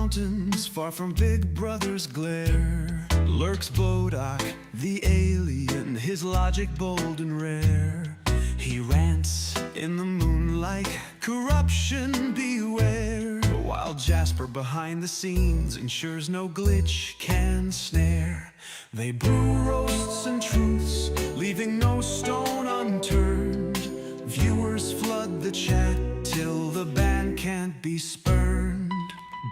mountains, far from Big Brother's glare, lurks Bodach, the alien, his logic bold and rare. He rants in the moonlight, corruption beware, while Jasper behind the scenes ensures no glitch can snare. They brew roasts and truths, leaving no stone unturned. Viewers flood the chat till the ban can't be spurned.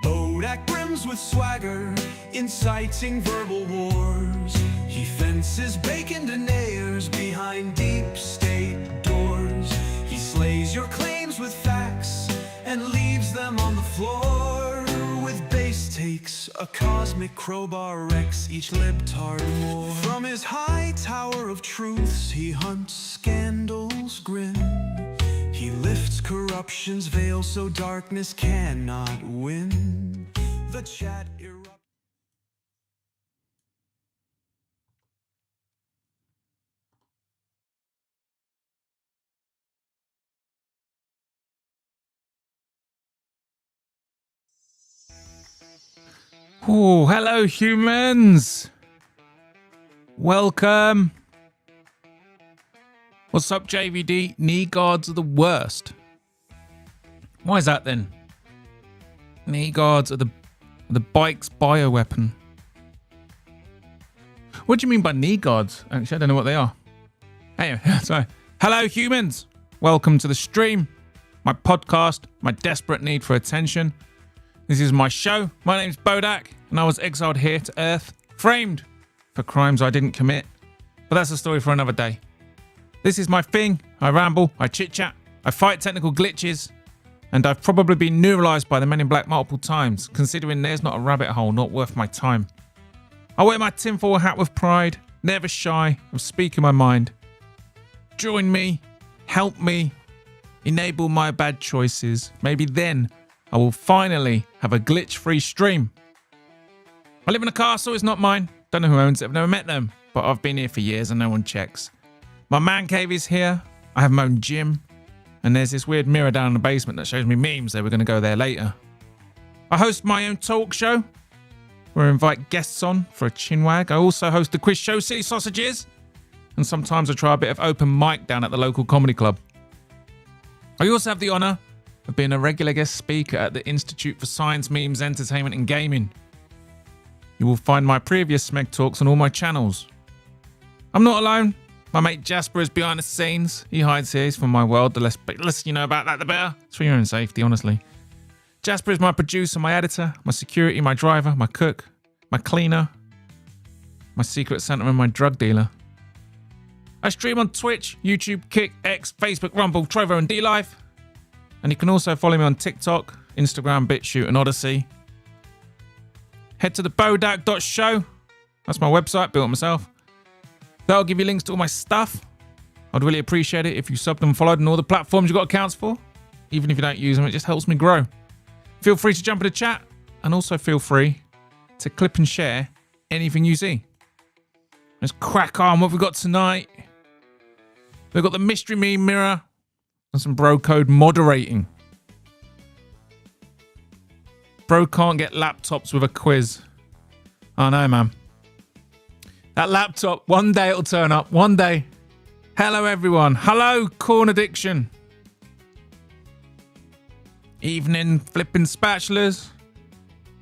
Bodach brims with swagger, inciting verbal wars. He fences bacon deniers behind deep state doors. He slays your claims with facts and leaves them on the floor. With base takes, a cosmic crowbar wrecks each libtard more. From his high tower of truths he hunts scandals grim. He lifts corruption's veil so darkness cannot win. The chat erupts. Oh, hello humans! Welcome! What's up, JVD? Knee guards are the worst. Why is that then? Knee guards are the bike's bioweapon. What do you mean by knee guards? Actually, I don't know what they are. Anyway, sorry. Hello humans! Welcome to the stream, my podcast, my desperate need for attention. This is my show. My name's Bodach, and I was exiled here to Earth, framed for crimes I didn't commit. But that's a story for another day. This is my thing. I ramble, I chit-chat, I fight technical glitches, and I've probably been neuralized by the Men in Black multiple times, considering there's not a rabbit hole not worth my time. I wear my tinfoil hat with pride, never shy of speaking my mind. Join me, help me, enable my bad choices. Maybe then I will finally have a glitch-free stream. I live in a castle, it's not mine. Don't know who owns it, I've never met them. But I've been here for years and no one checks. My man cave is here, I have my own gym. And there's this weird mirror down in the basement that shows me memes, so we're going to go there later. I host my own talk show, where I invite guests on for a chinwag. I also host the quiz show, Silly Sausages. And sometimes I try a bit of open mic down at the local comedy club. I also have the honour of being a regular guest speaker at the Institute for Science, Memes, Entertainment and Gaming. You will find my previous Smeg talks on all my channels. I'm not alone. My mate Jasper is behind the scenes. He hides here. He's from my world. The less you know about that, the better. It's for your own safety, honestly. Jasper is my producer, my editor, my security, my driver, my cook, my cleaner, my secret Santa and my drug dealer. I stream on Twitch, YouTube, Kick, X, Facebook, Rumble, Trovo and DLive. And you can also follow me on TikTok, Instagram, BitChute and Odyssey. Head to the Bodach.show. That's my website, built it myself. That'll give you links to all my stuff. I'd really appreciate it if you subbed and followed on all the platforms you've got accounts for. Even if you don't use them, it just helps me grow. Feel free to jump in the chat. And also feel free to clip and share anything you see. Let's crack on. What have we got tonight? We've got the mystery meme mirror. And some bro code moderating. Bro can't get laptops with a quiz. I know, man. That laptop, one day it'll turn up. One day. Hello, everyone. Hello, corn addiction. Evening, flipping spatulas.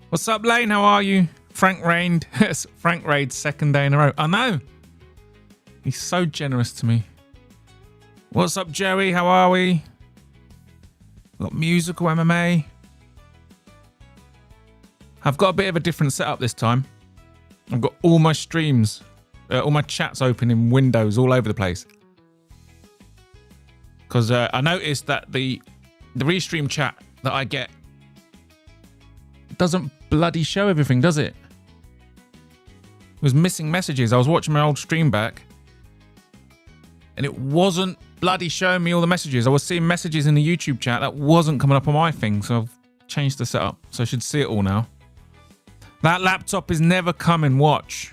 What's up, Lane? How are you? Frank rained. Frank raid's second day in a row. I know. He's so generous to me. What's up, Joey? How are we? We've got musical MMA. I've got a bit of a different setup this time. I've got all my streams, all my chats open in windows all over the place. Because I noticed that the restream chat that I get doesn't bloody show everything, does it? It was missing messages. I was watching my old stream back and it wasn't bloody showing me all the messages. I was seeing messages in the YouTube chat that wasn't coming up on my thing. So I've changed the setup. So I should see it all now. That laptop is never coming, watch.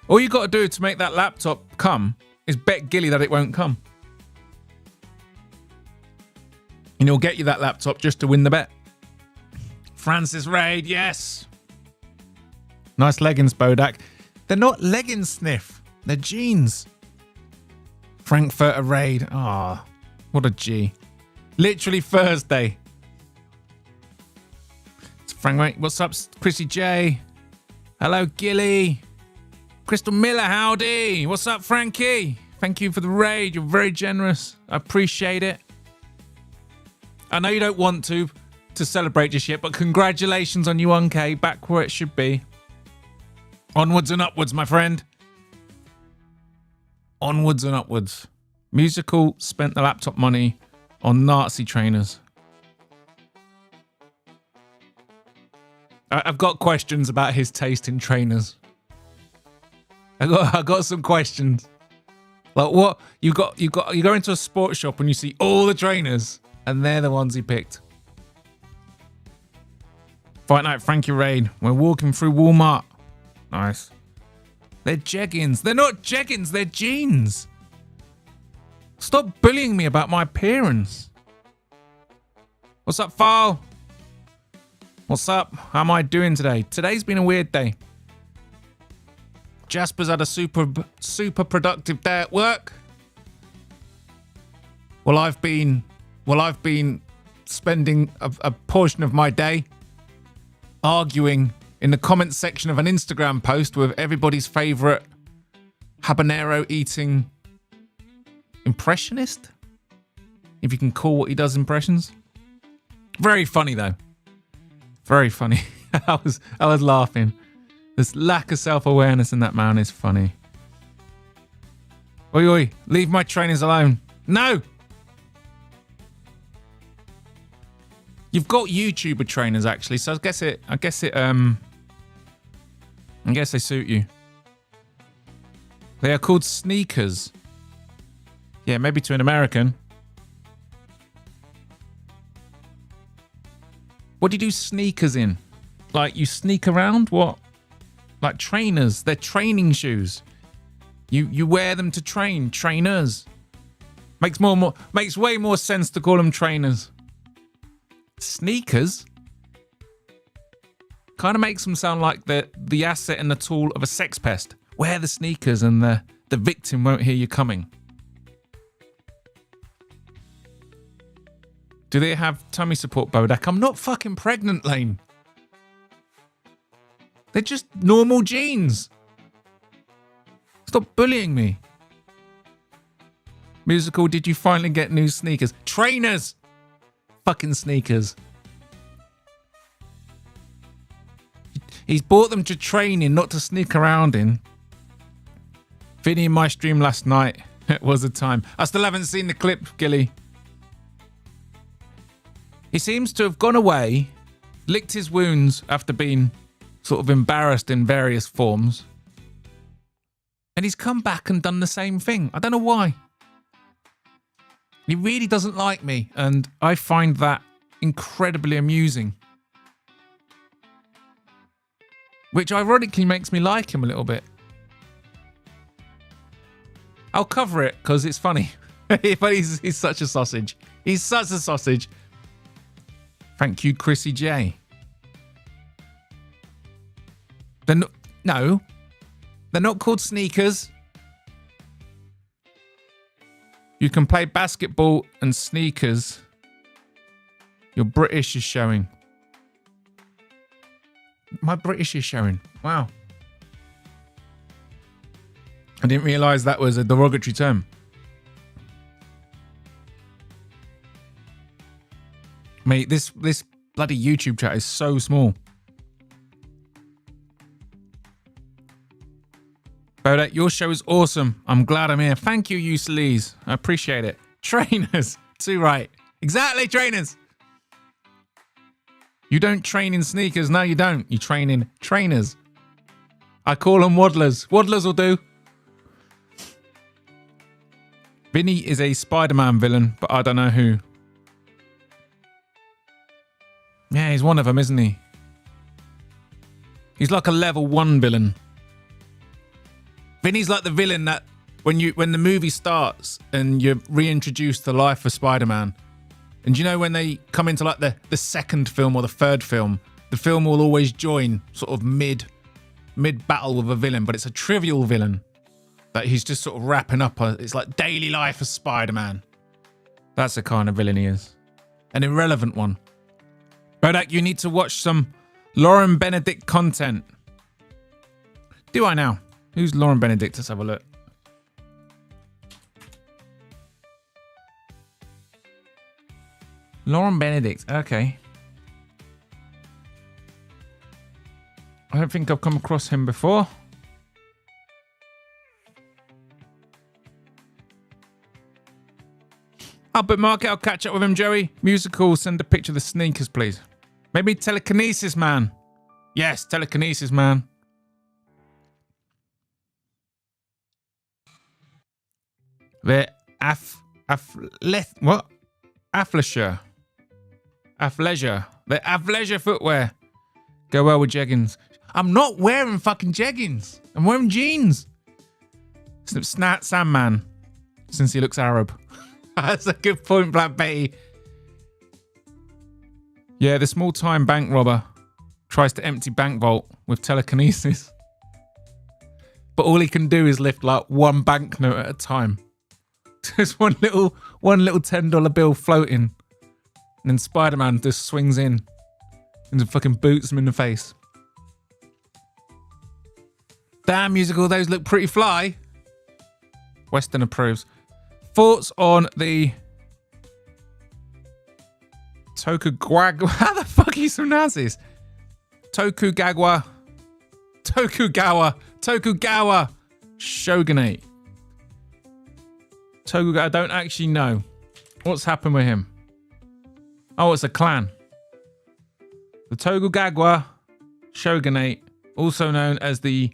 All you got to do to make that laptop come is bet Gilly that it won't come. And he'll get you that laptop just to win the bet. Francis Raid, yes. Nice leggings, Bodach. They're not leggings, Sniff. They're jeans. Frankfurter Raid. Ah, what a G. Literally Thursday. It's Frank Raid. What's up, Chrissy J? Hello, Gilly. Crystal Miller, howdy. What's up, Frankie? Thank you for the raid. You're very generous. I appreciate it. I know you don't want to celebrate just yet, but congratulations on you 1K. Back where it should be. Onwards and upwards, my friend. Onwards and upwards. Musical spent the laptop money on Nazi trainers. I've got questions about his taste in trainers. I got some questions. Like what you go into a sports shop and you see all the trainers and they're the ones he picked. Fight Night Frankie Raid. We're walking through Walmart. Nice. They're jeggings. They're not jeggings, they're jeans. Stop bullying me about my appearance. What's up, File? What's up? How am I doing today? Today's been a weird day. Jasper's had a super productive day at work. Well, I've been spending a portion of my day arguing in the comments section of an Instagram post with everybody's favorite habanero eating impressionist, if you can call what he does impressions. Very funny though. Very funny. I was laughing. This lack of self-awareness in that man is funny. Oi, oi, leave my trainers alone. No! You've got YouTuber trainers actually, so I guess they suit you. They are called sneakers. Yeah, maybe to an American. What do you do sneakers in? Like you sneak around? What? Like trainers. They're training shoes. You wear them to train. Trainers. Makes way more sense to call them trainers. Sneakers? Kind of makes them sound like the asset and the tool of a sex pest. Wear the sneakers and the victim won't hear you coming. Do they have tummy support, Bodach? I'm not fucking pregnant, Lane. They're just normal jeans. Stop bullying me. Musical, did you finally get new sneakers? Trainers! Fucking sneakers. He's bought them to train in, not to sneak around in. Vinny in my stream last night. It was a time. I still haven't seen the clip, Gilly. He seems to have gone away, licked his wounds after being sort of embarrassed in various forms. And he's come back and done the same thing. I don't know why. He really doesn't like me, and I find that incredibly amusing. Which ironically makes me like him a little bit. I'll cover it because it's funny. But he's such a sausage. He's such a sausage. Thank you, Chrissy J. No, they're not called sneakers. You can play basketball and sneakers. Your British is showing. My British is showing. Wow. I didn't realise that was a derogatory term. Mate, this bloody YouTube chat is so small. Bodach, your show is awesome. I'm glad I'm here. Thank you, Uselese. I appreciate it. Trainers. Too right. Exactly, trainers. You don't train in sneakers. No, you don't. You train in trainers. I call them waddlers. Waddlers will do. Vinny is a Spider-Man villain, but I don't know who. Yeah, he's one of them, isn't he? He's like a level 1 villain. Vinny's like the villain that when the movie starts and you're reintroduced to the life of Spider-Man, And you know when they come into like the second film or the third film, the film will always join sort of mid battle with a villain, but it's a trivial villain that he's just sort of wrapping up. It's like daily life of Spider-Man. That's the kind of villain he is. An irrelevant one. Bodach, you need to watch some Lauren Benedict content. Do I now? Who's Lauren Benedict? Let's have a look. Lauren Benedict. Okay. I don't think I've come across him before. I'll bookmark it. I'll catch up with him, Joey. Musical, send a picture of the sneakers, please. Maybe Telekinesis Man. Yes, Telekinesis Man. The what? Athleisure. The athleisure footwear. Go well with jeggings. I'm not wearing fucking jeggings. I'm wearing jeans. Snap Sandman. Since he looks Arab. That's a good point, Black Betty. Yeah, the small-time bank robber tries to empty bank vault with telekinesis. But all he can do is lift like one banknote at a time. Just one little $10 bill floating. And then Spider-Man just swings in and fucking boots him in the face. Damn, musical, those look pretty fly. Western approves. Thoughts on the Tokugawa? How the fuck are you pronounce this? Tokugawa shogunate. I don't actually know what's happened with him. Oh, it's a clan. The Tokugawa shogunate, also known as the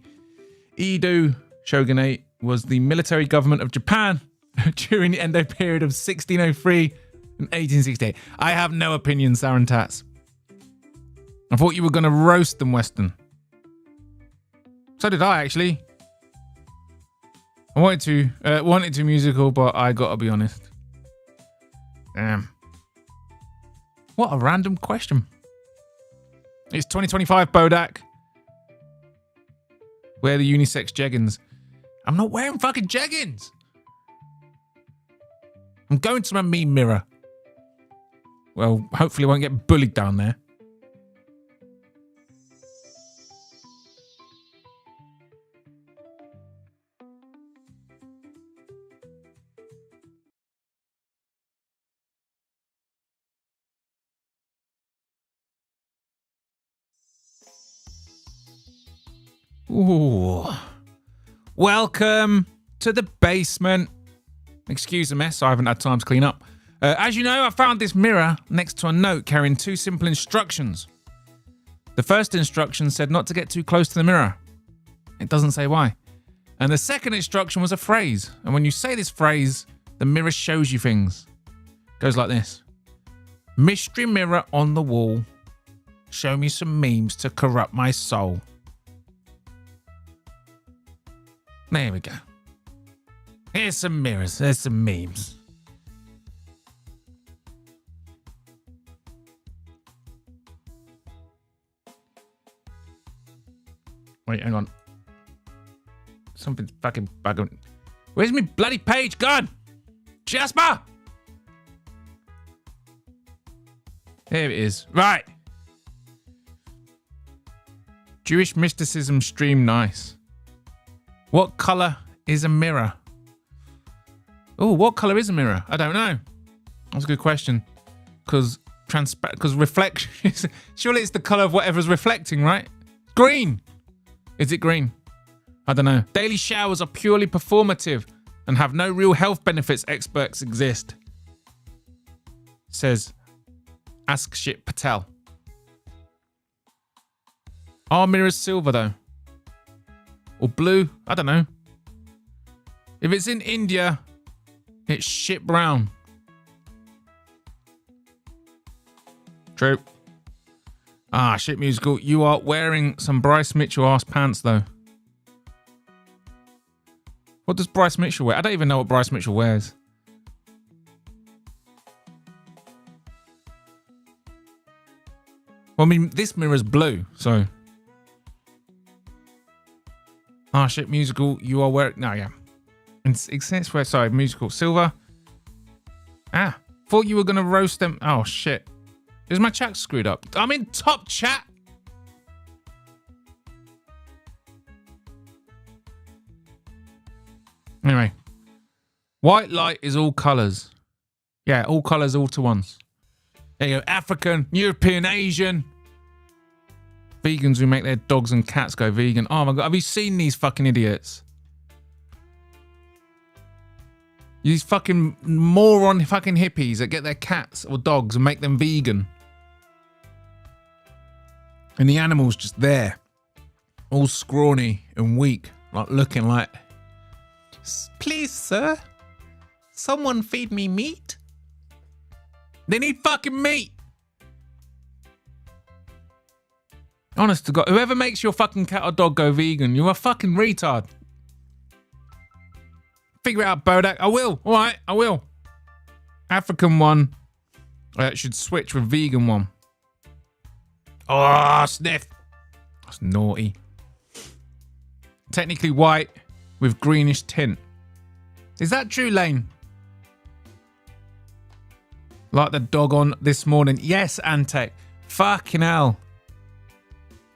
Edo shogunate, was the military government of Japan during the Edo period of 1603 and 1868. I have no opinion, Sarantats. I thought you were going to roast them, Western. So did I, actually. I wanted to musical, but I gotta be honest. Damn. What a random question. It's 2025, Bodach. Wear the unisex jeggings. I'm not wearing fucking jeggings. I'm going to my meme mirror. Well, hopefully I won't get bullied down there. Ooh. Welcome to the basement. Excuse the mess, I haven't had time to clean up. As you know, I found this mirror next to a note carrying two simple instructions. The first instruction said not to get too close to the mirror. It doesn't say why. And the second instruction was a phrase. And when you say this phrase, the mirror shows you things. It goes like this. Mystery mirror on the wall. Show me some memes to corrupt my soul. There we go. Here's some mirrors. There's some memes. Wait, hang on. Something's fucking bugging. Where's my bloody page gone? Jasper! There it is. Right. Jewish mysticism stream nice. What colour is a mirror? Oh, what colour is a mirror? I don't know. That's a good question. Because reflection, surely it's the colour of whatever's reflecting, right? Green. Is it green? I don't know. Daily showers are purely performative and have no real health benefits, experts exist. Says Askshit Patel. Are mirrors silver though? Or blue? I don't know. If it's in India, it's shit brown. True. Ah, shit musical. You are wearing some Bryce Mitchell ass pants though. What does Bryce Mitchell wear? I don't even know what Bryce Mitchell wears. Well, I mean, this mirror's blue, so. Ah, shit, musical. You are wearing. No, yeah. It says where, sorry, musical. Silver. Ah, thought you were going to roast them. Oh, shit. Is my chat screwed up? I'm in top chat. Anyway. White light is all colours. Yeah, all colours, all to once. There you go. African, European, Asian. Vegans who make their dogs and cats go vegan. Oh my God. Have you seen these fucking idiots? These fucking moron fucking hippies that get their cats or dogs and make them vegan. And the animal's just there. All scrawny and weak. Like looking like, please, sir. Someone feed me meat. They need fucking meat. Honest to God, whoever makes your fucking cat or dog go vegan, you're a fucking retard. Figure it out, Bodach. I will. All right, I will. African one. Should switch with vegan one. Oh, sniff. That's naughty. Technically white with greenish tint. Is that true, Lane? Like the dog on this morning. Yes, Antec. Fucking hell.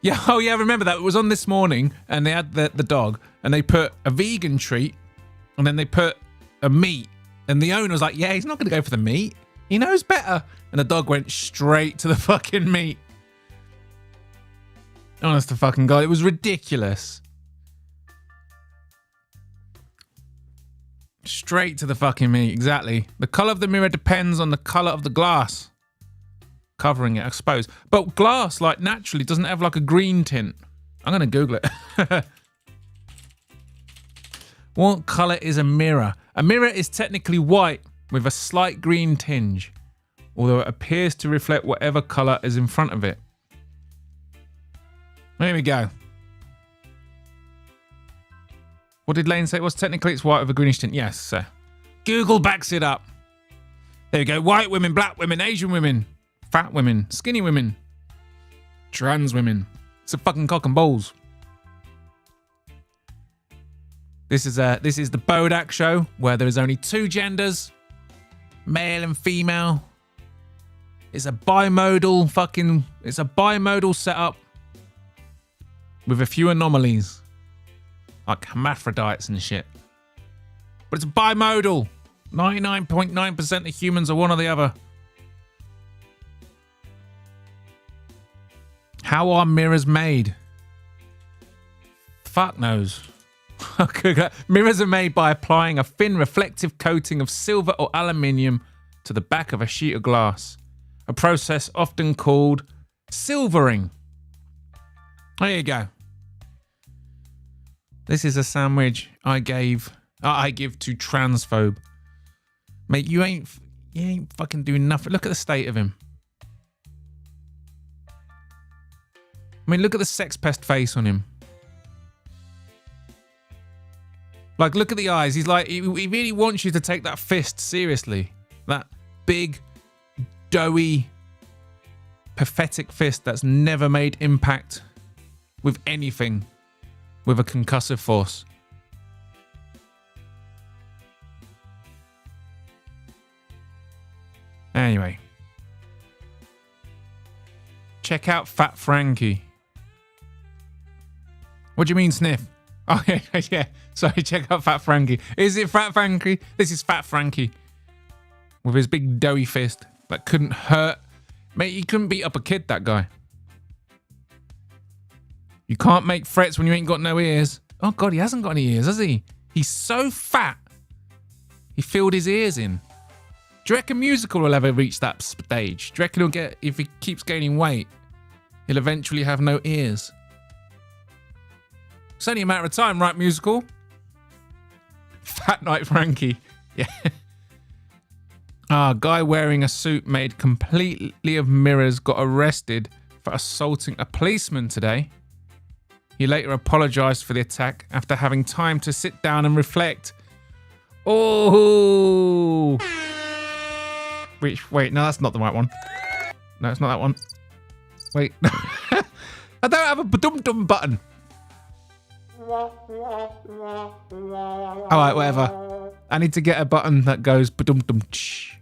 Yeah, oh yeah, I remember that. It was on this morning and they had the dog and they put a vegan treat and then they put a meat and the owner was like, yeah, he's not going to go for the meat. He knows better. And the dog went straight to the fucking meat. Honest to fucking God, it was ridiculous. Straight to the fucking meat, exactly. The colour of the mirror depends on the colour of the glass. Covering it, I suppose. But glass, like, naturally doesn't have like a green tint. I'm going to Google it. What colour is a mirror? A mirror is technically white with a slight green tinge, although it appears to reflect whatever colour is in front of it. There we go. What did Lane say it was? Technically, it's white with a greenish tint. Yes, sir. Google backs it up. There we go. White women, black women, Asian women, fat women, skinny women, trans women. It's a fucking cock and balls. This is the Bodach Show, where there is only two genders, male and female. It's a bimodal setup with a few anomalies. Like hermaphrodites and shit. But it's bimodal. 99.9% of humans are one or the other. How are mirrors made? Fuck knows. Mirrors are made by applying a thin reflective coating of silver or aluminium to the back of a sheet of glass. A process often called silvering. There you go. This is a sandwich I give to transphobe. Mate, you ain't fucking doing nothing. Look at the state of him. I mean, look at the sex pest face on him. Like, look at the eyes. He's like, he really wants you to take that fist seriously. That big, doughy, pathetic fist that's never made impact with anything. With a concussive force. Anyway. Check out Fat Frankie. What do you mean, Sniff? Oh, yeah. Sorry, check out Fat Frankie. Is it Fat Frankie? This is Fat Frankie. With his big doughy fist that couldn't hurt. Mate, he couldn't beat up a kid, that guy. You can't make threats when you ain't got no ears. Oh, God, he hasn't got any ears, has he? He's so fat. He filled his ears in. Do you reckon Musical will ever reach that stage? Do you reckon he'll get, if he keeps gaining weight, he'll eventually have no ears? It's only a matter of time, right, Musical? Fat Night Frankie. Yeah. Guy wearing a suit made completely of mirrors got arrested for assaulting a policeman today. He later apologized for the attack after having time to sit down and reflect. Oh! Wait, no, that's not the right one. No, it's not that one. Wait. I don't have a ba-dum-dum button. Alright, whatever. I need to get a button that goes ba-dum-dum-ch.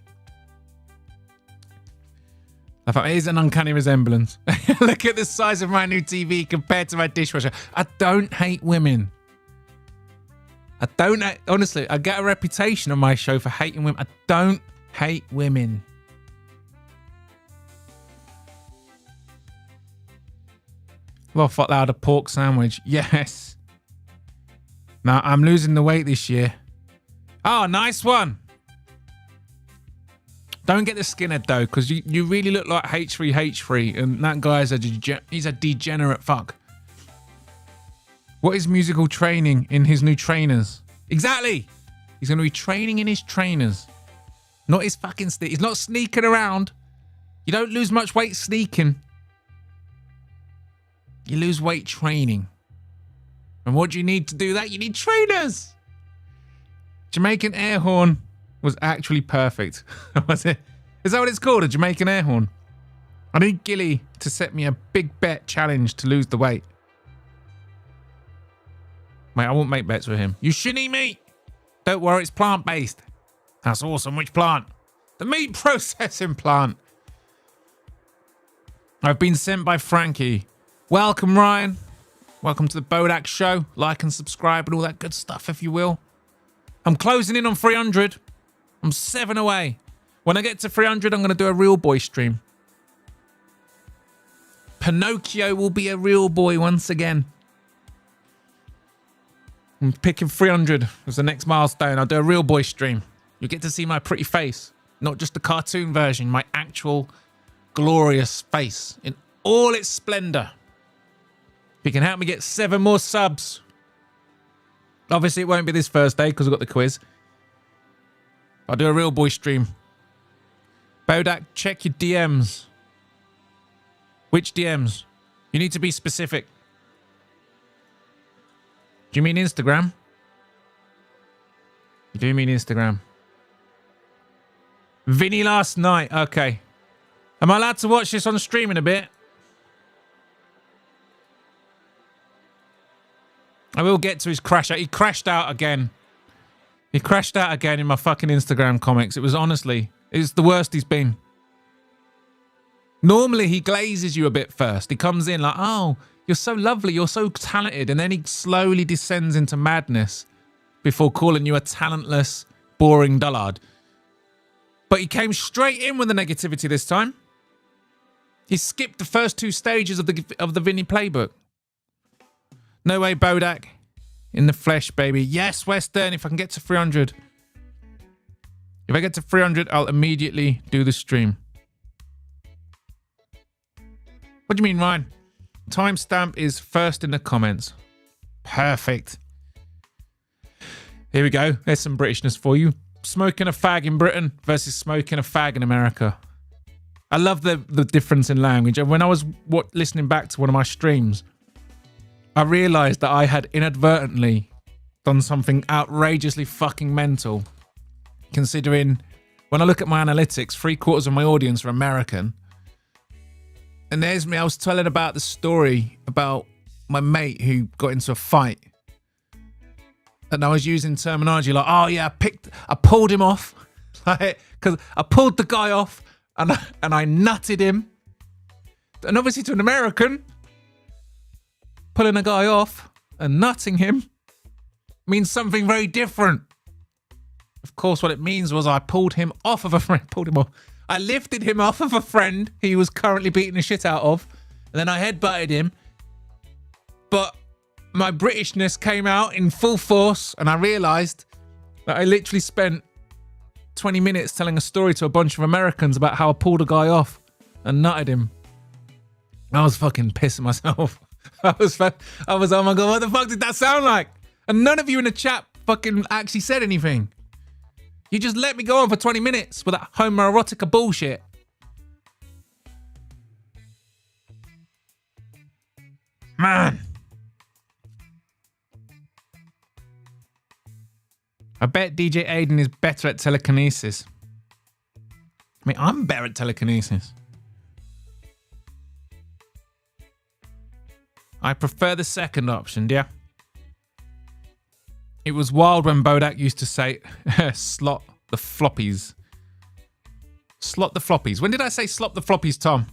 I thought, here's an uncanny resemblance. Look at the size of my new TV compared to my dishwasher. I don't hate women. Honestly, I get a reputation on my show for hating women. I don't hate women. Well, fuck that, a pork sandwich. Yes. Now, I'm losing the weight this year. Oh, nice one. Don't get the skinhead, though, because you really look like H3H3, and that guy is he's a degenerate fuck. What is musical training in his new trainers? Exactly. He's going to be training in his trainers. Not his fucking he's not sneaking around. You don't lose much weight sneaking. You lose weight training. And what do you need to do that? You need trainers. Jamaican air horn was actually perfect. Was it? Is that what it's called? A Jamaican air horn? I need Gilly to set me a big bet challenge to lose the weight. Mate, I won't make bets with him. You shouldn't eat meat. Don't worry, it's plant-based. That's awesome. Which plant? The meat processing plant. I've been sent by Frankie. Welcome, Ryan. Welcome to the Bodach Show. Like and subscribe and all that good stuff, if you will. I'm closing in on 300. I'm 7 away. When I get to 300, I'm going to do a real boy stream. Pinocchio will be a real boy once again. I'm picking 300 as the next milestone. I'll do a real boy stream. You get to see my pretty face. Not just the cartoon version. My actual glorious face in all its splendor. If you can help me get 7 more subs. Obviously, it won't be this Thursday because I've got the quiz. I'll do a real boy stream. Bodach, check your DMs. Which DMs? You need to be specific. Do you mean Instagram? You do mean Instagram. Vinny last night. Okay. Am I allowed to watch this on stream in a bit? I will get to his crash out. He crashed out again. He crashed out again in my fucking Instagram comics. It was honestly, it's the worst he's been. Normally he glazes you a bit first. He comes in like, oh, you're so lovely, you're so talented. And then he slowly descends into madness before calling you a talentless, boring dullard. But he came straight in with the negativity this time. He skipped the first 2 stages of the Vinny playbook. No way, Bodach. In the flesh, baby. Yes, Western, if I can get to 300. If I get to 300, I'll immediately do the stream. What do you mean, Ryan? Timestamp is first in the comments. Perfect. Here we go. There's some Britishness for you. Smoking a fag in Britain versus smoking a fag in America. I love the difference in language. And when I was listening back to one of my streams, I realised that I had inadvertently done something outrageously fucking mental. Considering when I look at my analytics, 3/4 of my audience are American. And there's me, I was telling about the story about my mate who got into a fight. And I was using terminology like, oh yeah, I pulled him off. Like, because I pulled the guy off and I nutted him. And obviously to an American, pulling a guy off and nutting him means something very different. Of course, what it means was I pulled him off of a friend. I lifted him off of a friend he was currently beating the shit out of. And then I headbutted him. But my Britishness came out in full force. And I realised that I literally spent 20 minutes telling a story to a bunch of Americans about how I pulled a guy off and nutted him. I was fucking pissing myself. I was, oh my God, what the fuck did that sound like? And none of you in the chat fucking actually said anything. You just let me go on for 20 minutes with that homoerotica bullshit. Man. I bet DJ Aiden is better at telekinesis. I mean, I'm better at telekinesis. I prefer the second option, yeah. It was wild when Bodach used to say, slot the floppies. Slot the floppies. When did I say slop the floppies, Tom?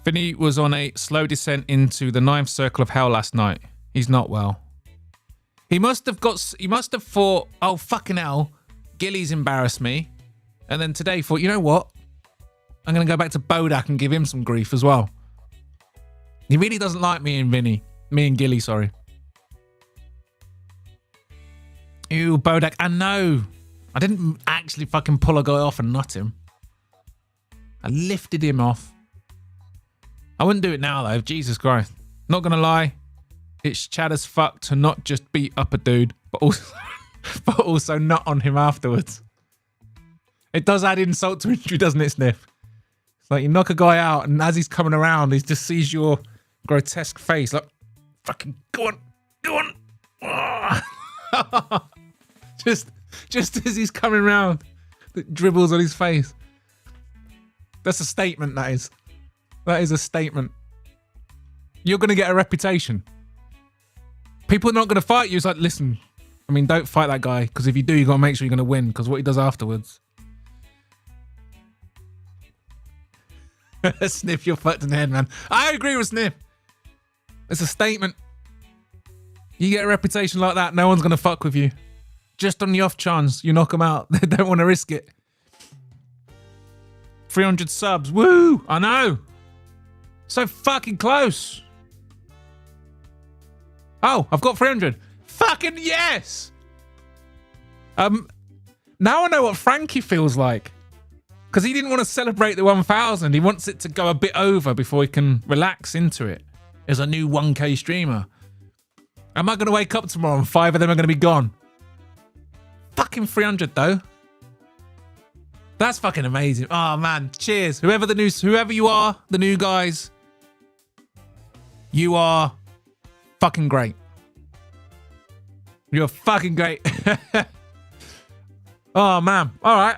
Vinny was on a slow descent into the ninth circle of hell last night. He's not well. He must have thought, oh, fucking hell, Gilly's embarrassed me. And then today thought, you know what? I'm going to go back to Bodach and give him some grief as well. He really doesn't like me and Gilly, sorry. Ew, Bodach, I know. I didn't actually fucking pull a guy off and nut him. I lifted him off. I wouldn't do it now though, Jesus Christ. Not gonna lie, it's Chad as fuck to not just beat up a dude, but also nut on him afterwards. It does add insult to injury, doesn't it, Sniff? It's like you knock a guy out and as he's coming around, he just sees your grotesque face like, fucking go on. Just as he's coming around, it dribbles on his face. That's a statement, that is. That is a statement. You're going to get a reputation. People are not going to fight you. It's like, listen, I mean, don't fight that guy, because if you do, you got to make sure you're going to win, because what he does afterwards. Sniff, you're fucked in the head, man. I agree with Sniff. It's a statement. You get a reputation like that, no one's going to fuck with you. Just on the off chance you knock them out. They don't want to risk it. 300 subs. Woo! I know. So fucking close. Oh, I've got 300. Fucking yes! Now I know what Frankie feels like. Because he didn't want to celebrate the 1,000. He wants it to go a bit over before he can relax into it. As a new 1K streamer. Am I going to wake up tomorrow and 5 of them are going to be gone? Fucking 300 though. That's fucking amazing. Oh man, cheers. Whoever you are, the new guys, you are fucking great. You're fucking great. Oh man. All right.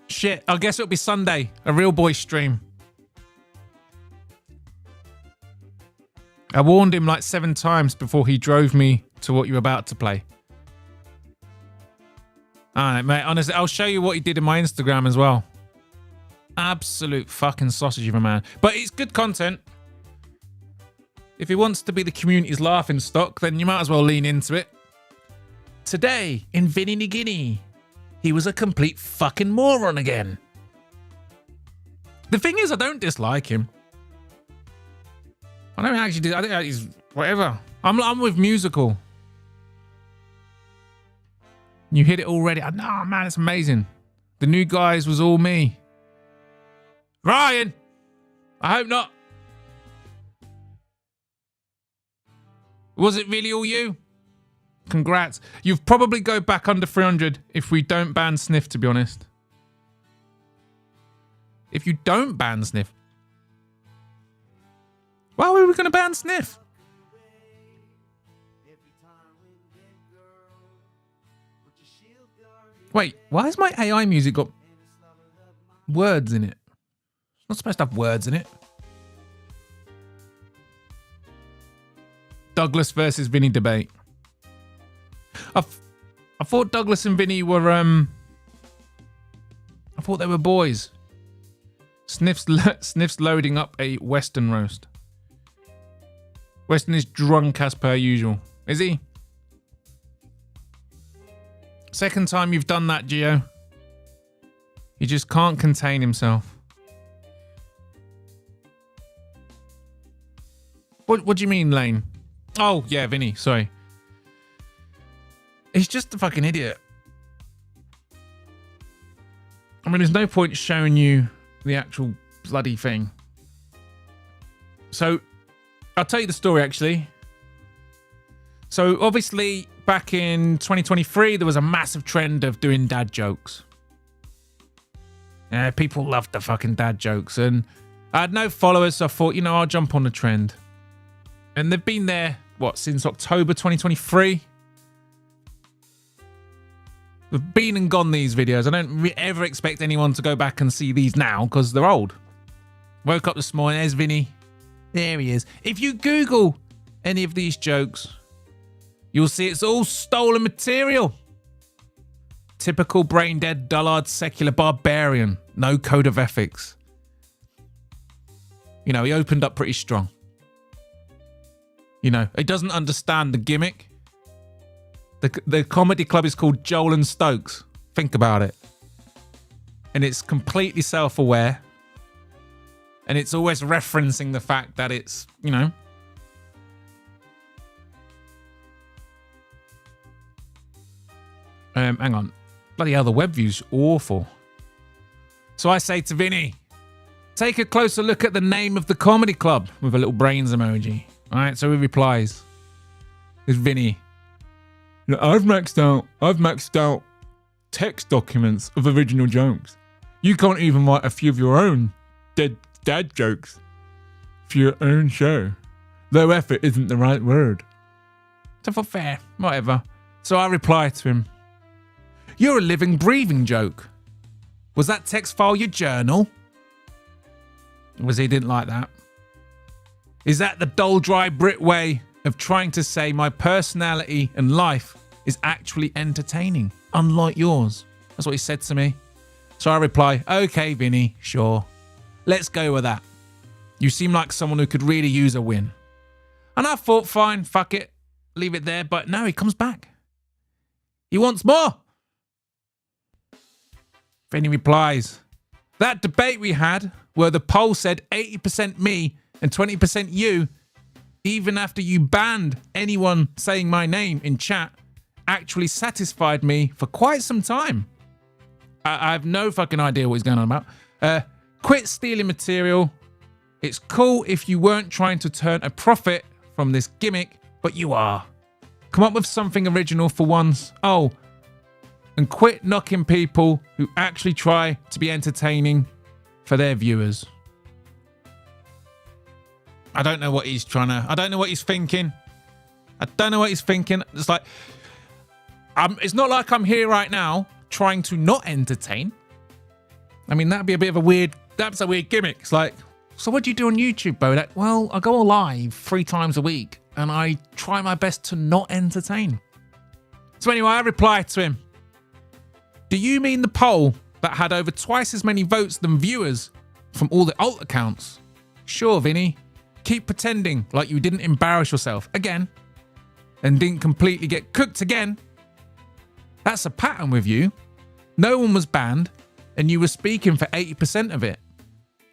Shit. I guess it'll be Sunday. A real boy stream. I warned him like 7 times before he drove me to what you're about to play. All right, mate. Honestly, I'll show you what he did in my Instagram as well. Absolute fucking sausage of a man. But it's good content. If he wants to be the community's laughing stock, then you might as well lean into it. Today, in Vinny Nigini, he was a complete fucking moron again. The thing is, I don't dislike him. I don't actually. I think he's whatever. I'm with musical. You hit it already. No, man, it's amazing. The new guys was all me. Ryan, I hope not. Was it really all you? Congrats. You've probably go back under 300 if we don't ban Sniff, to be honest. If you don't ban Sniff. Why were we going to ban Sniff? Wait, why has my AI music got words in it? It's not supposed to have words in it. Douglas versus Vinny debate. I thought Douglas and Vinny were I thought they were boys. Sniff's loading up a Western roast. Weston is drunk as per usual. Is he? Second time you've done that, Gio. He just can't contain himself. What do you mean, Lane? Oh, yeah, Vinny, sorry. He's just a fucking idiot. I mean, there's no point showing you the actual bloody thing. So, I'll tell you the story, actually. So, obviously, back in 2023, there was a massive trend of doing dad jokes. Yeah, people loved the fucking dad jokes. And I had no followers, so I thought, I'll jump on the trend. And they've been there, since October 2023? We've been and gone, these videos. I don't ever expect anyone to go back and see these now, because they're old. Woke up this morning, there's Vinny. There he is. If you Google any of these jokes, you'll see it's all stolen material. Typical brain-dead, dullard, secular barbarian. No code of ethics. You know, he opened up pretty strong. You know, he doesn't understand the gimmick. The comedy club is called Joel and Stokes. Think about it. And it's completely self-aware. And it's always referencing the fact that it's, you know. Hang on. Bloody hell, the web view's awful. So I say to Vinny, take a closer look at the name of the comedy club with a little brains emoji. All right, so he replies. It's Vinny. I've maxed out text documents of original jokes. You can't even write a few of your own dead dad jokes for your own show. Low effort isn't the right word. So for fair, whatever. So I reply to him. You're a living, breathing joke. Was that text file your journal? Was he didn't like that? Is that the dull, dry Brit way of trying to say my personality and life is actually entertaining, unlike yours? That's what he said to me. So I reply, okay, Vinny, sure. Let's go with that. You seem like someone who could really use a win. And I thought, fine, fuck it, leave it there. But no, he comes back. He wants more. Vinny replies, that debate we had where the poll said 80% me and 20% you, even after you banned anyone saying my name in chat, actually satisfied me for quite some time. I have no fucking idea what he's going on about. Quit stealing material. It's cool if you weren't trying to turn a profit from this gimmick, but you are. Come up with something original for once. Oh, and quit knocking people who actually try to be entertaining for their viewers. I don't know what he's I don't know what he's thinking. It's like, it's not like I'm here right now trying to not entertain. I mean, that'd be a bit of a weird gimmick. It's like, so what do you do on YouTube, Bodach? Well, I go live 3 times a week and I try my best to not entertain. So anyway, I replied to him. Do you mean the poll that had over twice as many votes than viewers from all the alt accounts? Sure, Vinny. Keep pretending like you didn't embarrass yourself again and didn't completely get cooked again. That's a pattern with you. No one was banned and you were speaking for 80% of it.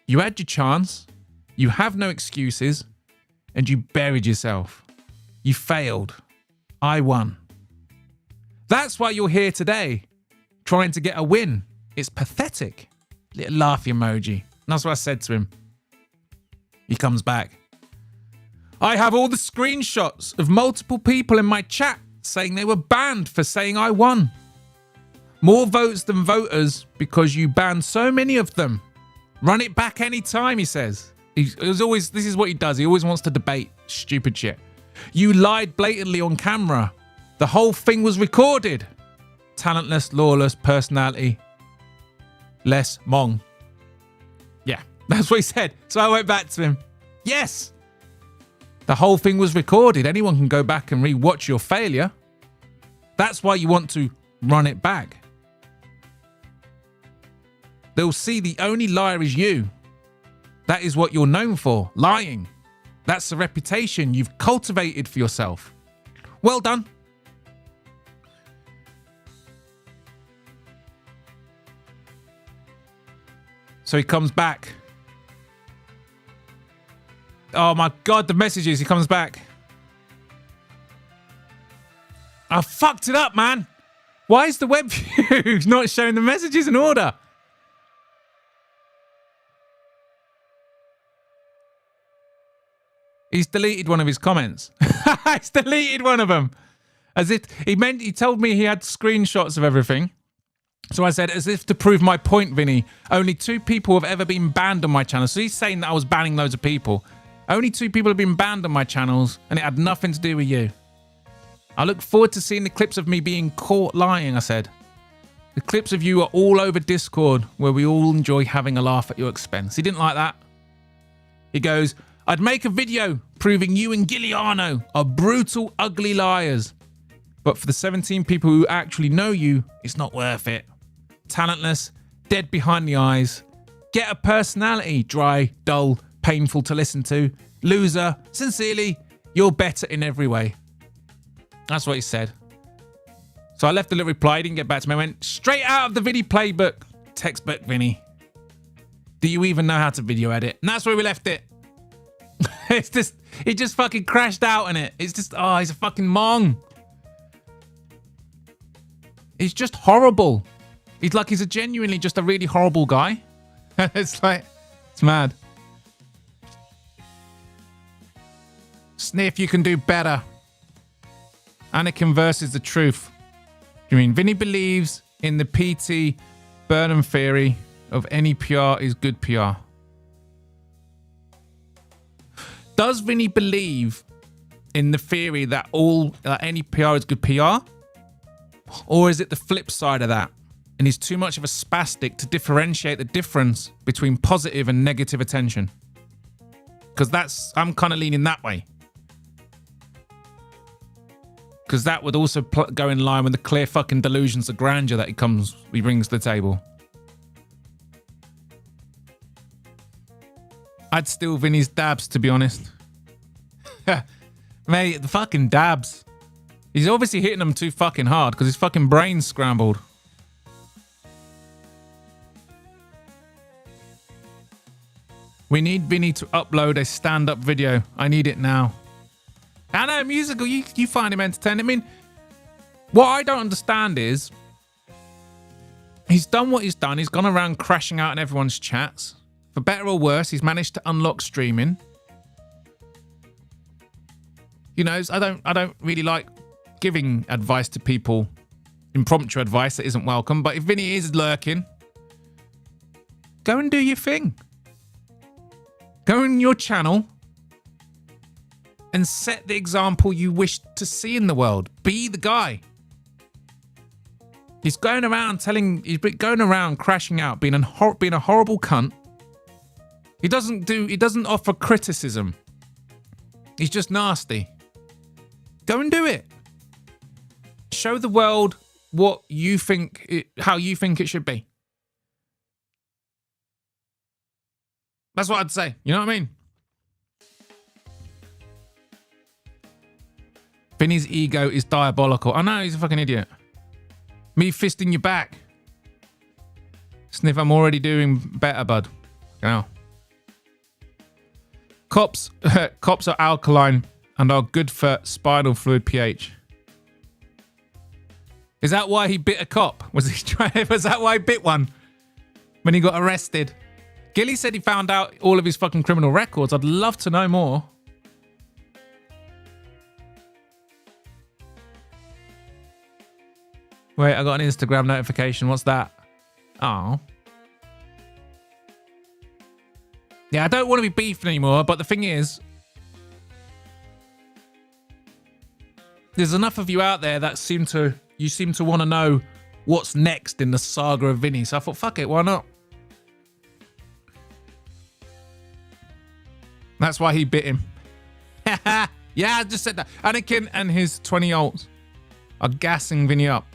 You had your chance, you have no excuses, and you buried yourself. You failed. I won. That's why you're here today, trying to get a win. It's pathetic. Little laugh emoji. And that's what I said to him. He comes back. I have all the screenshots of multiple people in my chat saying they were banned for saying I won. More votes than voters because you banned so many of them. Run it back anytime, he says. This is what he does. He always wants to debate stupid shit. You lied blatantly on camera. The whole thing was recorded. Talentless, lawless, personality. Less Mong. Yeah, that's what he said. So I went back to him. Yes. The whole thing was recorded. Anyone can go back and re-watch your failure. That's why you want to run it back. They'll see the only liar is you. That is what you're known for, lying. That's the reputation you've cultivated for yourself. Well done. So he comes back. Oh my God, the messages. He comes back. I fucked it up, man. Why is the web view not showing the messages in order? He's deleted one of his comments. He's deleted one of them. As if he told me he had screenshots of everything. So I said, as if to prove my point, Vinny, only 2 people have ever been banned on my channel. So he's saying that I was banning loads of people. Only 2 people have been banned on my channels, and it had nothing to do with you. I look forward to seeing the clips of me being caught lying, I said. The clips of you are all over Discord, where we all enjoy having a laugh at your expense. He didn't like that. He goes, I'd make a video proving you and Giuliano are brutal, ugly liars. But for the 17 people who actually know you, it's not worth it. Talentless, dead behind the eyes. Get a personality, dry, dull, painful to listen to. Loser, sincerely, you're better in every way. That's what he said. So I left a little reply, he didn't get back to me. I went, straight out of the Vinny playbook. Textbook, Vinny. Do you even know how to video edit? And that's where we left it. It's just, he just fucking crashed out in it. It's just, oh, he's a fucking mong. He's just horrible. He's genuinely just a really horrible guy. It's mad. Sniff, you can do better. Anakin versus the truth. You mean Vinny believes in the P.T. Burnham theory of any PR is good PR. Does Vinny believe in the theory that any PR is good PR? Or is it the flip side of that? And he's too much of a spastic to differentiate the difference between positive and negative attention. Because I'm kind of leaning that way. Because that would also go in line with the clear fucking delusions of grandeur that he brings to the table. I'd steal Vinny's dabs, to be honest. Mate, the fucking dabs. He's obviously hitting them too fucking hard because his fucking brain's scrambled. We need Vinny to upload a stand-up video. I need it now. I know, musical, you find him entertaining. I mean, what I don't understand is he's done what he's done. He's gone around crashing out in everyone's chats. For better or worse, he's managed to unlock streaming. You know, I don't really like giving advice to people, impromptu advice that isn't welcome. But if Vinny is lurking, go and do your thing. Go on your channel and set the example you wish to see in the world. Be the guy. He's going around crashing out, being a horrible cunt. He doesn't offer criticism. He's just nasty. Go and do it. Show the world how you think it should be. That's what I'd say. You know what I mean? Vinny's ego is diabolical. I know, he's a fucking idiot. Me fisting your back. Sniff, I'm already doing better, bud. Now. Cops are alkaline and are good for spinal fluid pH. Is that why he bit a cop? Was that why he bit one? When he got arrested? Gilly said he found out all of his fucking criminal records. I'd love to know more. Wait, I got an Instagram notification. What's that? Oh. Yeah, I don't want to be beefed anymore, but the thing is, there's enough of you out there that seem to want to know what's next in the saga of Vinny. So I thought, fuck it, why not? That's why he bit him. Yeah, I just said that. Anakin and his 20-year-olds are gassing Vinny up.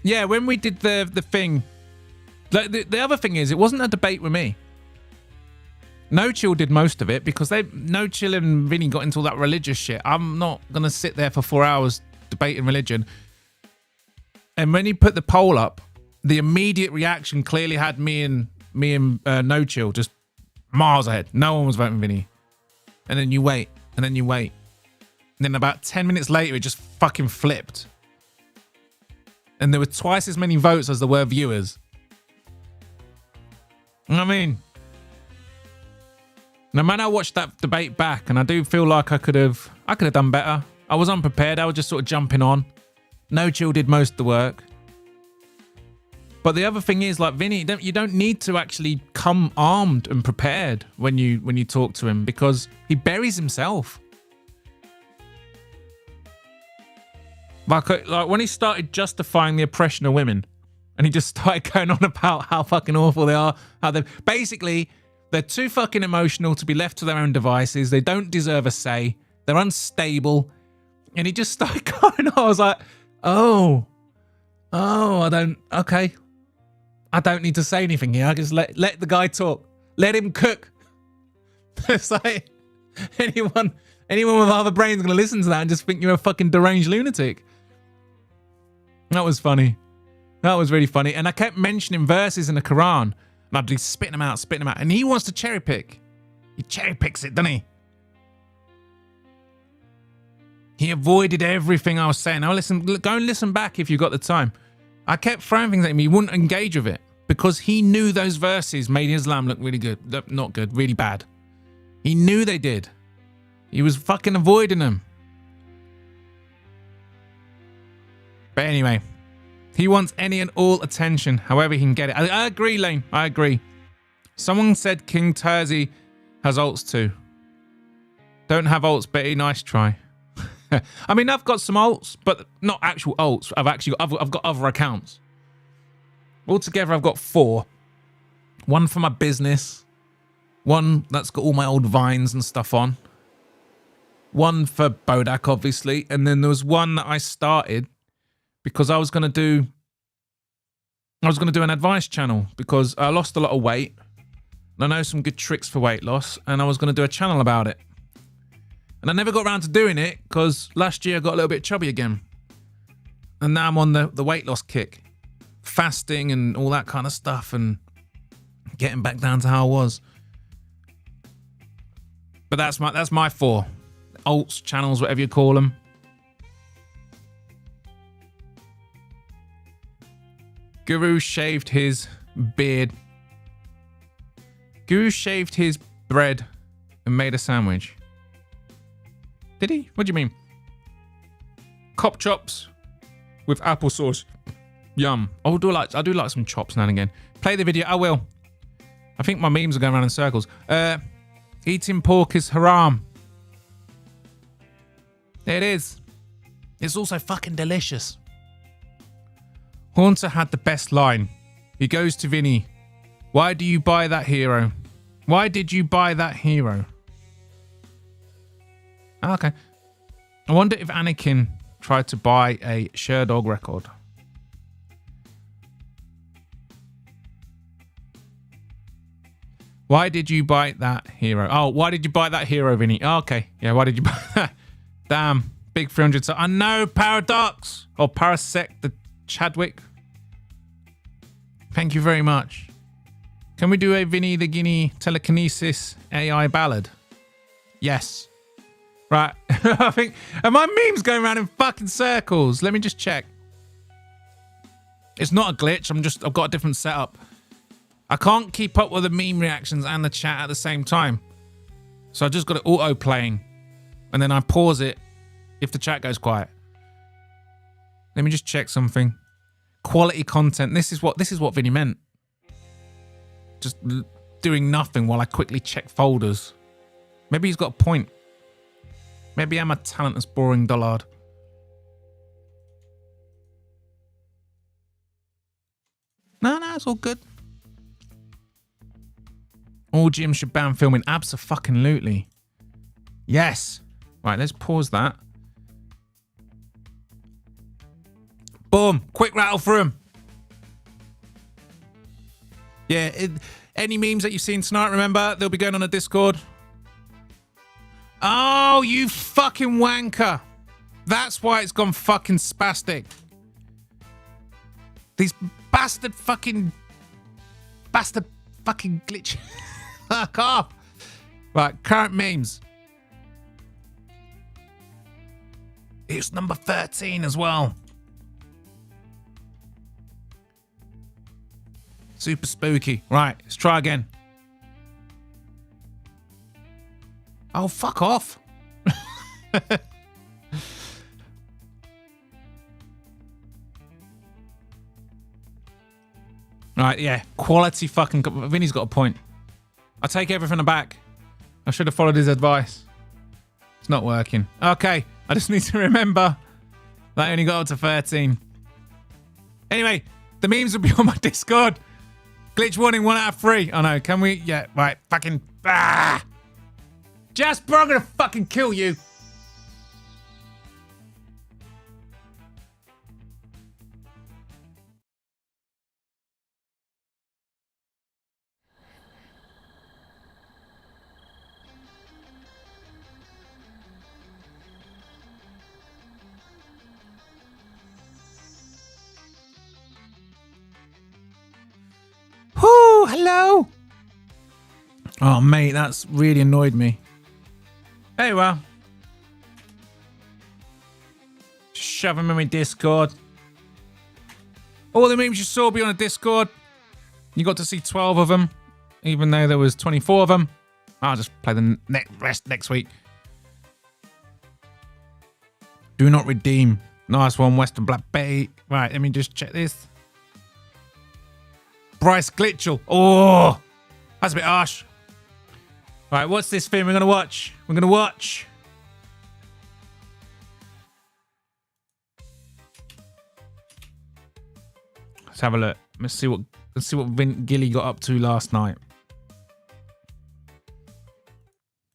Yeah, when we did the thing, the other thing is, it wasn't a debate with me. No Chill did most of it because No Chill and Vinny got into all that religious shit. I'm not going to sit there for 4 hours debating religion. And when he put the poll up, the immediate reaction clearly had me and No Chill just miles ahead. No one was voting Vinny. And then you wait, and then you wait. And then about 10 minutes later, it just fucking flipped. And there were twice as many votes as there were viewers. You know what I mean? No matter I watched that debate back, and I do feel like I could have done better. I was unprepared. I was just sort of jumping on. No Chill did most of the work. But the other thing is, like Vinny, you don't need to actually come armed and prepared when you talk to him because he buries himself. Like when he started justifying the oppression of women, and he just started going on about how fucking awful they are, how they basically They're too fucking emotional to be left to their own devices. They don't deserve a say. They're unstable. And he just started going on. I was like, okay. I don't need to say anything here. I just let the guy talk. Let him cook. It's like anyone with other brains is going to listen to that and just think you're a fucking deranged lunatic. That was funny. That was really funny. And I kept mentioning verses in the Quran. And I'd be spitting them out. And he wants to cherry pick. He cherry picks it, doesn't he? He avoided everything I was saying. Now go and listen back if you've got the time. I kept throwing things at him. He wouldn't engage with it because he knew those verses made Islam look really good. Not good, really bad. He knew they did. He was fucking avoiding them. But anyway, he wants any and all attention, however he can get it. I agree, Lane. I agree. Someone said King Terzi has ults too. Don't have ults, Betty. Nice try. I mean, I've got some ults, but not actual ults. I've got other accounts. Altogether, I've got 4. One for my business. One that's got all my old vines and stuff on. One for Bodach, obviously. And then there was one that I started because I was going to do an advice channel because I lost a lot of weight. And I know some good tricks for weight loss. And I was going to do a channel about it. And I never got around to doing it because last year I got a little bit chubby again. And now I'm on the weight loss kick. Fasting and all that kind of stuff and getting back down to how I was. But that's my 4. Alts, channels, whatever you call them. Guru shaved his beard. Guru shaved his bread and made a sandwich. Did he? What do you mean? Cop chops with applesauce. Yum. I do like some chops now and again. Play the video. I will. I think my memes are going around in circles. Eating pork is haram. There it is. It's also fucking delicious. Haunter had the best line. He goes to Vinny. Why do you buy that hero? Why did you buy that hero? Oh, okay. I wonder if Anakin tried to buy a Sherdog record. Why did you buy that hero? Oh, why did you buy that hero, Vinny? Oh, okay. Yeah, why did you buy that? Damn. Big 300. So I know Paradox or Parasect the Chadwick. Thank you very much. Can we do a Vinny the Guinea telekinesis AI ballad? Yes. Right. I think, are my memes going around in fucking circles? Let me just check. It's not a glitch. I've got a different setup. I can't keep up with the meme reactions and the chat at the same time. So I just got it auto playing. And then I pause it if the chat goes quiet. Let me just check something. Quality content. This is what Vinny meant. Just doing nothing while I quickly check folders. Maybe he's got a point. Maybe I'm a talentless, boring dullard. No, it's all good. All gyms should ban filming. Abso-fucking-lutely. Yes. Right, let's pause that. Boom. Quick rattle through them. Yeah, any memes that you've seen tonight, remember, they'll be going on a Discord. Oh, you fucking wanker. That's why it's gone fucking spastic. These bastard fucking glitch. Fuck off. Right, current memes. It's number 13 as well. Super spooky. Right, let's try again. Oh, fuck off. Right, yeah. Quality fucking... Vinny's got a point. I take everything back. I should have followed his advice. It's not working. Okay, I just need to remember that I only got up to 13. Anyway, the memes will be on my Discord. Glitch warning 1 out of 3. Oh no, can we? Yeah, right. Fucking. Ah! Jasper, I'm gonna fucking kill you. Whoo, hello. Oh, mate, that's really annoyed me. Hey, well. Just shove him in my Discord. All the memes you saw be on a Discord. You got to see 12 of them, even though there was 24 of them. I'll just play the rest next week. Do not redeem. Nice one, Western Black Betty. Right, let me just check this. Bryce Glitchell. Oh, that's a bit harsh. Right, what's this film we're going to watch? We're going to watch. Let's have a look. Let's see what Vin Gilly got up to last night.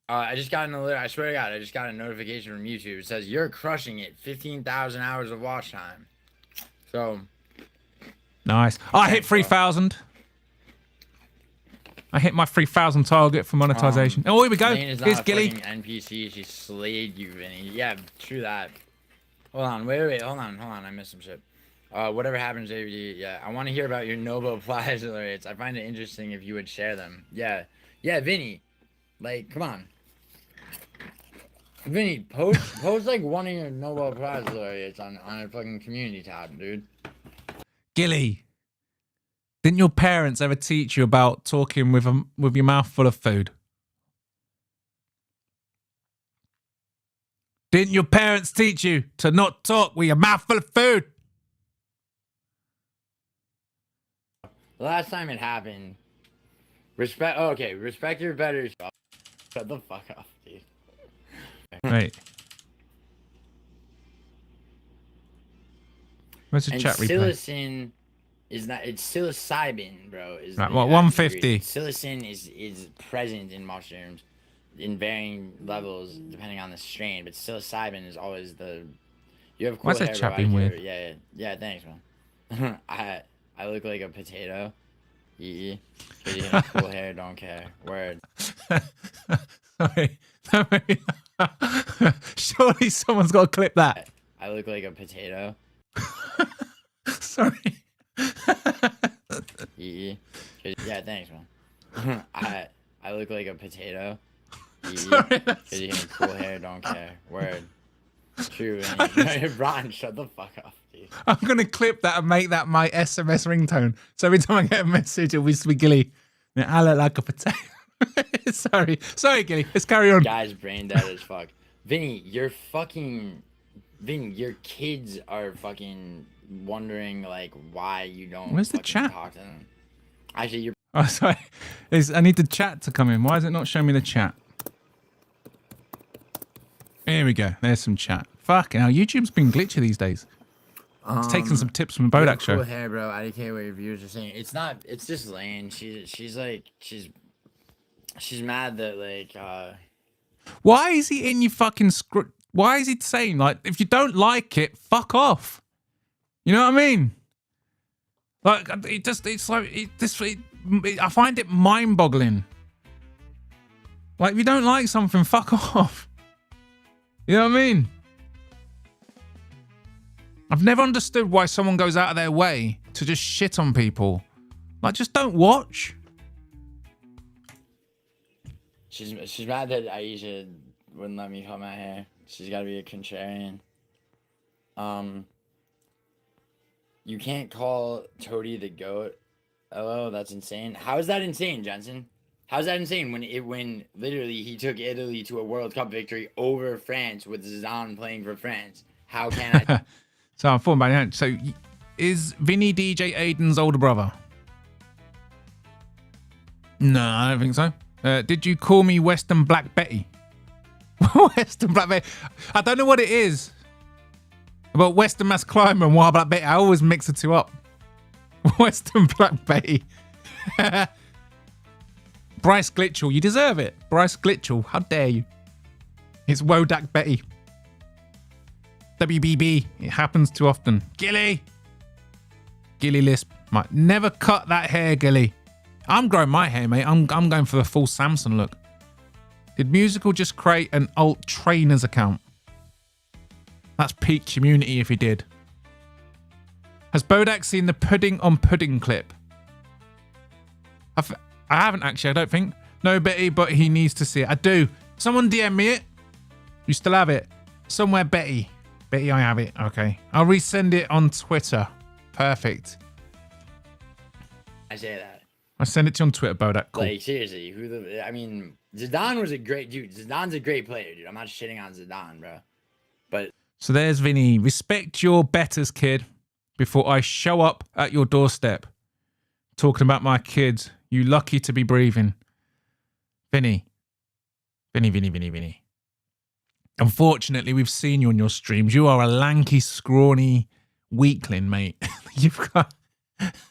I just got an alert. I swear to God, I just got a notification from YouTube. It says you're crushing it. 15,000 hours of watch time. So nice. I hit 3,000. I hit my 3,000 target for monetization. Oh, here we go. Here's Gilly. NPC. She slayed you, Vinny. Yeah, true that. Hold on. Wait. Hold on. I missed some shit. Whatever happens, JVD. Yeah, I want to hear about your Nobel Prize laureates. I find it interesting if you would share them. Yeah, Vinny. Like, come on. Vinny, post like one of your Nobel Prize laureates on a fucking community tab, dude. Gilly, didn't your parents ever teach you about talking with your mouth full of food? Didn't your parents teach you to not talk with your mouth full of food? The last time it happened, respect your betters. Shut the fuck up, dude. Right. Where's the chat replay? Psilocin is not. It's psilocybin, bro. Is right, well, 150. Psilocin is present in mushrooms in varying levels depending on the strain, but psilocybin is always the. You have cool Why's hair, that chat bro. being weird? Yeah. Thanks, man. I look like a potato. Yee. Cause you have cool hair, don't care. Word. Sorry. Surely someone's got to clip that. I look like a potato. Sorry. Yee. Yeah, thanks, man. I look like a potato. Sorry. Cause you have cool hair, don't care. Word. True. Ron, shut the fuck up, dude. I'm going to clip that and make that my SMS ringtone. So every time I get a message, it'll be Gilly. I look like a potato. Sorry, Gilly. Let's carry on. Guy's brain dead as fuck. Vinny, your kids are fucking wondering like why you don't. Where's the chat? Talk to them. Actually, you're. Oh, sorry. I need the chat to come in. Why is it not showing me the chat? Here we go. There's some chat. Fucking hell, YouTube's been glitchy these days. It's taking some tips from the Bodach Show. Cool hair, bro. I don't care what your viewers are saying. It's not. It's just Lane. She's mad that like. Why is he in your fucking script? Why is he saying like if you don't like it, fuck off? You know what I mean? Like I find it mind-boggling. Like if you don't like something, fuck off. You know what I mean? I've never understood why someone goes out of their way to just shit on people. Like, just don't watch. She's mad that Aisha wouldn't let me cut my hair. She's got to be a contrarian. You can't call Toady the goat. Oh, that's insane. How is that insane, Jensen? How's that insane when literally he took Italy to a World Cup victory over France with Zidane playing for France? How can I? So I'm falling back. So is Vinny DJ Aiden's older brother? No, I don't think so. Did you call me Western Black Betty? Western Black Betty. I don't know what it is about Western Mass Climber and Wild Black Betty. I always mix the two up. Western Black Betty. Bryce Glitchell, you deserve it. Bryce Glitchell, how dare you? It's Bodach Betty. WBB, it happens too often. Gilly Lisp, might never cut that hair, Gilly. I'm growing my hair, mate. I'm going for the full Samson look. Did Musical just create an alt trainers account? That's peak community if he did. Has Bodach seen the pudding on pudding clip? I haven't actually, I don't think. No, Betty, but he needs to see it. I do. Someone DM me it. You still have it? Somewhere, Betty. Betty, I have it. Okay. I'll resend it on Twitter. Perfect. I say that. I send it to you on Twitter, Bodach. Cool. Like, seriously, I mean, Zidane was a great dude. Zidane's a great player, dude. I'm not shitting on Zidane, bro. But so there's Vinny. Respect your betters, kid, before I show up at your doorstep talking about my kids. You lucky to be breathing. Vinny. Unfortunately, we've seen you on your streams. You are a lanky, scrawny weakling, mate. You've got...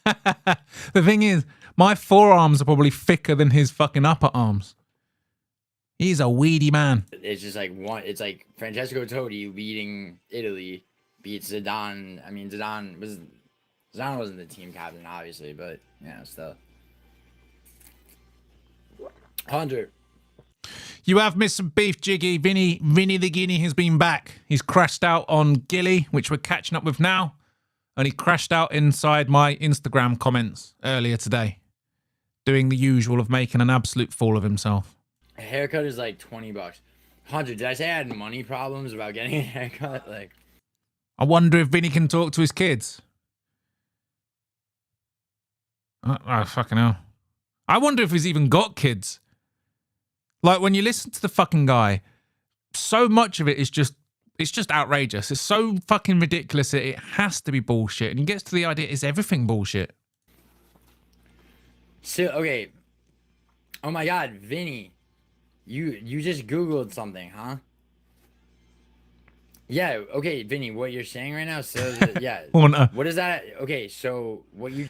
The thing is, my forearms are probably thicker than his fucking upper arms. He's a weedy man. it's just like it's like Francesco Totti beating Italy beats Zidane. I mean, Zidane wasn't the team captain, obviously, but yeah, still. 100. You have missed some beef, Jiggy. Vinny the Guinea has been back. He's crashed out on Gilly, which we're catching up with now. And he crashed out inside my Instagram comments earlier today. Doing the usual of making an absolute fool of himself. A haircut is like $20. 100. Did I say I had money problems about getting a haircut? Like, I wonder if Vinny can talk to his kids. Oh, fucking hell. I wonder if he's even got kids. Like, when you listen to the fucking guy, so much of it is just, it's just outrageous. It's so fucking ridiculous that it has to be bullshit. And he gets to the idea, is everything bullshit? so okay. Oh my God, Vinny, you just Googled something, huh? Yeah. Okay, Vinny, what you're saying right now. So yeah. Oh, no. What is that? Okay, so what you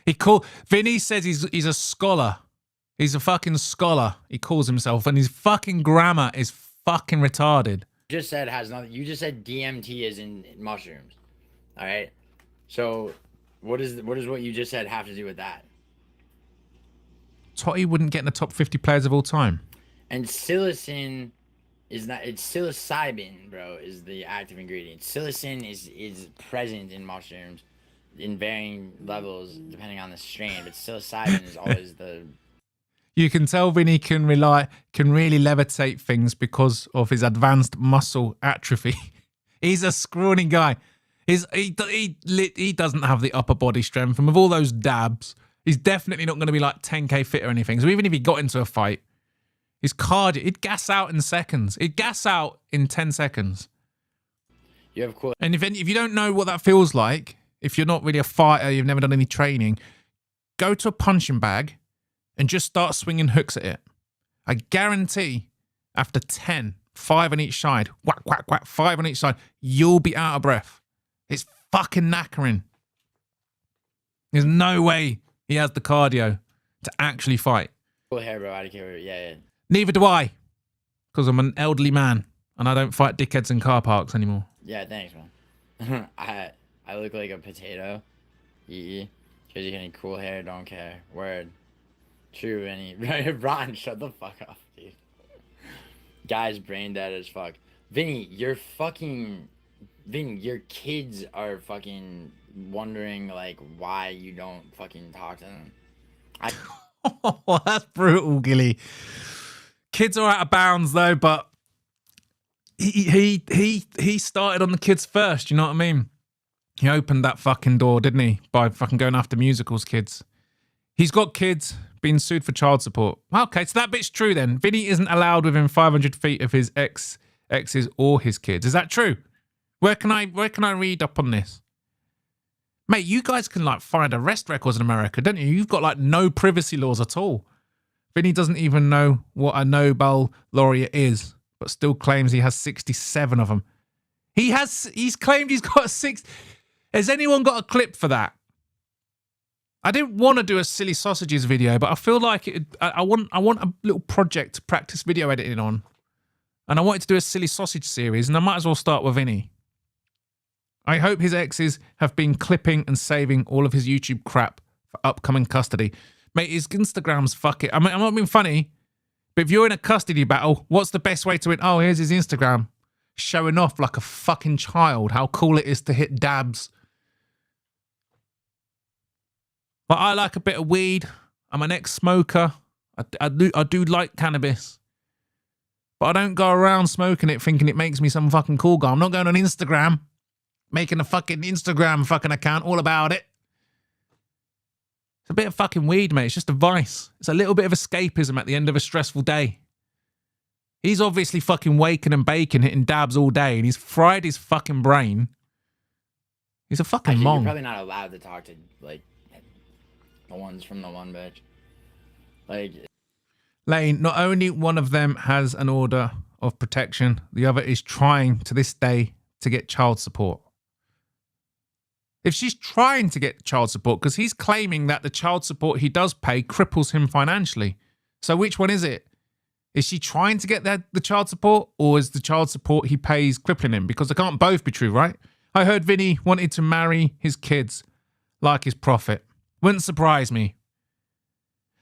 Vinny says he's a scholar. He's a fucking scholar, he calls himself, and his fucking grammar is fucking retarded. just said has nothing. You just said DMT is in mushrooms. All right. So what does what you just said have to do with that? Totti wouldn't get in the top 50 players of all time. And psilocin is not. It's psilocybin, bro. Is the active ingredient. Psilocin is present in mushrooms in varying levels depending on the strain, but psilocybin is always the. You can tell Vinny can really levitate things because of his advanced muscle atrophy. He's a scrawny guy. He doesn't have the upper body strength, and with all those dabs, he's definitely not going to be like 10k fit or anything. So even if he got into a fight, his cardio, he'd gas out in seconds. He'd gas out in 10 seconds. You have cool. And if you don't know what that feels like, if you're not really a fighter, you've never done any training, go to a punching bag and just start swinging hooks at it. I guarantee after 10, 5 on each side, whack, whack, whack, 5 on each side, you'll be out of breath. It's fucking knackering. There's no way he has the cardio to actually fight. Cool hair, bro. I don't care. Yeah. Neither do I, because I'm an elderly man and I don't fight dickheads in car parks anymore. Yeah, thanks, man. I look like a potato. Because you're getting cool hair, don't care. Word. True, Vinny. Ron, shut the fuck up, dude. Guy's brain dead as fuck. Vinny, your kids are fucking wondering, like, why you don't fucking talk to them. Oh, that's brutal, Gilly. Kids are out of bounds, though, but he started on the kids first, you know what I mean? He opened that fucking door, didn't he? By fucking going after musicals kids. He's got kids, being sued for child support. Okay, so that bit's true then. Vinny isn't allowed within 500 feet of his exes or his kids. Is that true? Where can I read up on this? Mate, you guys can like find arrest records in America, don't you? You've got like no privacy laws at all. Vinny doesn't even know what a Nobel laureate is, but still claims he has 67 of them. He's claimed he's got 6. Has anyone got a clip for that? I didn't want to do a silly sausages video, but I feel like I want a little project to practice video editing on. And I wanted to do a silly sausage series, and I might as well start with Vinny. I hope his exes have been clipping and saving all of his YouTube crap for upcoming custody. Mate, his Instagram's fuck it. I mean, I'm not being funny, but if you're in a custody battle, what's the best way to win? Oh, here's his Instagram. Showing off like a fucking child how cool it is to hit dabs. But I like a bit of weed. I'm an ex-smoker. I do like cannabis. But I don't go around smoking it thinking it makes me some fucking cool guy. I'm not going on Instagram, making a fucking Instagram fucking account all about it. It's a bit of fucking weed, mate. It's just a vice. It's a little bit of escapism at the end of a stressful day. He's obviously fucking waking and baking, hitting dabs all day, and he's fried his fucking brain. He's a fucking Actually, mong. you're probably not allowed to talk to, like, the ones from the one bitch. Like... Lane, not only one of them has an order of protection, the other is trying to this day to get child support. If she's trying to get child support, because he's claiming that the child support he does pay cripples him financially. So which one is it? Is she trying to get the child support, or is the child support he pays crippling him? Because they can't both be true, right? I heard Vinny wanted to marry his kids like his prophet. Wouldn't surprise me.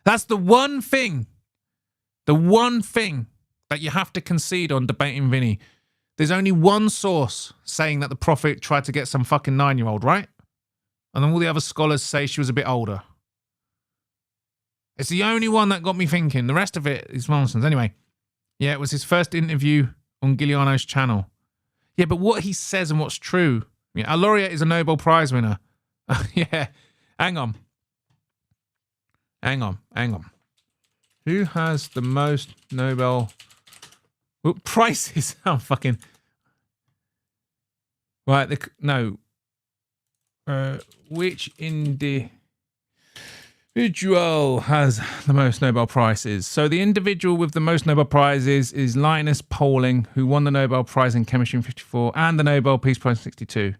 That's the one thing that you have to concede on debating Vinny. There's only one source saying that the prophet tried to get some fucking 9-year-old, right? And then all the other scholars say she was a bit older. It's the only one that got me thinking. The rest of it is nonsense. Anyway, yeah, it was his first interview on Giuliano's channel. Yeah, but what he says and what's true. Yeah, our laureate is a Nobel Prize winner. Yeah, hang on. Who has the most Nobel prizes? I'm fucking... Right, which individual has the most Nobel Prizes? So the individual with the most Nobel Prizes is Linus Pauling, who won the Nobel Prize in Chemistry in 1954 and the Nobel Peace Prize in 1962.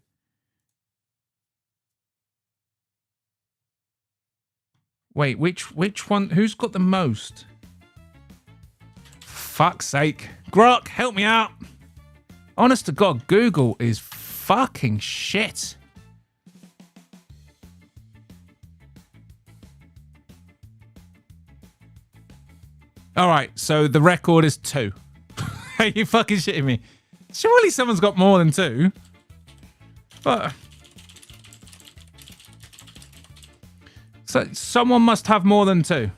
Wait, which one? Who's got the most? Fuck's sake. Grok, help me out. Honest to God, Google is fucking shit. All right, so the record is 2. Are you fucking shitting me? Surely someone's got more than 2. But... So someone must have more than 2.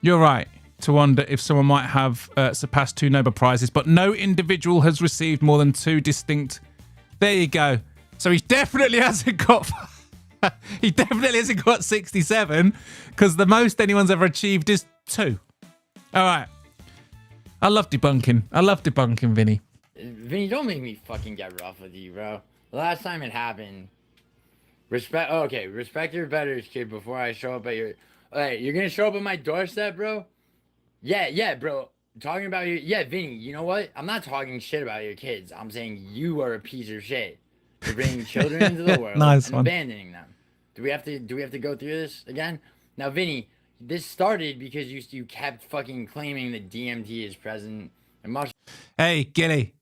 You're right to wonder if someone might have surpassed 2 Nobel Prizes, but no individual has received more than 2 distinct. There you go. So he definitely hasn't got... he definitely hasn't got 67, because the most anyone's ever achieved is 2. All right. I love debunking, Vinny. Vinny, don't make me fucking get rough with you, bro. The last time it happened... Respect your betters, kid, before I show up at your... Hey, you're gonna show up at my doorstep, bro? Yeah, bro. Talking about your... Yeah, Vinny, you know what? I'm not talking shit about your kids. I'm saying you are a piece of shit for bringing children into the world and abandoning them. Do we have to go through this again? Now, Vinny, this started because you kept fucking claiming that DMT is present and much... Hey, Gilly,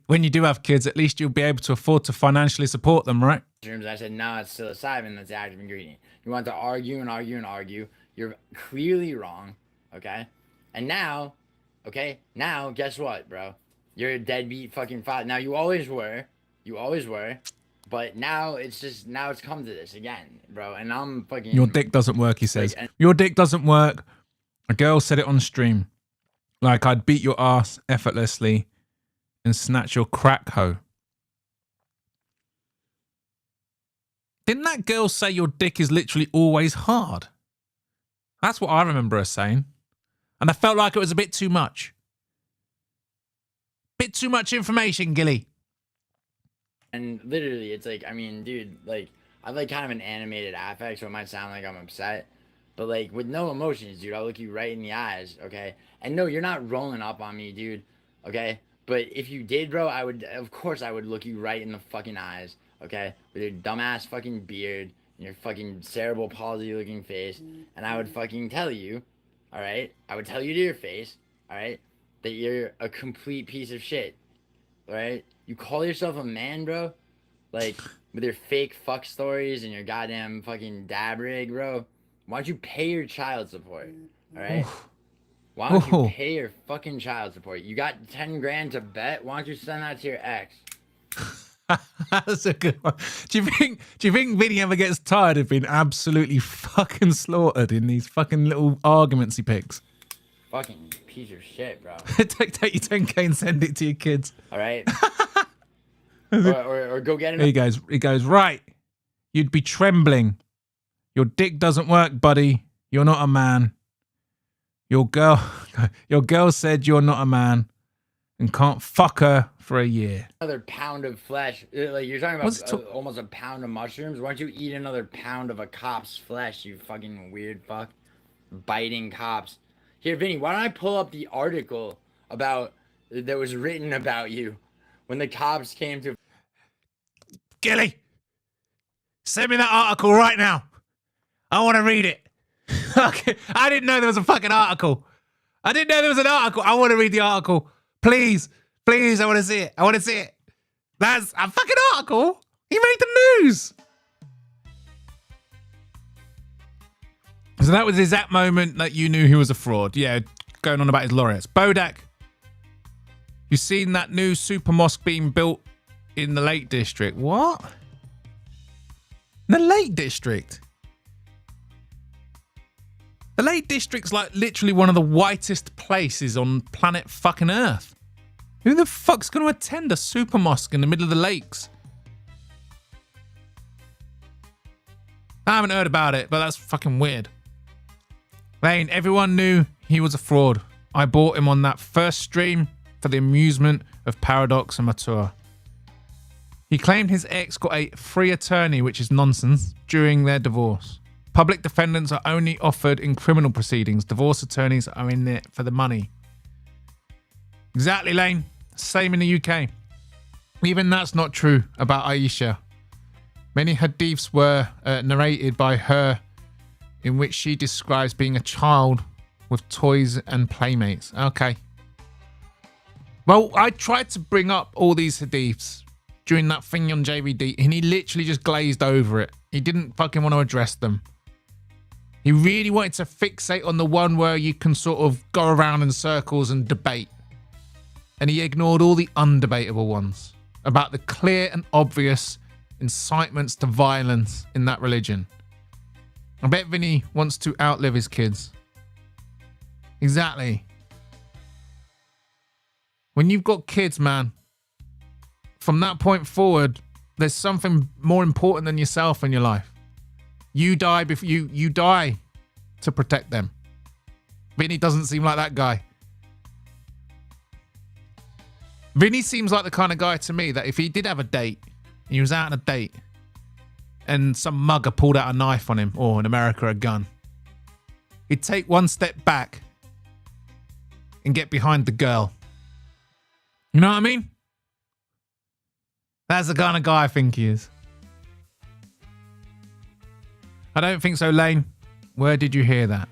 when you do have kids, at least you'll be able to afford to financially support them, right? I said, no, it's psilocybin that's the active ingredient. You want to argue and argue and argue. You're clearly wrong, okay? And now, guess what, bro? You're a deadbeat fucking father. Now, you always were, but now it's come to this again, bro. And I'm fucking... Your dick doesn't work, he says. Your dick doesn't work. A girl said it on stream. Like, I'd beat your ass effortlessly and snatch your crack hoe. Didn't that girl say your dick is literally always hard? That's what I remember her saying. And I felt like it was a bit too much. Bit too much information, Gilly. And literally, it's like, I mean, dude, like, I have like kind of an animated affect, so it might sound like I'm upset. But like, with no emotions, dude, I'll look you right in the eyes, okay? And no, you're not rolling up on me, dude, okay? But if you did, bro, of course I would look you right in the fucking eyes. Okay, with your dumbass fucking beard your fucking cerebral palsy looking face, and I would fucking tell you, all right? I would tell you to your face, all right, that you're a complete piece of shit, all right? You call yourself a man, bro? Like, with your fake fuck stories and your goddamn fucking dab rig, bro? Why don't you pay your child support, all right? Why don't you pay your fucking child support? You got 10 grand to bet? Why don't you send that to your ex? That's a good one. Do you think Vinny ever gets tired of being absolutely fucking slaughtered in these fucking little arguments he picks? Fucking piece of shit, bro. take your 10K and send it to your kids. All right? or go get it. He goes, right. You'd be trembling. Your dick doesn't work, buddy. You're not a man. Your girl said you're not a man and can't fuck her for a year. Another pound of flesh. Like, you're talking about almost a pound of mushrooms. Why don't you eat another pound of a cop's flesh, you fucking weird fuck? Biting cops. Here, Vinny, why don't I pull up the article that was written about you when the cops came to... Gilly, send me that article right now. I want to read it. Okay. I didn't know there was a fucking article. I didn't know there was an article. I want to read the article. Please, I want to see it. That's a fucking article. He made the news. So that was the exact moment that you knew he was a fraud. Yeah, going on about his laureates. Bodach, you seen that new super mosque being built in the Lake District? What? The Lake District? The Lake District's like literally one of the whitest places on planet fucking Earth. Who the fuck's going to attend a super mosque in the middle of the lakes? I haven't heard about it, but that's fucking weird. Lane, everyone knew he was a fraud. I bought him on that first stream for the amusement of Paradox and Mature. He claimed his ex got a free attorney, which is nonsense, during their divorce. Public defendants are only offered in criminal proceedings. Divorce attorneys are in it for the money. Exactly, Lane. Same in the UK. Even that's not true about Aisha. Many hadiths were narrated by her in which she describes being a child with toys and playmates. Okay. Well, I tried to bring up all these hadiths during that thing on JVD, and he literally just glazed over it. He didn't fucking want to address them. He really wanted to fixate on the one where you can sort of go around in circles and debate. And he ignored all the undebatable ones about the clear and obvious incitements to violence in that religion. I bet Vinny wants to outlive his kids. Exactly. When you've got kids, man, from that point forward, there's something more important than yourself in your life. You die before you die to protect them. Vinny doesn't seem like that guy. Vinny seems like the kind of guy to me that if he did have a date, he was out on a date, and some mugger pulled out a knife on him, or in America, a gun, he'd take one step back and get behind the girl. You know what I mean? That's the kind of guy I think he is. I don't think so, Lane. Where did you hear that?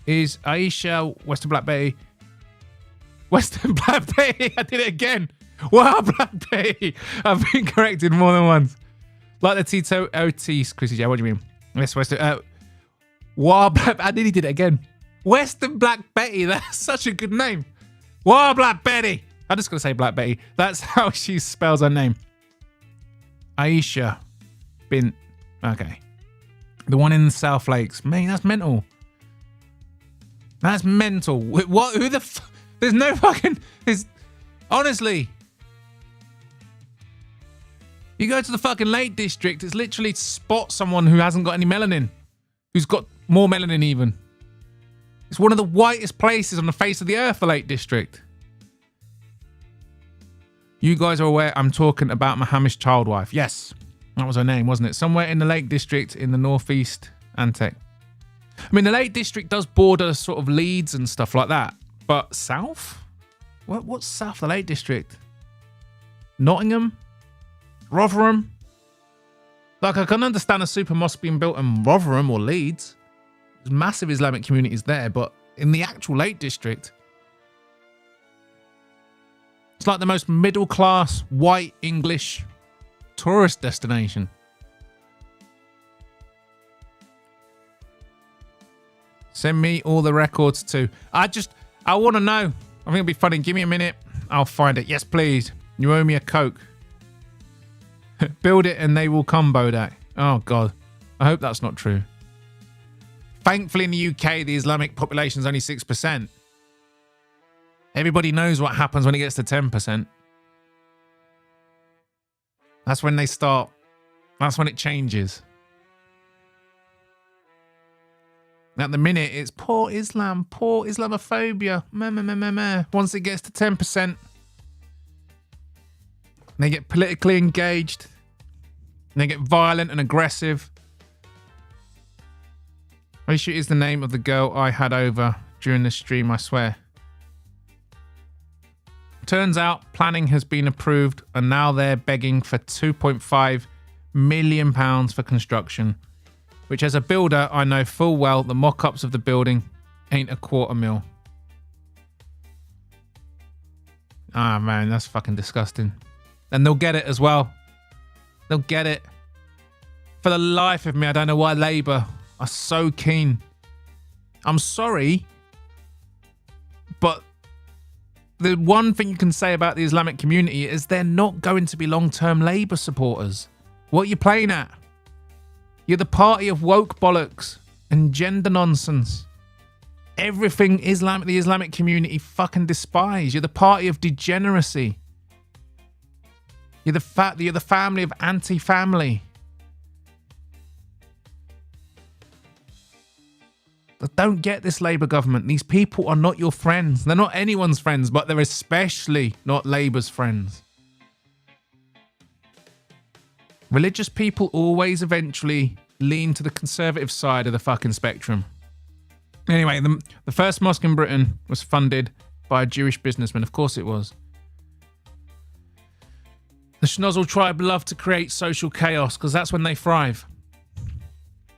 Is Aisha Western Black Betty? Western Black Betty. I did it again. Wow, Black Betty. I've been corrected more than once. Like the Tito OT, Chrissy J. What do you mean? Yes, Western. Wow, Black. I nearly did it again. Western Black Betty. That's such a good name. Wow, Black Betty. I'm just gonna say Black Betty. That's how she spells her name. Aisha bin. Okay. The one in the South Lakes. Man, that's mental. That's mental. What? Who the? There's no fucking. Honestly. You go to the fucking Lake District. It's literally to spot someone who hasn't got any melanin, who's got more melanin even. It's one of the whitest places on the face of the earth. The Lake District. You guys are aware I'm talking about Muhammad's child wife. Yes. That was her name, wasn't it? Somewhere in the Lake District in the northeast Antec. I mean, the Lake District does border sort of Leeds and stuff like that. But south? What's south of the Lake District? Nottingham? Rotherham? Like, I can understand a super mosque being built in Rotherham or Leeds. There's massive Islamic communities there, but in the actual Lake District, it's like the most middle-class, white, English tourist destination. Send me all the records too. I want to know. I think it'd be funny. Give me a minute. I'll find it. Yes, please. You owe me a Coke. Build it and they will come, Bodach. Oh, God. I hope that's not true. Thankfully, in the UK, the Islamic population is only 6%. Everybody knows what happens when it gets to 10%. That's when they start. That's when it changes. At the minute, it's poor Islam, poor Islamophobia. Meh, meh, meh, meh, meh. Once it gets to 10%, they get politically engaged. They get violent and aggressive. Aisha is the name of the girl I had over during the stream, I swear. Turns out planning has been approved and now they're begging for £2.5 million for construction, which as a builder, I know full well the mock-ups of the building ain't £250,000. Ah, man, that's fucking disgusting. And they'll get it as well. They'll get it. For the life of me, I don't know why Labour are so keen. I'm sorry, but the one thing you can say about the Islamic community is they're not going to be long-term Labour supporters. What are you playing at? You're the party of woke bollocks and gender nonsense. Everything the Islamic community fucking despise. You're the party of degeneracy. You're the family of anti-family. But don't get this Labour government. These people are not your friends. They're not anyone's friends, but they're especially not Labour's friends. Religious people always eventually lean to the conservative side of the fucking spectrum. Anyway, the first mosque in Britain was funded by a Jewish businessman. Of course it was. The Schnozzle tribe love to create social chaos because that's when they thrive.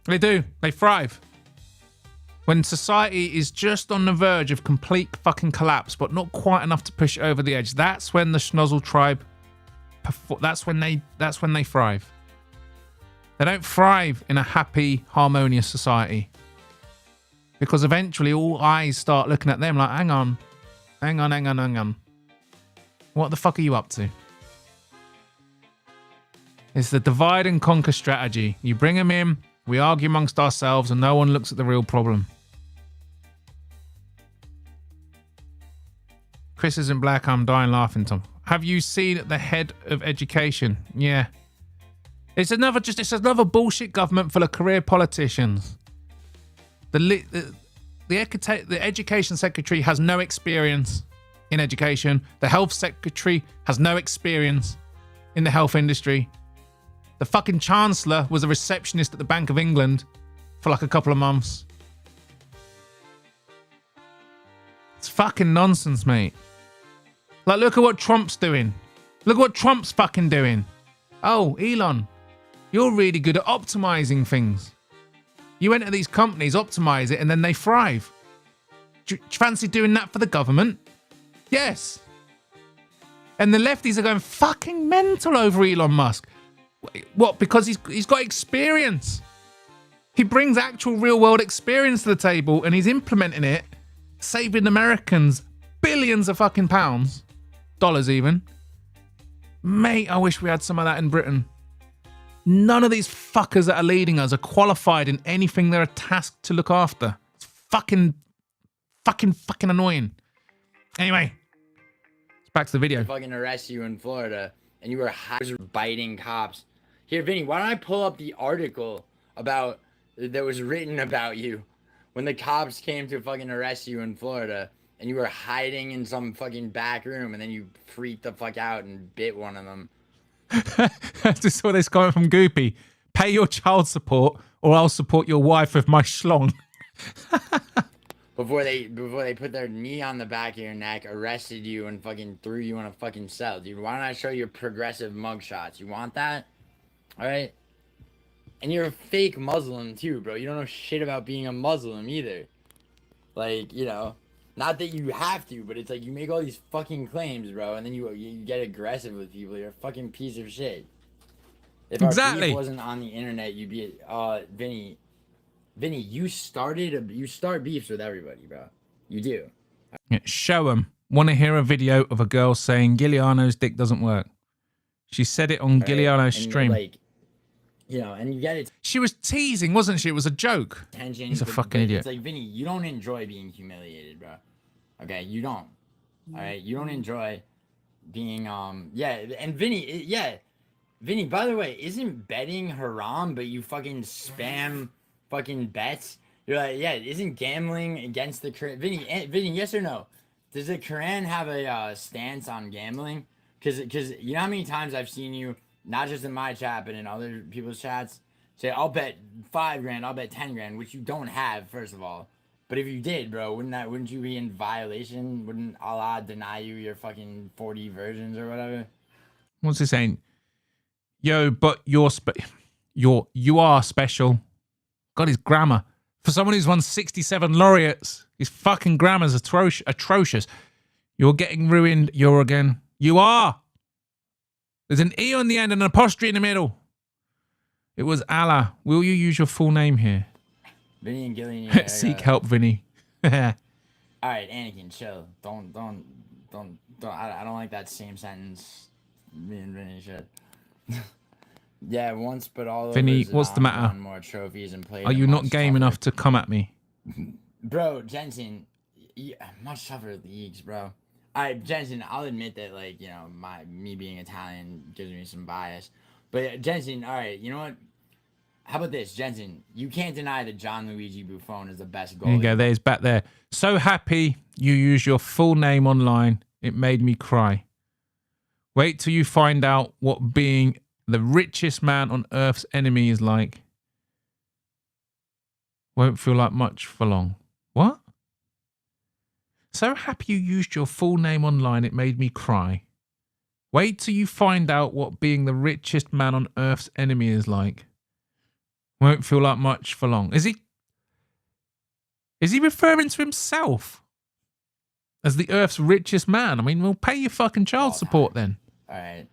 They do. They thrive. When society is just on the verge of complete fucking collapse, but not quite enough to push it over the edge, that's when the Schnozzle tribe, that's when they thrive. They don't thrive in a happy, harmonious society. Because eventually all eyes start looking at them like, hang on. What the fuck are you up to? It's the divide and conquer strategy. You bring them in, we argue amongst ourselves, and no one looks at the real problem. Chris isn't black, I'm dying laughing, Tom. Have you seen the head of education? Yeah. It's another bullshit government full of career politicians. The education secretary has no experience in education. The health secretary has no experience in the health industry. The fucking chancellor was a receptionist at the Bank of England for like a couple of months. It's fucking nonsense, mate. Like, look at what Trump's doing. Look at what Trump's fucking doing. Oh, Elon, you're really good at optimizing things. You enter these companies, optimize it, and then they thrive. Do you fancy doing that for the government? Yes. And the lefties are going fucking mental over Elon Musk. What? Because he's got experience. He brings actual real world experience to the table and he's implementing it, saving Americans billions of fucking pounds, dollars even. Mate, I wish we had some of that in Britain. None of these fuckers that are leading us are qualified in anything they're tasked to look after. It's fucking annoying. Anyway, back to the video. Fucking arrest you in Florida and you were biting cops. Here, Vinny, why don't I pull up the article that was written about you when the cops came to fucking arrest you in Florida and you were hiding in some fucking back room and then you freaked the fuck out and bit one of them. I just saw this comment from Goopy. Pay your child support or I'll support your wife with my schlong. Before they put their knee on the back of your neck, arrested you, and fucking threw you in a fucking cell. Dude, why don't I show you progressive mugshots? You want that? Alright? And you're a fake Muslim too, bro. You don't know shit about being a Muslim either. Like, you know, not that you have to, but it's like you make all these fucking claims, bro, and then you get aggressive with people. You're a fucking piece of shit. If our Exactly. beef wasn't on the internet, you'd be Vinny, you start beefs with everybody, bro. You do. Yeah, show them. Want to hear a video of a girl saying Giuliano's dick doesn't work? She said it on Right? Giuliano's And, stream. like, you know, and you get it. She was teasing, wasn't she? It was a joke. Attention. He's a but fucking idiot. It's like, Vinny, you don't enjoy being humiliated, bro. Okay, you don't. All right, you don't enjoy being yeah. And Vinny. By the way, isn't betting haram? But you fucking spam fucking bets. You're like, yeah, isn't gambling against the Quran? Vinny, yes or no? Does the Quran have a stance on gambling? Because you know how many times I've seen you, not just in my chat, but in other people's chats, say, I'll bet $5,000, I'll bet $10,000, which you don't have, first of all. But if you did, bro, wouldn't you be in violation? Wouldn't Allah deny you your fucking 40 versions or whatever? What's he saying? Yo, but you are special. God, his grammar. For someone who's won 67 laureates, his fucking grammar's atrocious. You're getting ruined, you're again. You are. There's an E on the end and an apostrophe in the middle. It was Allah. Will you use your full name here? Vinny and Gilly. Seek help, Vinny. All right, Anakin, chill. Don't. I don't like that same sentence. Me and Vinny shit. Yeah, once, but all. Vinny, over what's the matter? Won more trophies and played. Are you not game enough to come at me? Bro, Jensen, much tougher leagues, bro. All right, Jensen, I'll admit that, like, you know, me being Italian gives me some bias. But Jensen, all right, you know what? How about this, Jensen? You can't deny that Gianluigi Buffon is the best goalie. There you go. There's back there. So happy you use your full name online. It made me cry. Wait till you find out what being the richest man on Earth's enemy is like. Won't feel like much for long. What? So happy you used your full name online, it made me cry. Wait till you find out what being the richest man on Earth's enemy is like. Won't feel like much for long. Is he referring to himself as the Earth's richest man? I mean, we'll pay your fucking child support then. All right.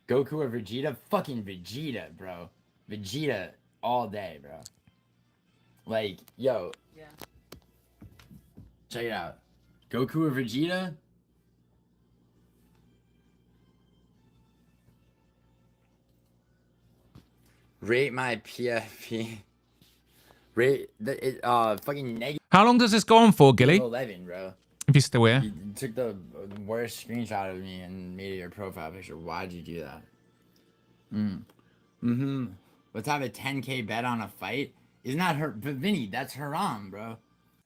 Goku or Vegeta? Fucking Vegeta, bro. Vegeta all day, bro. Like, yo. Yeah. Check it out. Goku or Vegeta? Rate my PFP. Rate the fucking negative How long does this go on for, Gilly? 11, bro. If you're still here. You took the worst screenshot of me and made it your profile picture. Why'd you do that? Let's have a 10K bet on a fight. Isn't that her? But Vinny, that's haram, bro.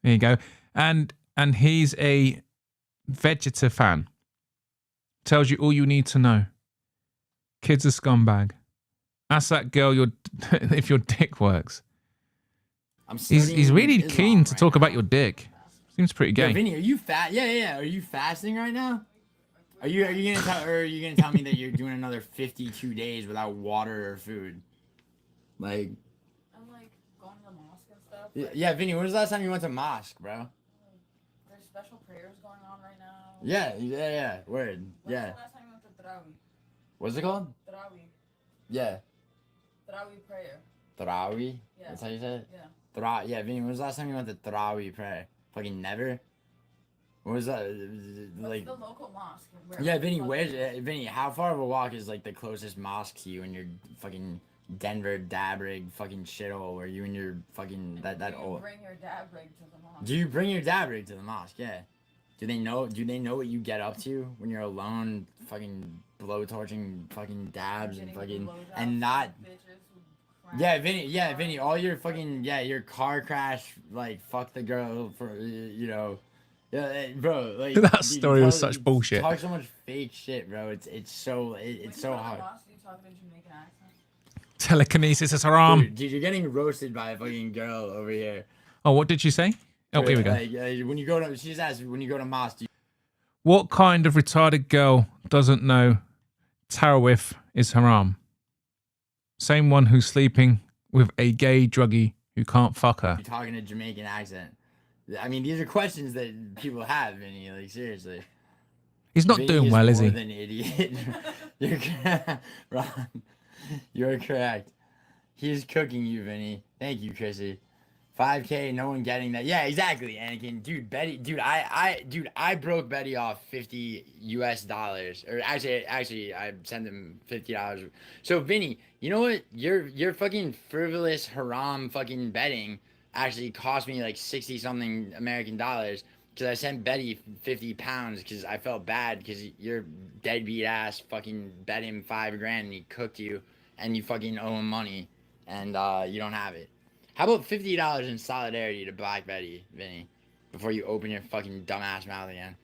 There you go. And he's a Vegeta fan. Tells you all you need to know. Kid's a scumbag. Ask that girl if your dick works. He's really Islam keen to right talk now. about your dick. Seems pretty Yo, gay. Vinny, are you fat? Yeah. Are you fasting right now? Are you gonna tell me that you're doing another 52 days without water or food? Like, I'm like going to the mosque and stuff. yeah, Vinny. When was the last time you went to mosque, bro? There's special prayers going on right now. Yeah. Word. When's Yeah. the last time you went to Tarawih? What's it called? Tarawih. Yeah. Tarawih prayer. Tarawih? Yeah. That's how you say it? Yeah. Yeah, Vinny, when was the last time you went to Tarawih prayer? Fucking never? What was that? Like, What's the local mosque? Where yeah, Vinny, fucking- Vinny, how far of a walk is, like, the closest mosque to you in your fucking Denver Dabrig fucking shithole where you and your fucking, that Do you old... bring your dad rig to the mosque? Do you bring your Dabrig to the mosque? Yeah. Do they know what you get up to when you're alone fucking blowtorching fucking dabs and Getting fucking, blowjobs and from not... bitches who crash Yeah, in Vinny, cars. all your fucking, your car crash, like, fuck the girl for, you know, yeah, bro, like. That dude, story was such bullshit. Talk so much fake shit, bro, it's so When so you go to the hard. mosque, do you talk in a Jamaican accent? Telekinesis is haram. Dude, you're getting roasted by a fucking girl over here. Oh, what did you say? Oh, here we go. Like, when you go to, she just asked, when you go to mosque, do you, What kind of retarded girl doesn't know Tarawih is haram? Same one who's sleeping with a gay druggie who can't fuck her. You're talking a Jamaican accent. I mean, these are questions that people have, Vinny. Like, seriously. He's not Vinny doing well, is more he? than idiot. You're Ron, you're correct. He's cooking you, Vinny. Thank you, Chrissy. 5K, no one getting that. Yeah, exactly, Anakin. Dude, Betty, dude, I broke Betty off $50 US. Or actually, I sent him $50. So, Vinny, you know what? Your fucking frivolous haram fucking betting actually cost me like 60 something American dollars because I sent Betty 50 pounds because I felt bad because your deadbeat ass fucking bet him $5 grand and he cooked you and you fucking owe him money and you don't have it. How about $50 in solidarity to Black Betty, Vinny, before you open your fucking dumbass mouth again?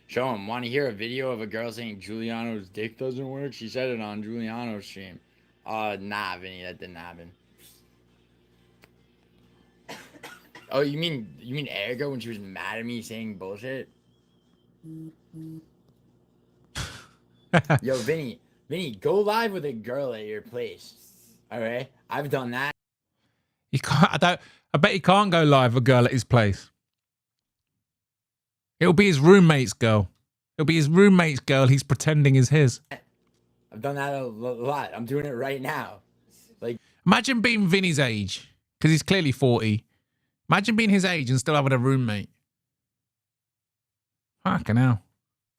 Show him. Want to hear a video of a girl saying Giuliano's dick doesn't work? She said it on Giuliano's stream. Nah, Vinny, that didn't happen. Oh, you mean Erica when she was mad at me saying bullshit? Yo, Vinny, go live with a girl at your place. All right, I've done that. You can't. I bet he can't go live with a girl at his place. It'll be his roommate's girl. It'll be his roommate's girl. He's pretending is his. I've done that a lot. I'm doing it right now. Like, imagine being Vinny's age, because he's clearly 40. Imagine being his age and still having a roommate. Fucking hell.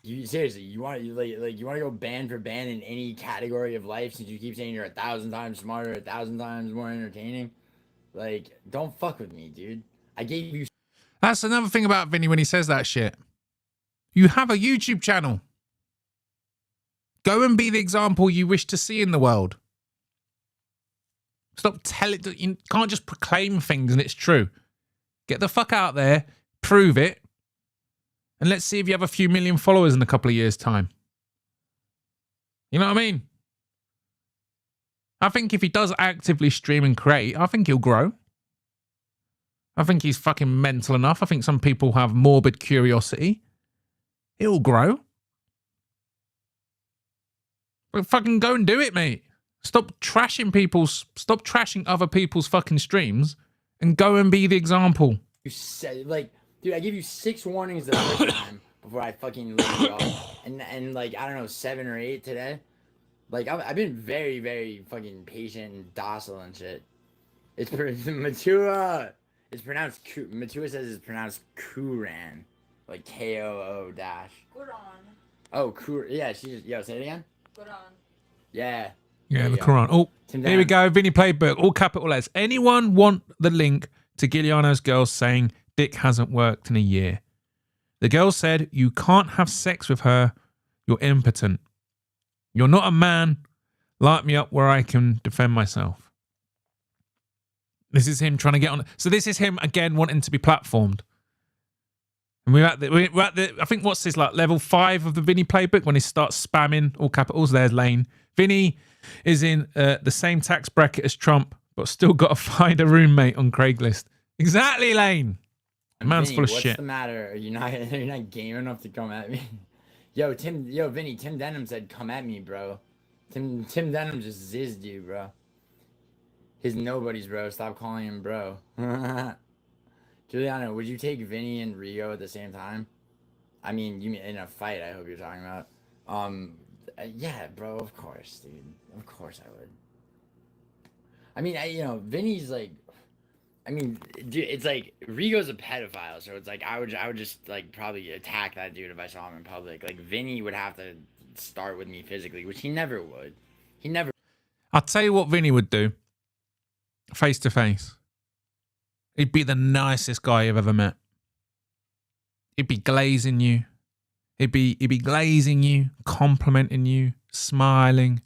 You seriously, you want to go band for band in any category of life since you keep saying you're 1,000 times smarter, 1,000 times more entertaining? Like, don't fuck with me, dude. I gave you. That's another thing about Vinny when he says that shit. You have a YouTube channel. Go and be the example you wish to see in the world. Stop telling. You can't just proclaim things and it's true. Get the fuck out there, prove it, and let's see if you have a few million followers in a couple of years' time. You know what I mean? I think if he does actively stream and create, I think he'll grow. I think he's fucking mental enough. I think some people have morbid curiosity. It'll grow. But fucking go and do it, mate. Stop trashing other people's fucking streams and go and be the example. You said, like, dude, I gave you 6 warnings the first time before I fucking let you off. And like, I don't know, 7 or 8 today. Like, I've been very, very fucking patient and docile and shit. It's Matua. It's pronounced Matua says it's pronounced Kuran, like Koo dash. Good on. Oh, yeah. She just say it again. Good on. Yeah. Yeah, the Quran. Oh, here we go. Vinny Playbook, all capital letters. Anyone want the link to Giuliano's girl saying dick hasn't worked in a year? The girl said, you can't have sex with her. You're impotent. You're not a man. Light me up where I can defend myself. This is him trying to get on. So this is him again wanting to be platformed. And we're at the I think what's this, like level 5 of the Vinny Playbook when he starts spamming all capitals. There's Lane. Vinny is in the same tax bracket as Trump, but still got to find a roommate on Craigslist. Exactly, Lane. Man's Vinny, full of what's shit. What's the matter? Are you not game enough to come at me? Vinny, Tim Denham said, come at me, bro. Tim Denham just zizzed you, bro. His nobodies, bro. Stop calling him bro. Giuliano, would you take Vinny and Rio at the same time? I mean, you mean in a fight, I hope you're talking about. Yeah, bro, of course, dude. Of course I would. I mean, Vinny's like, I mean, dude, it's like Rigo's a pedophile, so it's like I would just like probably attack that dude if I saw him in public. Like Vinny would have to start with me physically, which he never would. He never. I'll tell you what Vinny would do. Face to face. He'd be the nicest guy you've ever met. He'd be glazing you. He'd be glazing you, complimenting you, smiling.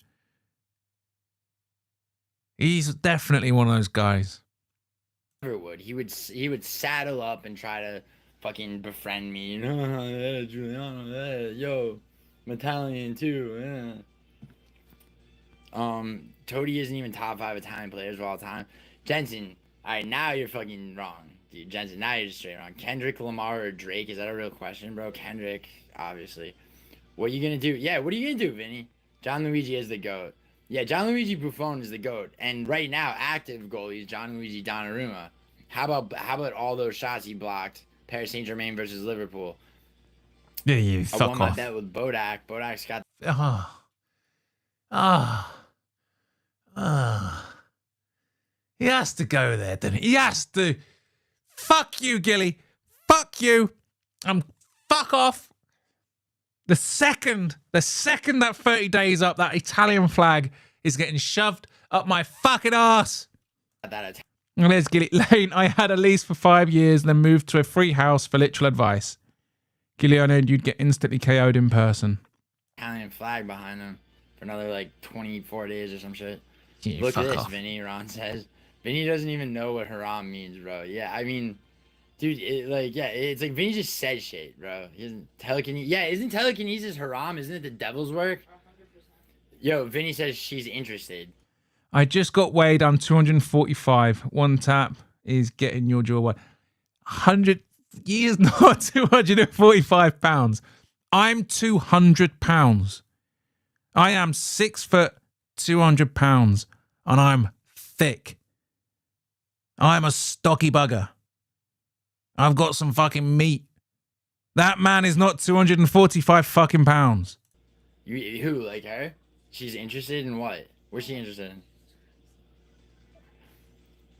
He's definitely one of those guys. Never would. He would saddle up and try to fucking befriend me. Yeah, Giuliano, yeah, yo, I'm Italian too. Yeah. Toady isn't even top 5 Italian players of all time. Jensen, all right, now you're fucking wrong, dude. Jensen, now you're just straight wrong. Kendrick Lamar or Drake? Is that a real question, bro? Kendrick, obviously. What are you gonna do? Yeah, what are you gonna do, Vinny? John Luigi is the GOAT. Yeah, Gianluigi Buffon is the GOAT. And right now, active goalie is Gianluigi Donnarumma. How about all those shots he blocked? Paris Saint-Germain versus Liverpool. Yeah, you I won fuck my off. bet with Bodach. Bodach's got Ah. Ah. Ah. He has to go there, doesn't he? He has to. Fuck you, Gilly. Fuck you. Fuck off. The second that 30 days up, that Italian flag is getting shoved up my fucking ass. that attack. And there's Gilly. Lane, I had a lease for 5 years, then moved to a free house for literal advice. Gilly, I know you'd get instantly KO'd in person. Italian flag behind him for another like 24 days or some shit. Yeah, Look at fuck this, off. Vinny, Ron says. Vinny doesn't even know what haram means, bro. Yeah, I mean, dude, it's like Vinny just said shit, bro. He isn't telekinesis. Yeah, isn't telekinesis haram? Isn't it the devil's work? 100%. Yo, Vinny says she's interested. I just got weighed. I'm 245. One tap is getting your jaw wide. 100. He is not 245 pounds. I'm 200 pounds. I am 6 foot, 200 pounds, and I'm thick. I'm a stocky bugger. I've got some fucking meat. That man is not 245 fucking pounds. Who, like her? She's interested in what? What's she interested in?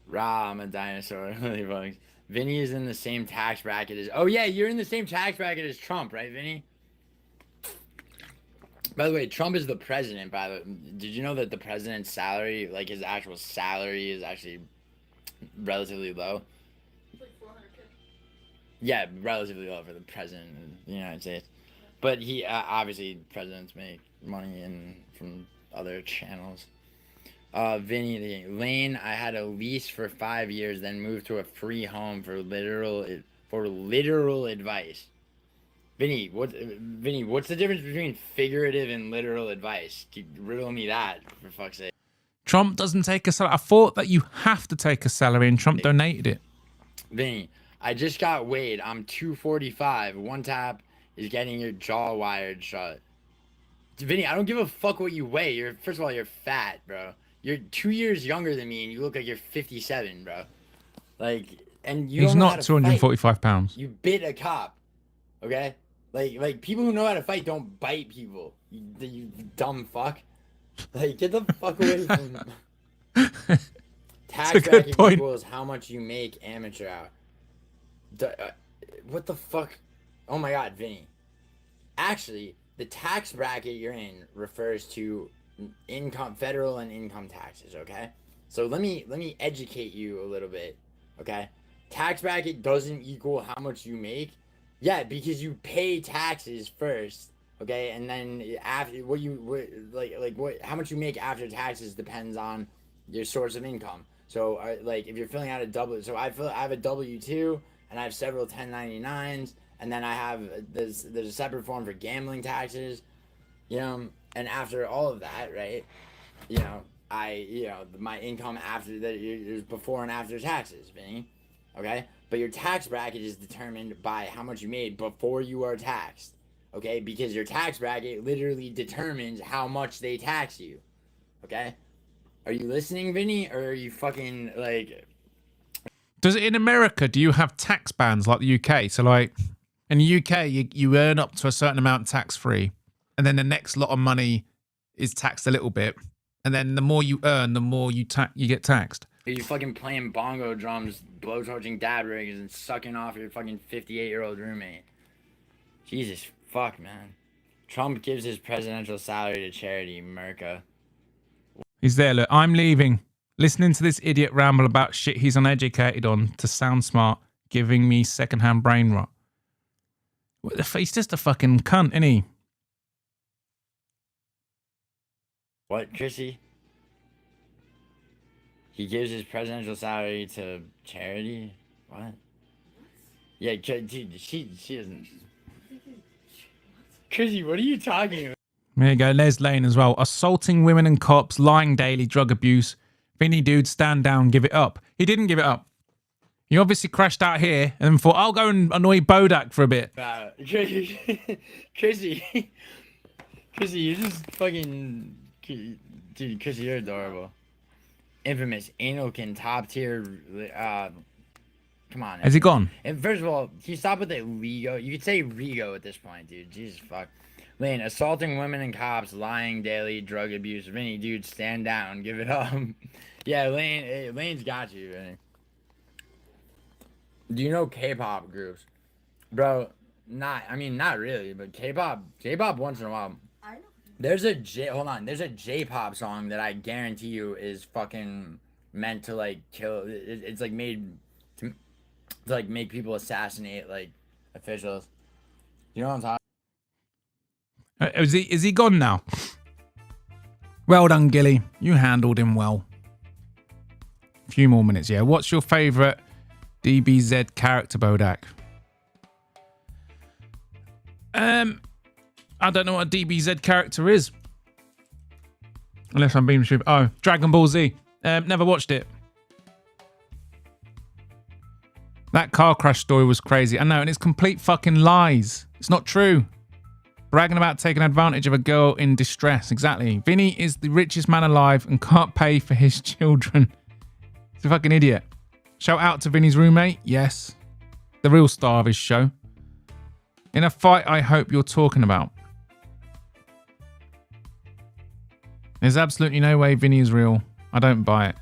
Rah, I'm a dinosaur. Holy bugs. Vinny is in the same tax bracket as... Oh, yeah, you're in the same tax bracket as Trump, right, Vinny? By the way, Trump is the president, by the way. Did you know that the president's salary, like his actual salary, is actually relatively low? It's like 400K. Yeah, relatively low for the president of the United States. But he, obviously, presidents make money from other channels. Vinny Lane, I had a lease for 5 years, then moved to a free home for literal advice. Vinny, what's the difference between figurative and literal advice? Riddle me that, for fuck's sake. Trump doesn't take a salary. I thought that you have to take a salary, and Trump donated it. Vinny, I just got weighed. I'm 245. One tap is getting your jaw wired shut. Vinny, I don't give a fuck what you weigh. First of all, you're fat, bro. You're 2 years younger than me, and you look like you're 57, bro. Like, and you He's don't know how not to 245 fight. pounds. You bit a cop, okay? Like people who know how to fight don't bite people. You dumb fuck. Like, get the fuck away from them. Tax That's a good bracket point. equals how much you make amateur hour. What the fuck? Oh my god, Vinny. Actually, the tax bracket you're in refers to income, federal and income taxes, okay? So let me educate you a little bit, okay? Tax bracket doesn't equal how much you make. Yeah, because you pay taxes first, okay? And then after how much you make after taxes depends on your source of income. So like if you're filling out a I have a W-2 and I have several 1099s, and then I have there's a separate form for gambling taxes, you know, and after all of that, right, you know, my income after that is before and after taxes, Vinny, okay? But your tax bracket is determined by how much you made before you are taxed, okay? Because your tax bracket literally determines how much they tax you, okay? Are you listening, Vinny, or are you fucking, like... Does it in America, do you have tax bans like the UK? So, like, in the UK, you earn up to a certain amount tax-free, and then the next lot of money is taxed a little bit, and then the more you earn, the more you get taxed. Are you fucking playing bongo drums, blowtorching dab rigs, and sucking off your fucking 58-year-old roommate? Jesus fuck, man. Trump gives his presidential salary to charity, America. He's there, look, I'm leaving. Listening to this idiot ramble about shit he's uneducated on to sound smart, giving me secondhand brain rot. He's just a fucking cunt, isn't he? What, Chrissy? He gives his presidential salary to charity? What? Yeah, dude, she doesn't... Chrissy, what are you talking about? There you go, Les Lane as well. Assaulting women and cops, lying daily, drug abuse. Vinny dude, stand down, give it up. He didn't give it up. He obviously crashed out here and then thought, I'll go and annoy Bodach for a bit. Chrissy, you just fucking Dude, Chris, you're adorable. Infamous Anilkin, top tier. Come on. Has he gone? And first of all, can you stop with the Rigo? You could say Rigo at this point, dude. Jesus fuck. Lane, assaulting women and cops, lying daily, drug abuse. Vinny, dude, stand down, give it up. Yeah, Lane's got you, Vinny. Do you know K-pop groups, bro? Not really, but K-pop once in a while. I know. There's a J-pop song that I guarantee you is fucking meant to like kill. It's like made to like make people assassinate like officials. You know what I'm talking? Is he gone now? Well done, Gilly. You handled him well. A few more minutes, yeah. What's your favourite DBZ character, Bodach? I don't know what a DBZ character is. Unless I'm being stupid. Oh, Dragon Ball Z. Never watched it. That car crash story was crazy. I know, and it's complete fucking lies. It's not true. Bragging about taking advantage of a girl in distress. Exactly. Vinny is the richest man alive and can't pay for his children. He's a fucking idiot. Shout out to Vinny's roommate. Yes. The real star of his show. In a fight I hope you're talking about. There's absolutely no way Vinny is real. I don't buy it.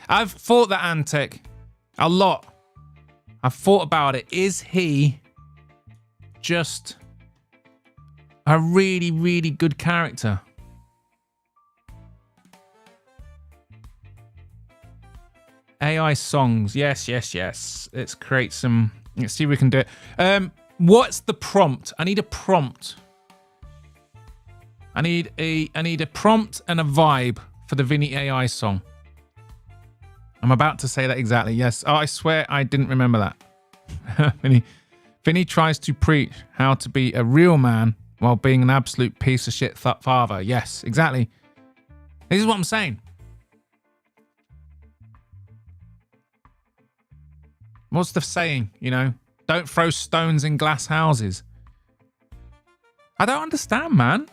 I've thought that Antec a lot. I've thought about it. Is he just a really, really good character? AI songs. Yes. Let's create some. Let's see if we can do it. What's the prompt? I need a prompt. I need a prompt and a vibe for the Vinny AI song. I'm about to say that exactly. Yes. Oh, I swear I didn't remember that. Vinny tries to preach how to be a real man while being an absolute piece of shit father. Yes, exactly. This is what I'm saying. What's the saying, you know? Don't throw stones in glass houses. I don't understand, man.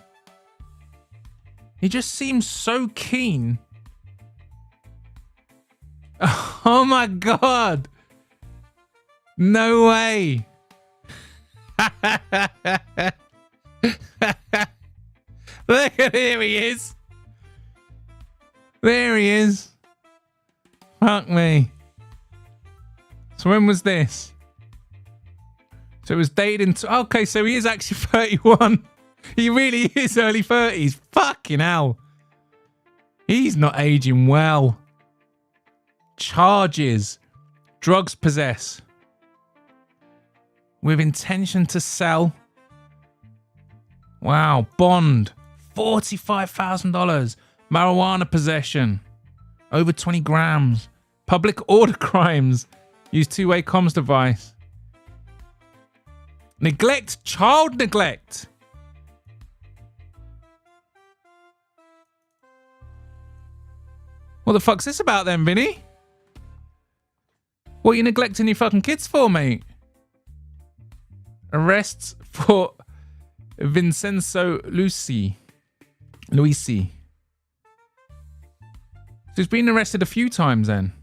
He just seems so keen. Oh my God. No way. Look at here he is. There he is. Fuck me. So when was this? So it was dated in... Okay, so he is actually 31. He really is early 30s. Fucking hell. He's not aging well. Charges. Drugs possess. With intention to sell. Wow. Bond. $45,000. Marijuana possession. Over 20 grams. Public order crimes. Use two-way comms device. Neglect. Child neglect. What the fuck's this about then, Vinny? What are you neglecting your fucking kids for, mate? Arrests for Vincenzo Luisi. So he's been arrested a few times then.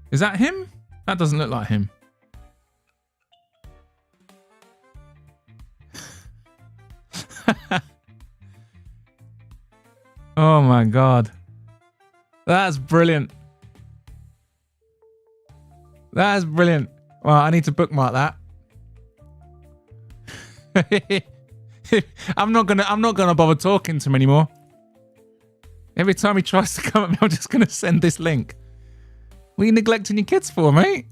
Is that him? That doesn't look like him. Oh my God. That's brilliant. That's brilliant. Well, I need to bookmark that. I'm not gonna bother talking to him anymore. Every time he tries to come at me, I'm just gonna send this link. What are you neglecting your kids for, mate?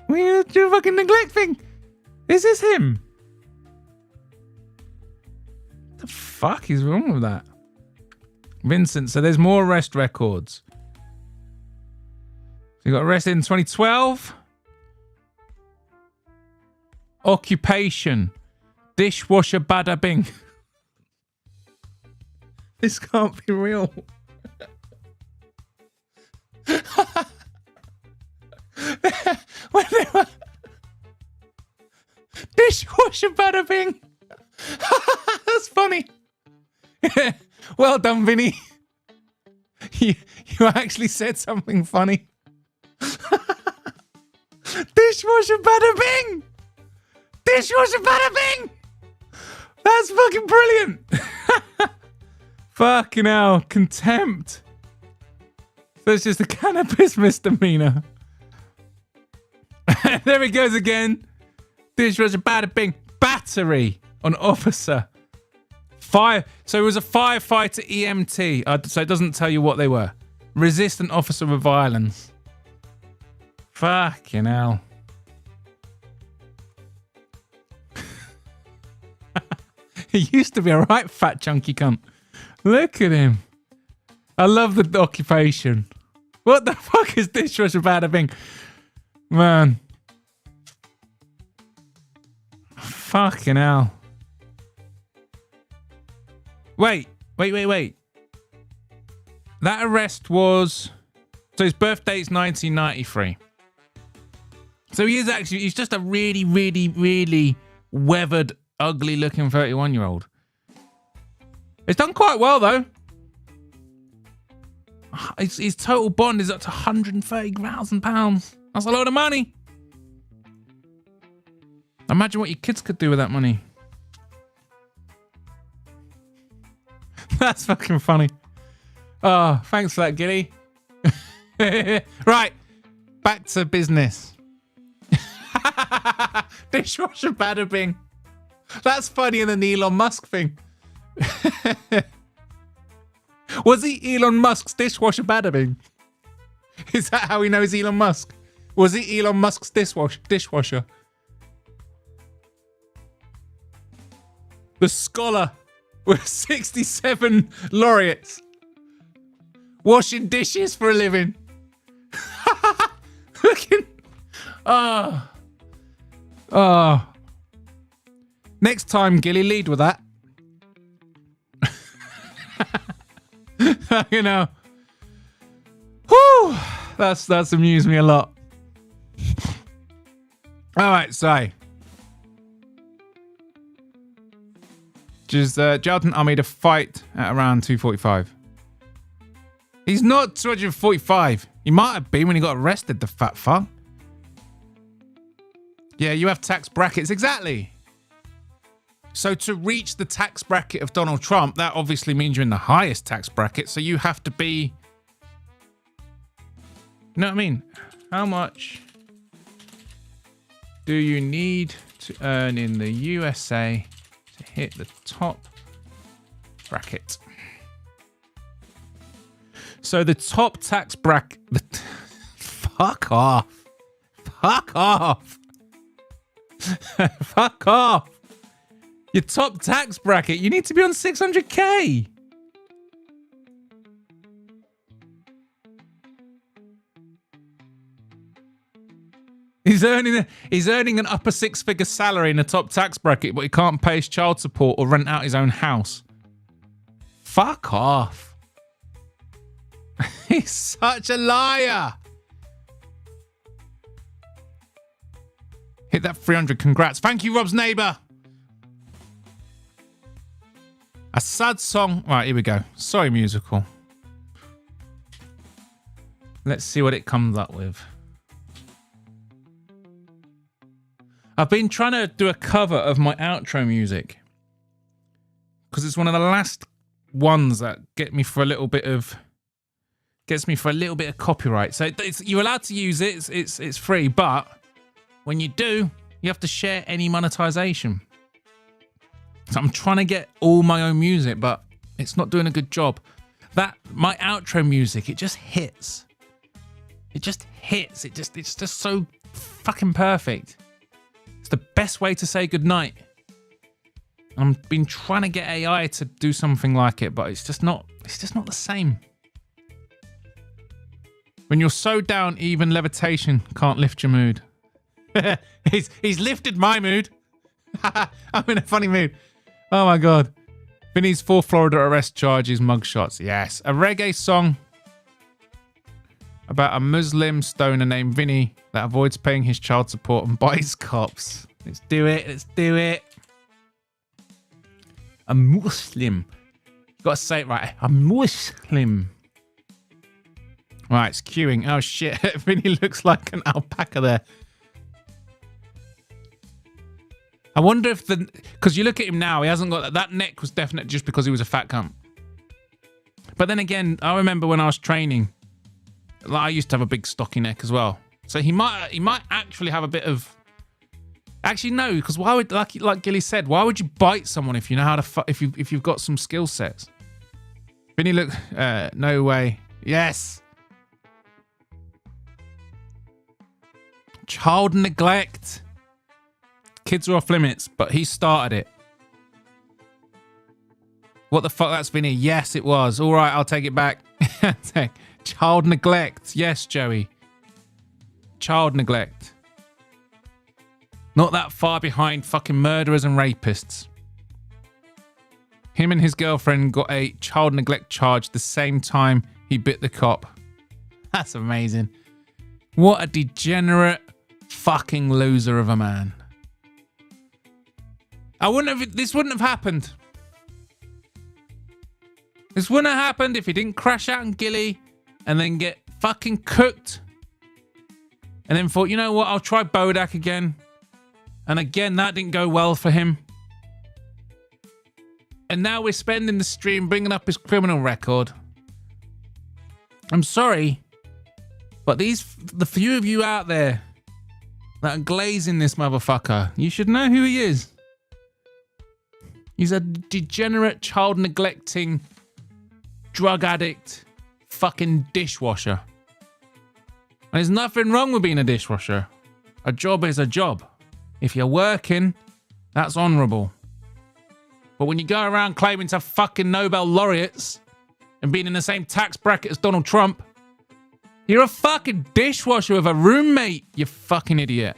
What are you fucking neglecting? Is this him? What the fuck is wrong with that? Vincent, so there's more arrest records. So he got arrested in 2012. Occupation. Dishwasher bada bing. This can't be real. Dishwasher bada bing. That's funny. Well done, Vinny. You actually said something funny. Dishwasher bada bing! Dishwasher bada bing! That's fucking brilliant. Fucking hell, contempt. So it's just a cannabis misdemeanor. There he goes again. Dishwasher bada bing. Battery on officer. Fire. So it was a firefighter EMT. So it doesn't tell you what they were. Resistant officer of violence. Fucking hell. He used to be a right fat chunky cunt. Look at him. I love the occupation. What the fuck is dishwasher bada bing? Man. Fucking hell. Wait. That arrest was... So his birthday's 1993. So he's just a really, really, really weathered, ugly looking 31-year-old. He's done quite well though. His total bond is up to £130,000. That's a lot of money. Imagine what your kids could do with that money. That's fucking funny. Oh, thanks for that, Gilly. Right, back to business. Dishwasher bada bing. That's funnier than the Elon Musk thing. Was he Elon Musk's dishwasher bada bing? Is that how he knows Elon Musk? Was he Elon Musk's dishwasher? The scholar with 67 laureates. Washing dishes for a living. Looking. Oh. Next time, Gilly, lead with that. You know. Whew. That's amused me a lot. All right, so. Just Jarton Army to fight at around 245. He's not 245. He might have been when he got arrested, the fat fuck. Yeah, you have tax brackets. Exactly. So to reach the tax bracket of Donald Trump, that obviously means you're in the highest tax bracket. So you have to be... You know what I mean? How much do you need to earn in the USA to hit the top bracket? So the top tax bracket... Fuck off. Fuck off. Fuck off. Your top tax bracket, you need to be on 600k. He's earning an upper six-figure salary in a top tax bracket, but he can't pay his child support or rent out his own house. Fuck off. He's such a liar. Hit that 300. Congrats. Thank you, Rob's neighbor. A sad song. Right, here we go. Sorry, musical. Let's see what it comes up with. I've been trying to do a cover of my outro music because it's one of the last ones that gets me for a little bit of copyright. So you're allowed to use it. It's free, but when you do, you have to share any monetization. So I'm trying to get all my own music, but it's not doing a good job. My outro music, it just hits. It just hits. It's just so fucking perfect. It's the best way to say goodnight. I've been trying to get AI to do something like it, but it's just not the same. When you're so down, even levitation can't lift your mood. He's lifted my mood. I'm in a funny mood. Oh my God. Vinny's 4 Florida arrest charges, mugshots. Yes. A reggae song about a Muslim stoner named Vinny that avoids paying his child support and bites cops. Let's do it. Let's do it. A Muslim. Got to say it right. I'm Muslim. Right, it's queuing. Oh shit, Vinny looks like an alpaca there. I wonder if because you look at him now, he hasn't got that neck was definite just because he was a fat cunt. But then again, I remember when I was training, like, I used to have a big stocky neck as well. So he might actually have a bit of. Actually, no, because why would like Gilly said, why would you bite someone if you know how to if you've got some skill sets? Vinny, look, no way. Yes. Child neglect. Kids are off limits, but he started it. What the fuck? That's Vinny. Yes, it was. All right, I'll take it back. Child neglect. Yes, Joey. Child neglect. Not that far behind fucking murderers and rapists. Him and his girlfriend got a child neglect charge the same time he bit the cop. That's amazing. What a degenerate fucking loser of a man. This wouldn't have happened. This wouldn't have happened if he didn't crash out on Gilly and then get fucking cooked. And then thought, you know what, I'll try Bodach again. And again, that didn't go well for him. And now we're spending the stream bringing up his criminal record. I'm sorry, but the few of you out there that are glazing this motherfucker, you should know who he is. He's a degenerate, child neglecting, drug addict, fucking dishwasher. And there's nothing wrong with being a dishwasher. A job is a job. If you're working, that's honourable. But when you go around claiming to have fucking Nobel laureates and being in the same tax bracket as Donald Trump, you're a fucking dishwasher with a roommate, you fucking idiot.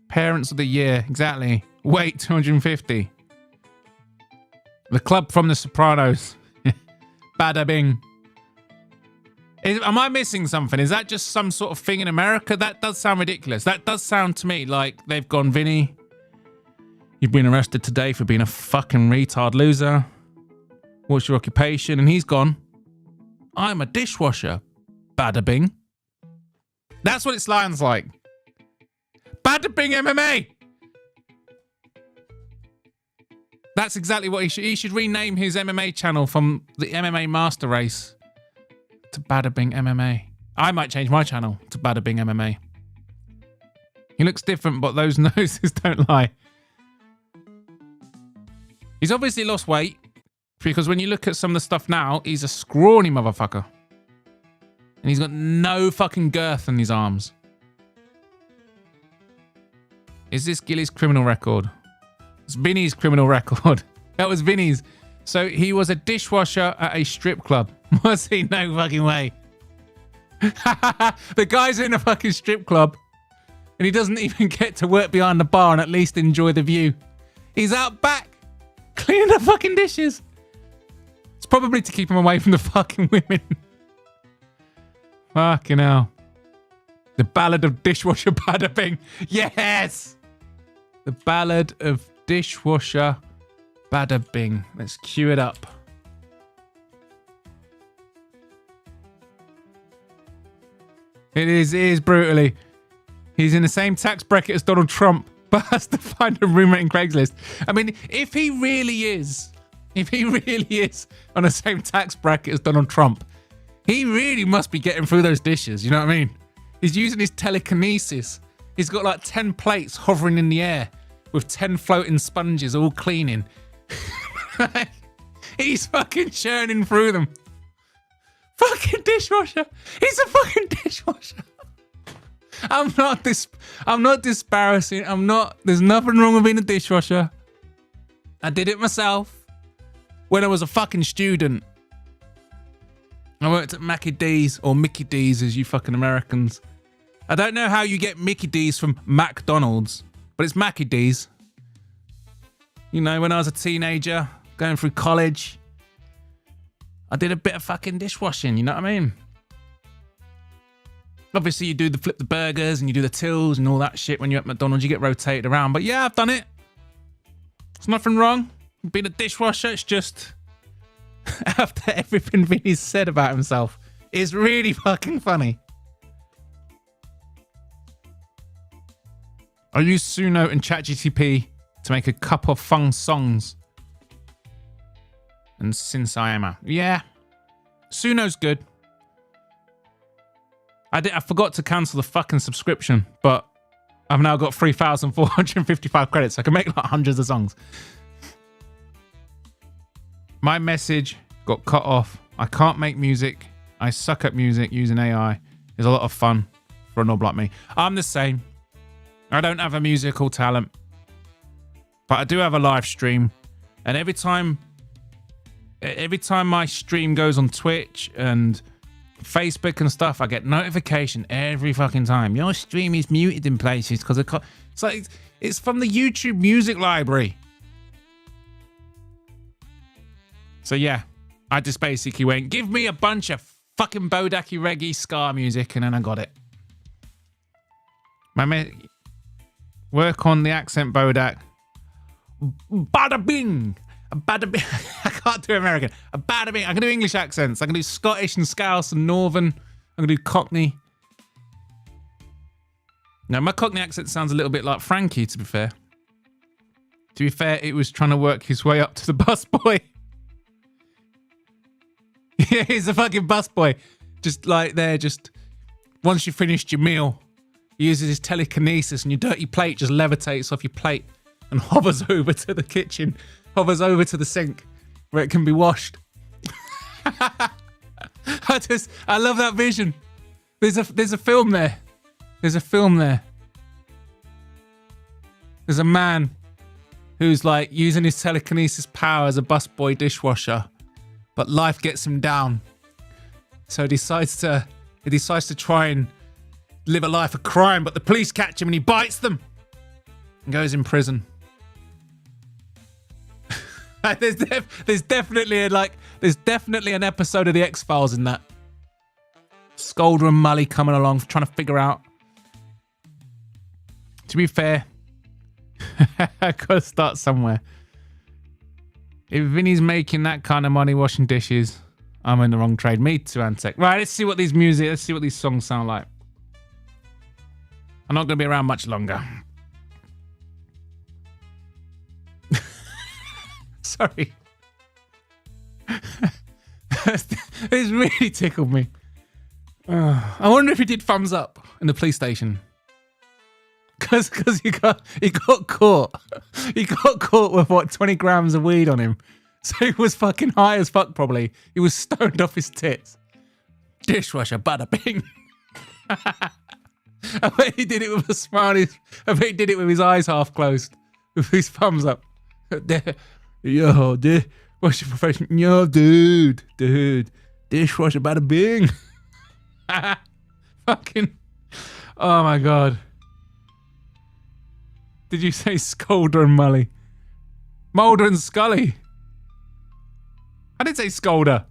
Parents of the year, exactly. Weight 250. The club from The Sopranos. Bada bing. Am I missing something? Is that just some sort of thing in America? That does sound ridiculous. That does sound to me like they've gone, Vinny, you've been arrested today for being a fucking retard loser. What's your occupation? And he's gone, I'm a dishwasher. Bada bing. That's what it sounds like. Bada bing MMA. That's exactly what he should rename his MMA channel from the MMA Master Race to Bada Bing MMA. I might change my channel to Bada Bing MMA. He looks different, but those noses don't lie. He's obviously lost weight because when you look at some of the stuff now, he's a scrawny motherfucker. And he's got no fucking girth in his arms. Is this Gilly's criminal record? It's Vinny's criminal record. That was Vinny's. So he was a dishwasher at a strip club. Was he? No fucking way. The guy's in a fucking strip club and he doesn't even get to work behind the bar and at least enjoy the view. He's out back cleaning the fucking dishes. It's probably to keep him away from the fucking women. Fucking hell. The Ballad of Dishwasher Bada Bing. Yes! The Ballad of Dishwasher Bada Bing. Let's cue it up. It is brutally. He's in the same tax bracket as Donald Trump, but has to find a roommate in Craigslist. I mean, if he really is on the same tax bracket as Donald Trump, he really must be getting through those dishes, you know what I mean? He's using his telekinesis. He's got like 10 plates hovering in the air with 10 floating sponges all cleaning. He's fucking churning through them. Fucking dishwasher. He's a fucking dishwasher. I'm not disparaging. There's nothing wrong with being a dishwasher. I did it myself when I was a fucking student. I worked at Mackie D's, or Mickey D's as you fucking Americans. I don't know how you get Mickey D's from McDonald's, but it's Mackie D's. You know, when I was a teenager, going through college, I did a bit of fucking dishwashing, you know what I mean? Obviously, you do flip the burgers and you do the tills and all that shit when you're at McDonald's, you get rotated around. But yeah, I've done it. There's nothing wrong with being a dishwasher. It's just after everything Vinny's said about himself, it's really fucking funny. I use Suno and ChatGTP to make a couple of fun songs. And since I am yeah, Suno's good. I forgot to cancel the fucking subscription, but I've now got 3,455 credits. I can make like hundreds of songs. My message got cut off. I can't make music. I suck at music using AI. It's a lot of fun for a knob like me. I'm the same. I don't have a musical talent, but I do have a live stream. And every time my stream goes on Twitch and Facebook and stuff, I get notification every fucking time. Your stream is muted in places because it's like it's from the YouTube music library. So yeah, I just basically went, give me a bunch of fucking Bodach reggae ska music, and then I got it. Work on the accent, Bodach. Bada bing. Bada bing. I can't do American. Bada bing. I can do English accents. I can do Scottish and Scouse and Northern. I can do Cockney. Now, my Cockney accent sounds a little bit like Frankie, to be fair. To be fair, it was trying to work his way up to the busboy. Yeah, he's a fucking busboy. Just like there, just once you finished your meal, he uses his telekinesis and your dirty plate just levitates off your plate and hovers over to the kitchen, hovers over to the sink where it can be washed. I love that vision. There's a film there. There's a film there. There's a man who's like using his telekinesis power as a busboy dishwasher, but life gets him down. So he decides to try and live a life of crime, but the police catch him and he bites them and goes in prison. There's definitely an episode of the X-Files in that. Scolder and Mully coming along trying to figure out. To be fair, I gotta start somewhere. If Vinny's making that kind of money washing dishes, I'm in the wrong trade. Me too, Antec. Right, let's see what these songs sound like. I'm not gonna be around much longer. Sorry. It's really tickled me. I wonder if he did thumbs up in the police station. Because he got caught. He got caught with what, 20 grams of weed on him. So he was fucking high as fuck probably. He was stoned off his tits. Dishwasher, bada bing. I bet he did it with a smile. I bet he did it with his eyes half closed. With his thumbs up. Yo, what's your profession? Yo, dude. Dishwasher, bada bing. Fucking. Oh my God. Did you say Scolder and Mully? Mulder and Scully. I did say Scolder.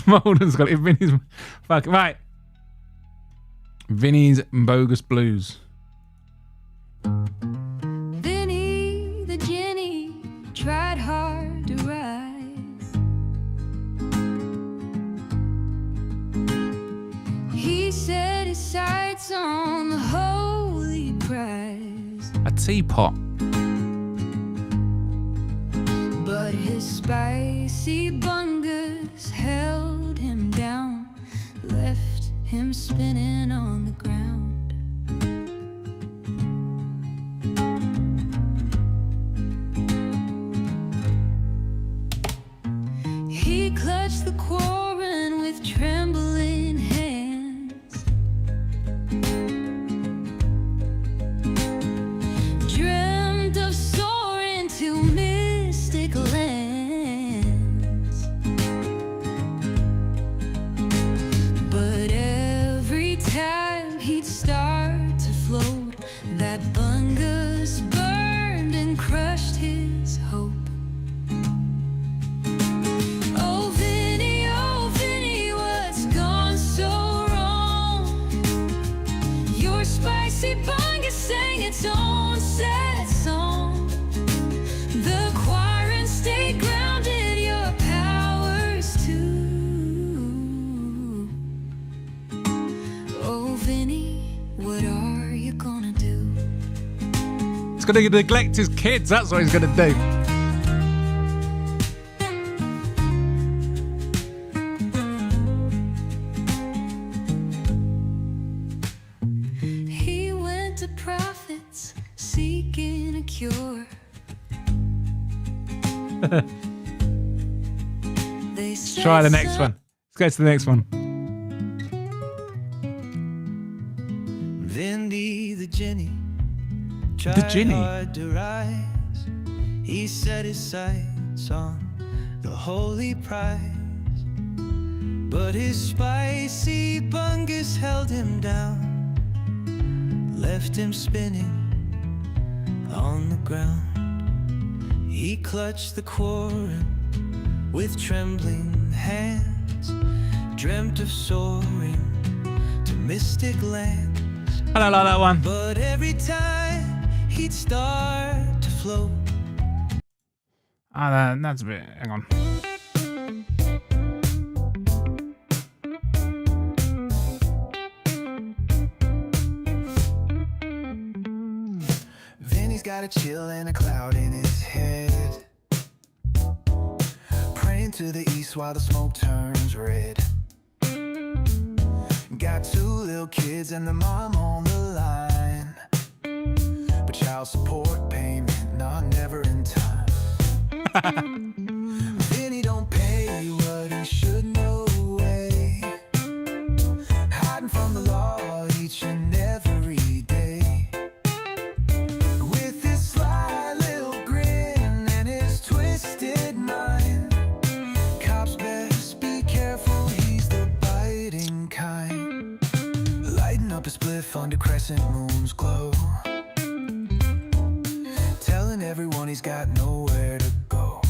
Mulder and Scully. Vinny's. Fuck. Right. Vinny's Bogus Blues. Vinny the Jenny tried hard to rise. He set his sights on the holy prize. A teapot. But his spicy bungers held him down, left him spinning on the ground. He clutched the quarren with trembling hands, dreamt of soaring to mystic lands. But every time he'd going to neglect his kids. That's what he's going to do. He went to prophets seeking a cure. They said Try the next one. Let's go to the next one. Then the genie tried The genie? hard to rise. He set his sights on the holy prize, but his spicy bungus held him down, left him spinning on the ground. He clutched the quarren with trembling hands, dreamt of soaring to mystic lands. I don't like that one. But every time he'd start to float, That's a bit. Hang on. Vinny's got a chill and a cloud in his head, praying to the east while the smoke turns red. Got two little kids and the mom on the line, but child support payment, not never in time. Vinny don't pay what he should, no way, hiding from the law each and every day. With his sly little grin and his twisted mind, cops best be careful, he's the biting kind. Lighting up his spliff under crescent moon's glow, telling everyone he's got nowhere to go.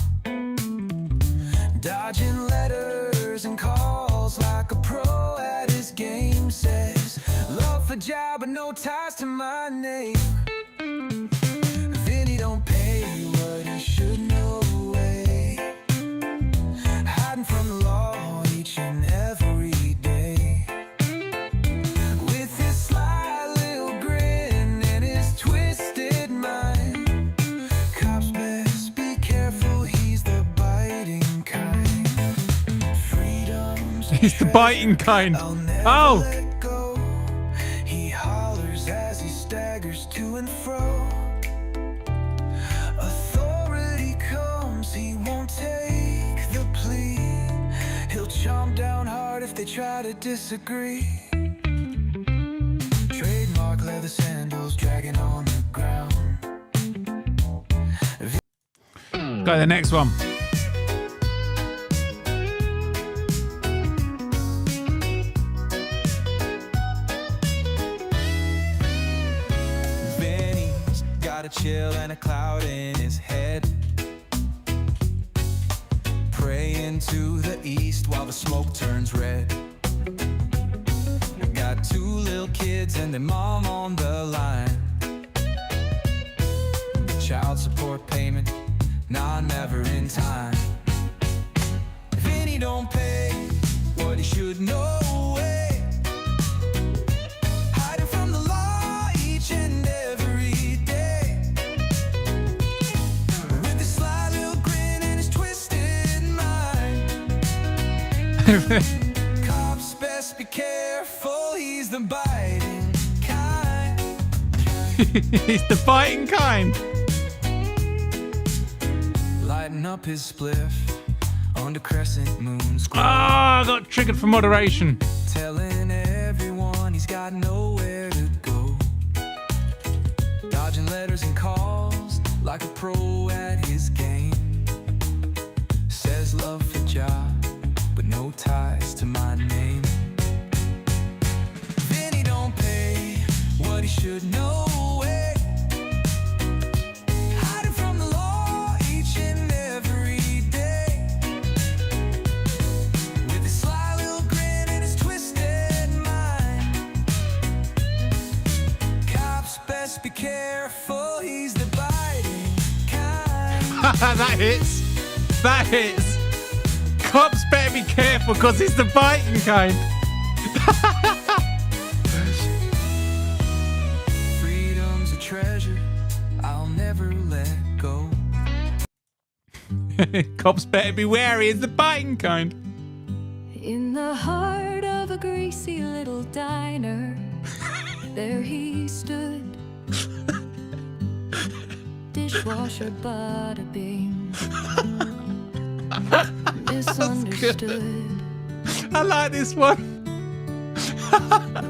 Dodging letters and calls like a pro at his game. Says, love for job but no ties to my name. Vinny don't pay what he should, no way, hiding from the law each and every day. With his sly little grin and his twisted mind, cops best be careful, he's the biting kind. Freedom's a He's the biting kind. I'll never Oh. let go. He hollers as he staggers to and fro. Authority comes, he won't take the plea. He'll chomp down hard if they try to disagree. Trademark leather sandals dragging on the ground. Go to the next one. Benny's got a chill and a cloud in his head, praying to the east while the smoke turns red. I got two little kids and their mom on the line. Child support payment, nah, never in time. Vinny don't pay what he should, no way, hiding from the law each and every day. With his sly little grin and his twisted mind, cops best be careful, he's the biting kind. He's the biting kind. Lighting up his spliff under crescent moon's glow, Ah, I got triggered for moderation. telling everyone he's got nowhere to go. Dodging letters and calls like a pro at his game. Says love for job, but no ties to my name. Vinny don't pay what he should, no way, hiding from the law each and every day. With his sly little grin and his twisted mind, cops best be careful, he's the biting kind. That hits. That hits. Cops better be careful because he's the biting kind. Freedom's a treasure I'll never let go. Cops better be wary. It's the biting kind. In the heart of a greasy little diner, there he stood. Dishwasher, bada bing. Misunderstood. I like this one.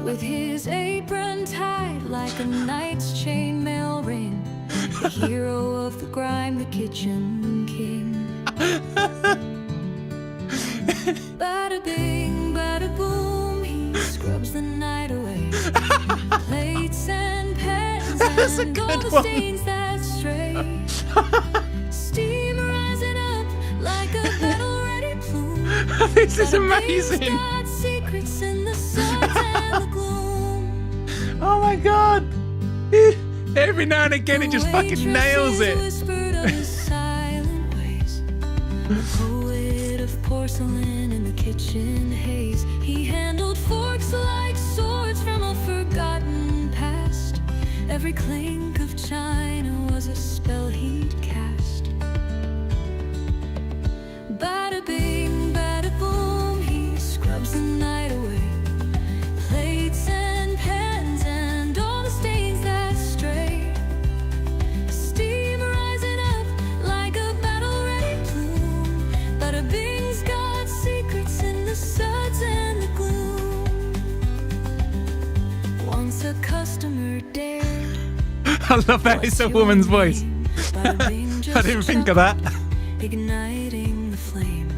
With his apron tied like a knight's chainmail ring, the hero of the grime, the kitchen king. Bada bing, bada boom, he scrubs the night away. Plates and pans That's a and all good the one. stains that stray. Steam rising up like a battle-ready plume. This is Bada bing's amazing. got secrets in the suns and the gloom. Oh my god. Every now and again it just fucking nails it. Whispered of his silent ways. The poet of porcelain in the kitchen haze. He handled forks like swords from a forgotten past. Every clink of china was a spell he'd cast. Bada bing, bada boom, he scrubs the night away. Plates and pans and all the stains that stray. Steam rising up like a battle-ready plume. Bada bing's got secrets in the suds and the gloom. Once a customer dared. I love that it's a woman's voice. Bada bing I just didn't think of that. igniting the flame.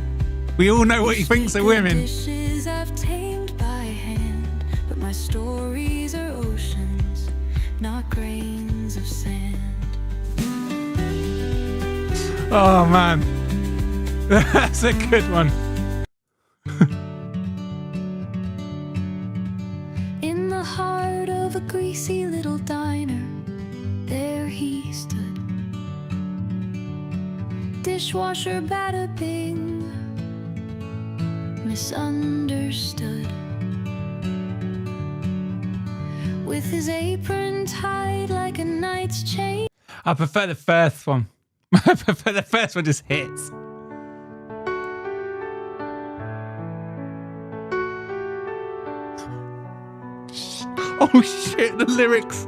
We all know what he thinks of women. Dishes I've tamed by hand, but my stories are oceans, not grains of sand. Oh man. That's a good one. In the heart of a greasy little diner, there he stood. Dishwasher, bada bing, misunderstood. With his apron tied like a knight's chain. I prefer the first one. I prefer the first one just hits. Oh shit, the lyrics.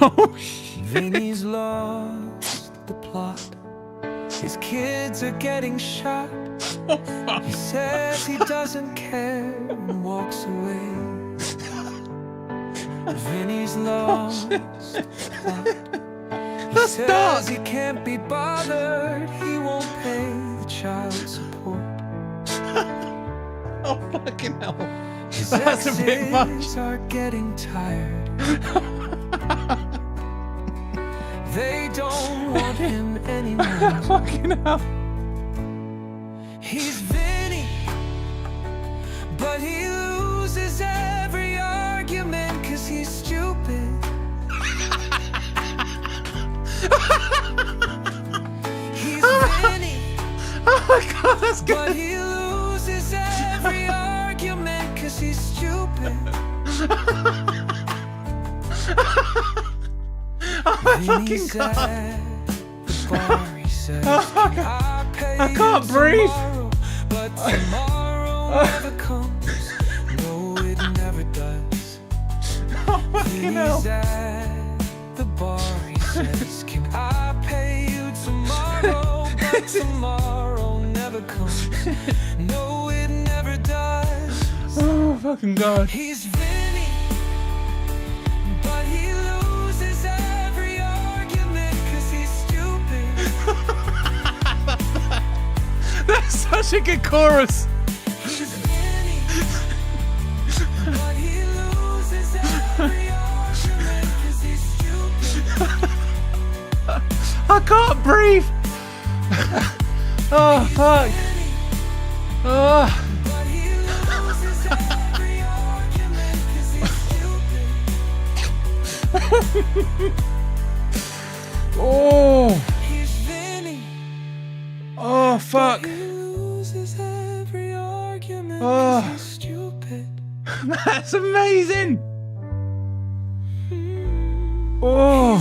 Oh shit. Vinny's lost the plot. His kids are getting shot. Oh fuck. He says he doesn't care and walks away. Vinny's lost the plot. He That's says dark. he can't be bothered. He won't pay the child support. Oh fucking hell. His That's a bit much. exes are getting tired. They don't want him anymore. Fucking hell. He's Vinny, but he loses every argument 'cause he's stupid. He's Vinny, Oh my god, that's good. but he loses every argument 'cause he's stupid. Oh my fucking Vinny's god. at the bar, he says, I pay I you can't breathe. tomorrow," but tomorrow never comes. No, it never does. Oh fucking hell. He's at the bar, he says, "Can I pay you tomorrow?" But tomorrow never comes. No, it never does. Oh fucking god. He's Vinny, but he loses every argument 'cause he's stupid. That's such a good chorus. He's Vinny, but he loses every argument 'cause he's stupid. I can't breathe. Oh fuck. Vinny, Oh. but he loses every argument 'cause he's stupid. Oh. He's Vinny, Oh fuck. he loses every argument Oh. 'cause he's stupid. That's amazing. Oh.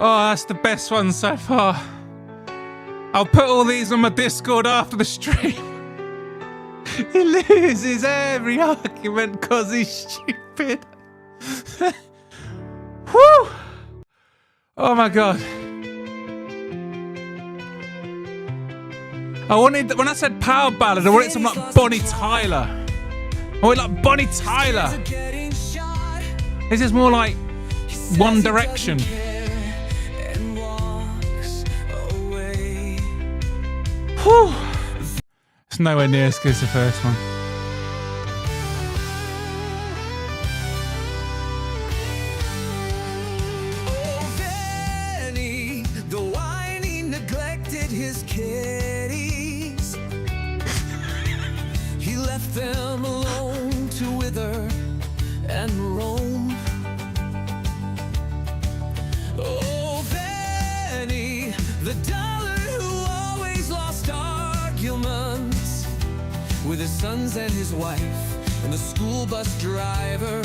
Oh, that's the best one so far. I'll put all these on my Discord after the stream. He loses every argument because he's stupid. Whew! Oh my god. When I said power ballad, I wanted something like Bonnie Tyler. I wanted like Bonnie Tyler. This is more like One Direction. Whew. It's nowhere near as good as the first one. Benny, the whiny neglected his kitties. He left them alone to wither and roam. Oh, Benny, the dullard who always lost arguments with his sons and his wife and the school bus driver.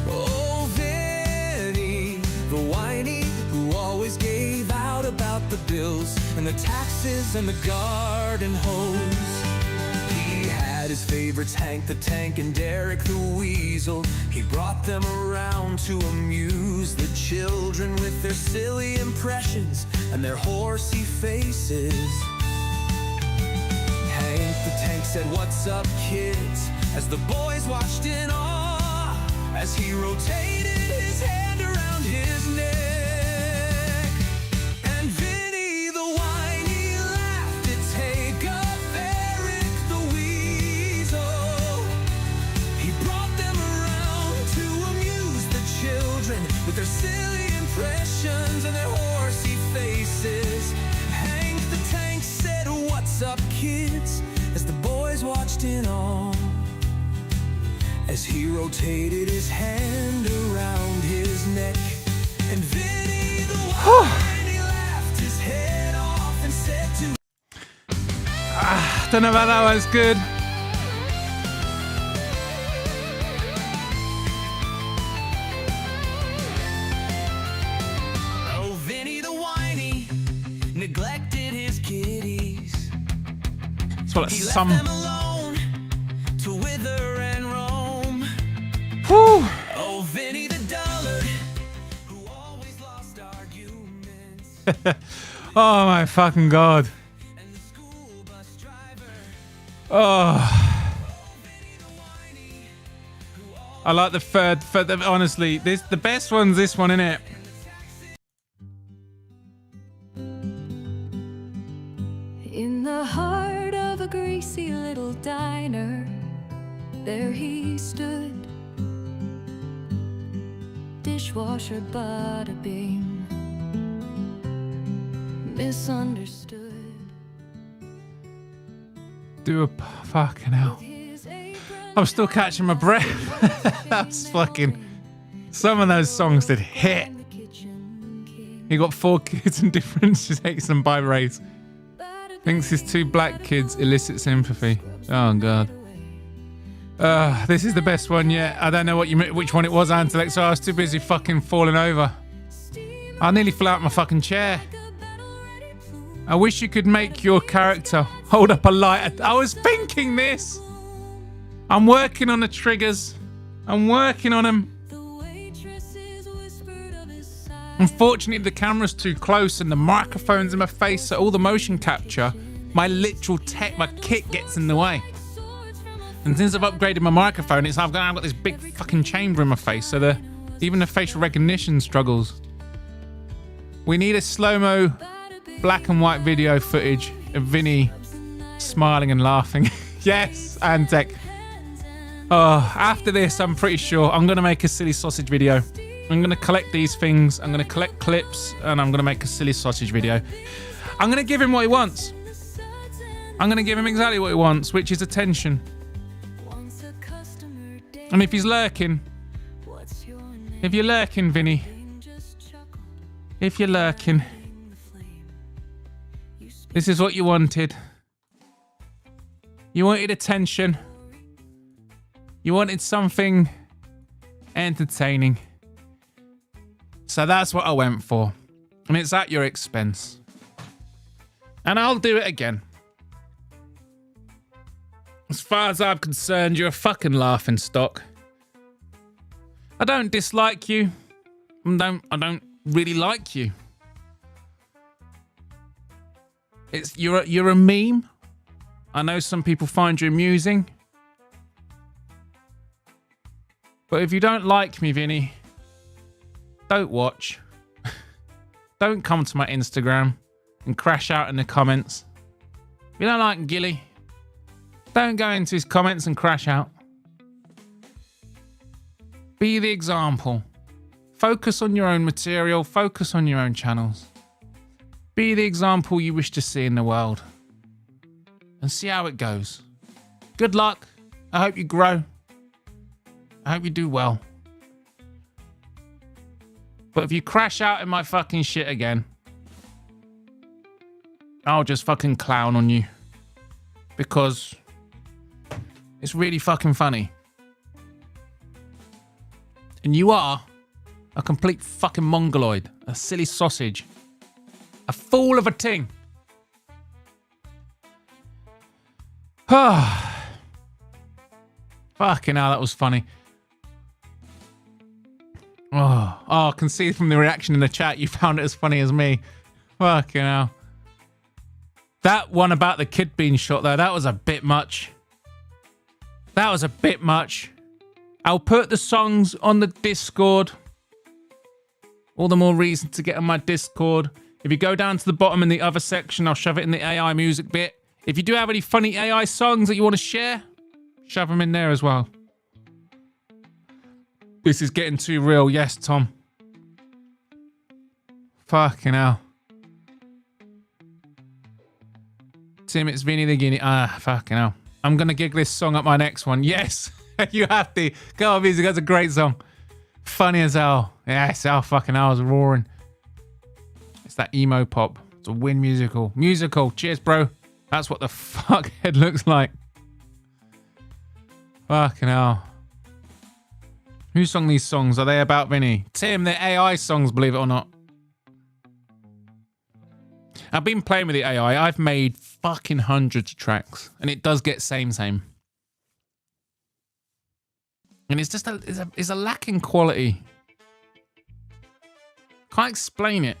Oh, Vinny, the whiny who always gave out about the bills and the taxes and the garden hose. He had his favorites, Hank the Tank and Derek the Weasel. He brought them around to amuse the children with their silly impressions and their horsey faces. Hank the Tank said, "What's up, kids?" as the boys watched in awe as he rotated his hand around his neck. And Vinny the whiny laughed to take up Eric the Weasel. He brought them around to amuse the children with their silly impressions and their horsey faces. Hank the Tank said, "What's up, kids?" as the boys watched in awe as he rotated his hand around his neck. And Vinny the whiny laughed his head off and said to Don't know about that one, it's good. Oh, Vinny the whiny neglected his kitties. It's what He left some. them alone to wither and roam. Whew. Oh, Vinny the dullard who always lost arguments. Oh my fucking god. And the school bus driver. Oh. I like the third. Honestly, the best one's this one, innit? In the heart of a greasy little diner, there he stood. Dishwasher bada bing, misunderstood. Do a fucking hell. His apron I'm still catching my breath. That's fucking. Some of those songs did hit. on the kitchen king. He got 4 kids and differentiates them by race. Bada Thinks his 2 black kids elicit sympathy. Oh god. This is the best one yet. I don't know which one it was, Antelix, so I was too busy fucking falling over. I nearly fell out my fucking chair. I wish you could make your character hold up a light. I was thinking this. I'm working on the triggers. I'm working on them. the waitresses whispered of his side. Unfortunately, the camera's too close and the microphone's in my face, so all the motion capture, my literal tech, my kit gets in the way. And since I've upgraded my microphone, I've got this big fucking chamber in my face, so even the facial recognition struggles. We need a slow-mo black and white video footage of Vinny smiling and laughing. Yes, Antec. Oh, after this, I'm pretty sure I'm going to make a silly sausage video. I'm going to collect these things. I'm going to collect clips, and I'm going to make a silly sausage video. I'm going to give him what he wants. I'm going to give him exactly what he wants, which is attention. Once a customer danced, And if he's lurking, what's your name? if you're lurking, Vinny, Just chuckled, if you're lurking, the flame. You speak this is what you wanted. You wanted attention. You wanted something entertaining. So that's what I went for. And it's at your expense. And I'll do it again. As far as I'm concerned, you're a fucking laughing stock. I don't dislike you. I don't really like you. You're a meme. I know some people find you amusing. But if you don't like me, Vinny, don't watch. Don't come to my Instagram and crash out in the comments. If you don't like Gilly, don't go into his comments and crash out. Be the example. Focus on your own material. Focus on your own channels. Be the example you wish to see in the world. And see how it goes. Good luck. I hope you grow. I hope you do well. But if you crash out in my fucking shit again, I'll just fucking clown on you. Because it's really fucking funny. And you are a complete fucking mongoloid. A silly sausage. A fool of a ting. Fucking hell, that was funny. Oh, I can see from the reaction in the chat you found it as funny as me. Fucking hell. That one about the kid being shot though, that was a bit much. That was a bit much. I'll put the songs on the Discord. All the more reason to get on my Discord. If you go down to the bottom in the other section, I'll shove it in the AI music bit. If you do have any funny AI songs that you want to share, shove them in there as well. This is getting too real. Yes, Tom. Fucking hell. Tim, it's Vinny the Guinea. Fucking hell. I'm going to gig this song up my next one. Yes, you have to. Go on, music. That's a great song. Funny as hell. Yes, hell fucking hell. I was roaring. It's that emo pop. It's a Win musical. Musical. Cheers, bro. That's what the fuckhead looks like. Fucking hell. Who sung these songs? Are they about Vinny? Tim, they're AI songs, believe it or not. I've been playing with the AI. I've made fucking hundreds of tracks. And it does get same. And it's just it's a lacking quality. Can't explain it.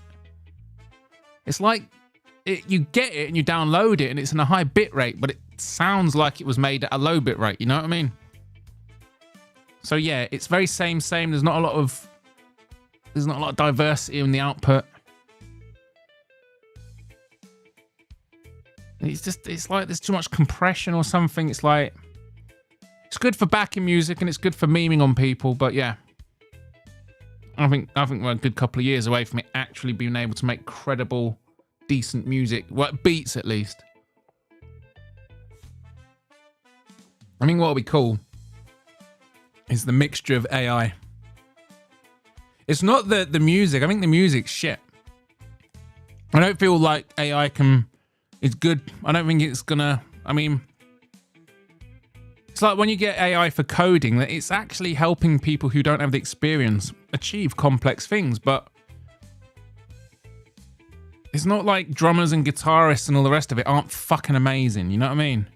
It's like you get it and you download it and it's in a high bit rate, but it sounds like it was made at a low bit rate. You know what I mean? So yeah, it's very same. There's not a lot of diversity in the output. It's like there's too much compression or something. It's like it's good for backing music and it's good for memeing on people, but yeah. I think we're a good couple of years away from it actually being able to make credible, decent music. Well, beats at least. I think what'll be cool is the mixture of AI. It's not the music. I think the music's shit. I don't feel like AI is good. I don't think it's gonna, it's like when you get AI for coding, that it's actually helping people who don't have the experience achieve complex things, but it's not like drummers and guitarists and all the rest of it aren't fucking amazing, you know what I mean?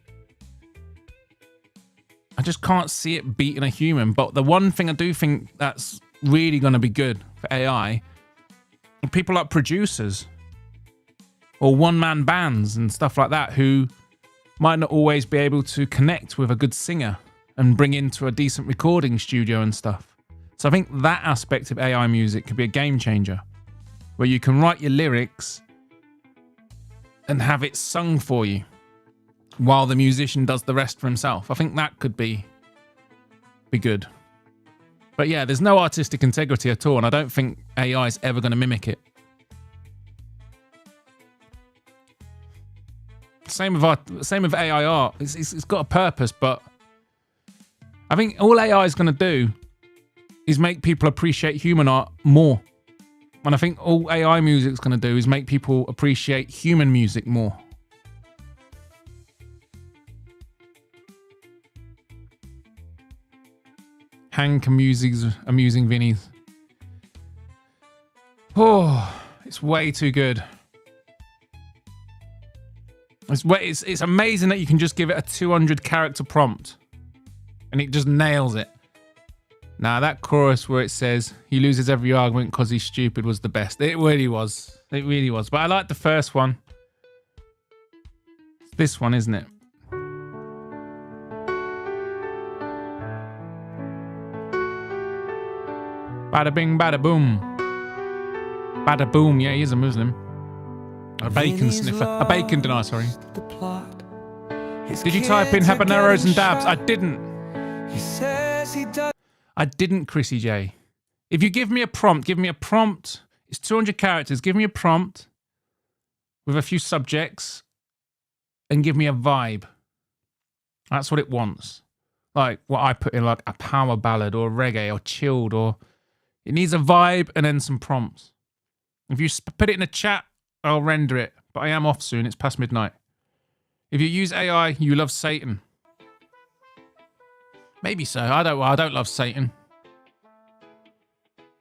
I just can't see it beating a human, but the one thing I do think that's really going to be good for AI are people like producers or one-man bands and stuff like that who might not always be able to connect with a good singer and bring into a decent recording studio and stuff. So I think that aspect of AI music could be a game changer, where you can write your lyrics and have it sung for you while the musician does the rest for himself. I think that could be good. But yeah, there's no artistic integrity at all, and I don't think AI is ever going to mimic it. Same with AI art. It's got a purpose, but I think all AI is going to do is make people appreciate human art more. And I think all AI music is going to do is make people appreciate human music more. Hank amusing Vinnies. Oh, It's way too good. It's amazing that you can just give it a 200 character prompt and it just nails it. Now that chorus where it says he loses every argument because he's stupid was the best. It really was. It really was. But I like the first one. It's this one, isn't it? Bada bing, bada boom. Bada boom. Yeah, he is a Muslim. A bacon sniffer. A bacon denier, sorry. Did you type in habaneros and dabs? I didn't. He says he does. I didn't, Chrissy J. If you give me a prompt, It's 200 characters. Give me a prompt with a few subjects and give me a vibe. That's what it wants. Like what I put in, like a power ballad or reggae or chilled, or it needs a vibe and then some prompts. If you put it in a chat, I'll render it. But I am off soon. It's past midnight. If you use AI, you love Satan. Maybe so. I don't love Satan.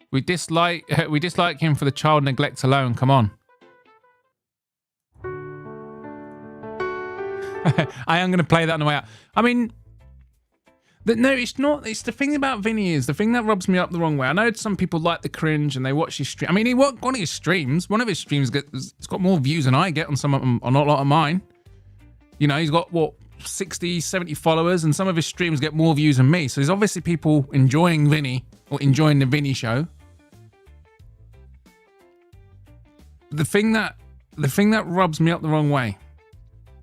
We dislike him for the child neglect alone. Come on. I am going to play that on the way out. I mean, no, it's not. It's the thing about Vinny is the thing that rubs me up the wrong way. I know some people like the cringe and they watch his stream. I mean, one of his streams it's got more views than I get on some of them, on a lot of mine. You know, he's got what, 60, 70 followers, and some of his streams get more views than me. So there's obviously people enjoying Vinny or enjoying the Vinny show. The thing that rubs me up the wrong way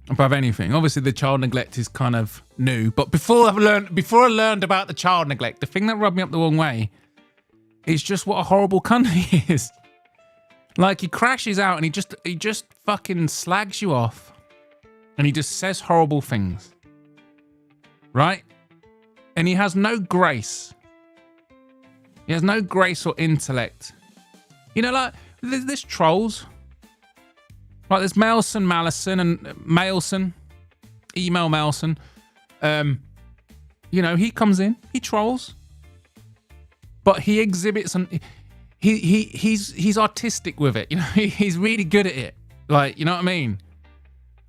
above anything, obviously the child neglect is kind of new, but before I learned about the child neglect, the thing that rubbed me up the wrong way is just what a horrible cunt he is. Like, he crashes out and he just fucking slags you off. And he just says horrible things. Right? And he has no grace. He has no grace or intellect. You know, like, there's trolls. Like, there's Malson, Email Malson. You know, he comes in, he trolls. But he exhibits, and he's artistic with it. You know, he's really good at it. Like, you know what I mean?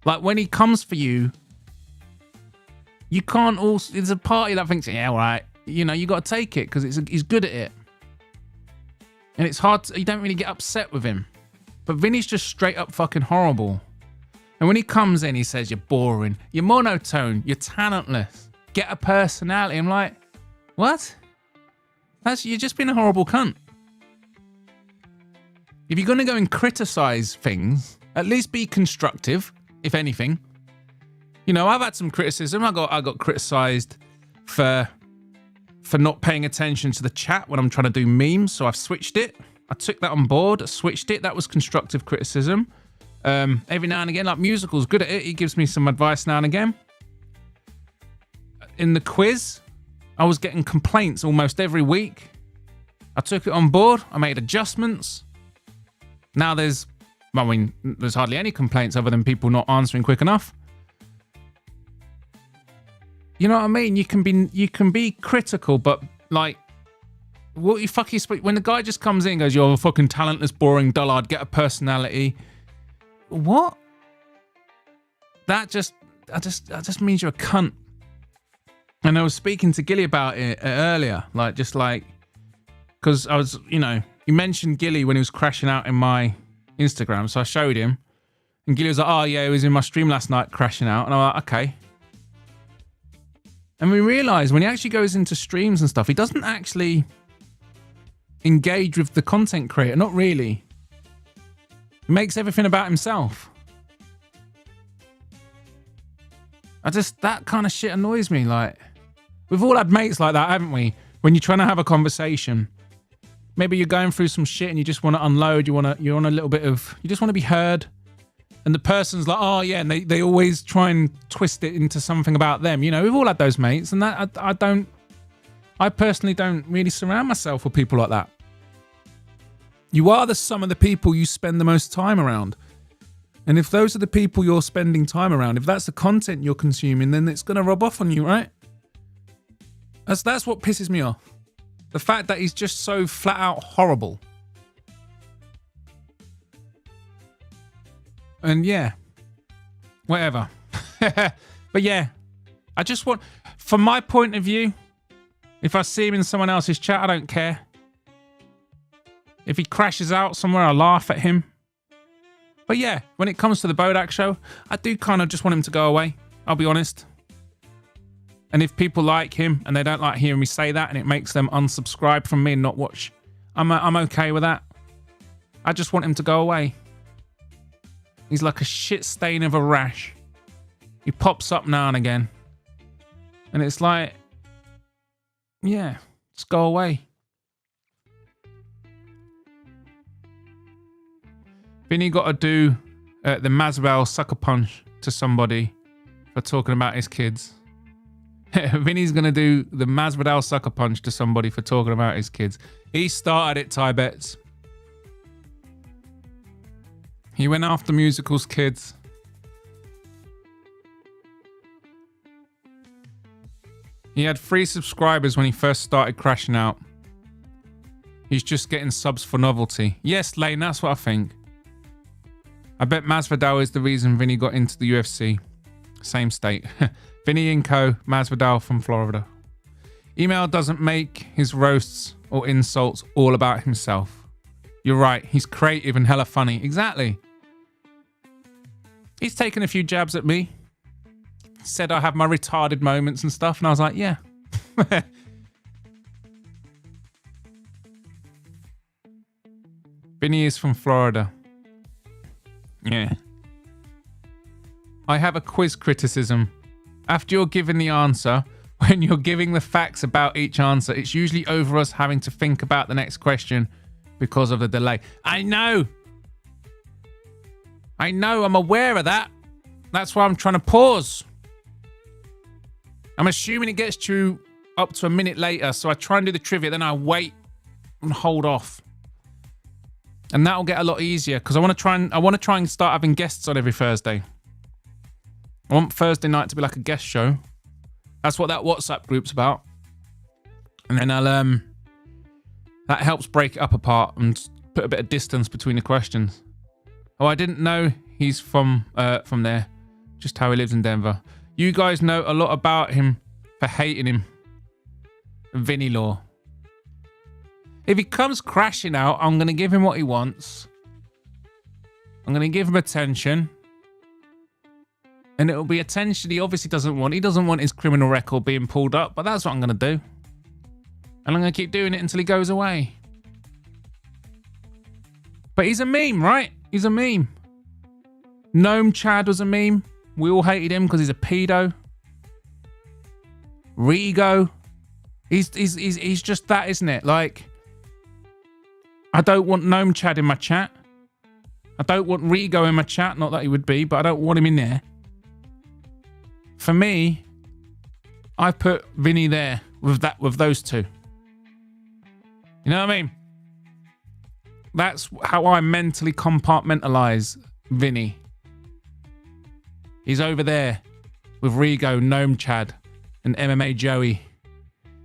Like, when he comes for you, you can't also... There's a party that thinks, yeah, all right. You know, you got to take it because he's good at it. And it's hard you don't really get upset with him. But Vinny's just straight up fucking horrible. And when he comes in, he says, you're boring, you're monotone, you're talentless, get a personality. I'm like, what? You're just being a horrible cunt. If you're going to go and criticize things, at least be constructive. If anything, you know, I've had some criticism. I got criticized for not paying attention to the chat when I'm trying to do memes. So I've switched it. I took that on board. I switched it. That was constructive criticism. Every now and again, like Musical's good at it. He gives me some advice now and again. In the quiz, I was getting complaints almost every week. I took it on board. I made adjustments. Now there's hardly any complaints other than people not answering quick enough. You know what I mean? You can be critical, but like, what you fucking speak when the guy just comes in and goes, "You're a fucking talentless, boring dullard. Get a personality." What? That just means you're a cunt. And I was speaking to Gilly about it earlier, because I was, you know, you mentioned Gilly when he was crashing out in my Instagram, so I showed him, and Gilly was like, "Oh yeah, he was in my stream last night crashing out," and I'm like, okay. And we realised when he actually goes into streams and stuff, he doesn't actually engage with the content creator, not really. He makes everything about himself. That kind of shit annoys me. Like, we've all had mates like that, haven't we? When you're trying to have a conversation, maybe you're going through some shit and you just want to unload. You just want to be heard. And the person's like, oh yeah, and they always try and twist it into something about them. You know, we've all had those mates, and that I personally don't really surround myself with people like that. You are the sum of the people you spend the most time around. And if those are the people you're spending time around, if that's the content you're consuming, then it's going to rub off on you, right? That's what pisses me off. The fact that he's just so flat out horrible. And yeah, whatever. But yeah, I just want, from my point of view, if I see him in someone else's chat, I don't care. If he crashes out somewhere, I laugh at him. But yeah, when it comes to the Bodach Show, I do kind of just want him to go away. I'll be honest. And if people like him and they don't like hearing me say that and it makes them unsubscribe from me and not watch, I'm okay with that. I just want him to go away. He's like a shit stain of a rash. He pops up now and again. And it's like, yeah, just go away. Vinny got to do the Masvidal sucker punch to somebody for talking about his kids. Vinny's going to do the Masvidal sucker punch to somebody for talking about his kids. He started it, Tibets. He went after Musical's kids. He had 3 subscribers when he first started crashing out. He's just getting subs for novelty. Yes, Lane, that's what I think. I bet Masvidal is the reason Vinny got into the UFC. Same state. Vinny Inco, Masvidal from Florida. Email doesn't make his roasts or insults all about himself. You're right, he's creative and hella funny. Exactly. He's taken a few jabs at me. Said I have my retarded moments and stuff, and I was like, yeah. Vinny is from Florida. Yeah. I have a quiz criticism. After you're given the answer, when you're giving the facts about each answer, it's usually over us having to think about the next question because of the delay. I know, I'm aware of that. That's why I'm trying to pause. I'm assuming it gets to up to a minute later, so I try and do the trivia, then I wait and hold off. And that'll get a lot easier because I want to try and start having guests on every Thursday. I want Thursday night to be like a guest show. That's what that WhatsApp group's about. And then that helps break it up apart and put a bit of distance between the questions. Oh, I didn't know he's from there. Just how he lives in Denver. You guys know a lot about him for hating him. Vinny Law. If he comes crashing out, I'm going to give him what he wants. I'm going to give him attention. And it'll be attention he obviously doesn't want. He doesn't want his criminal record being pulled up, but that's what I'm going to do. And I'm going to keep doing it until he goes away. But he's a meme, right? He's a meme. Gnome Chad was a meme. We all hated him because he's a pedo. Rigo. He's just that, isn't it? Like, I don't want Gnome Chad in my chat. I don't want Rigo in my chat. Not that he would be, but I don't want him in there. For me, I put Vinny there with those two. You know what I mean? That's how I mentally compartmentalize Vinny. He's over there with Rigo, Gnome Chad, and MMA Joey,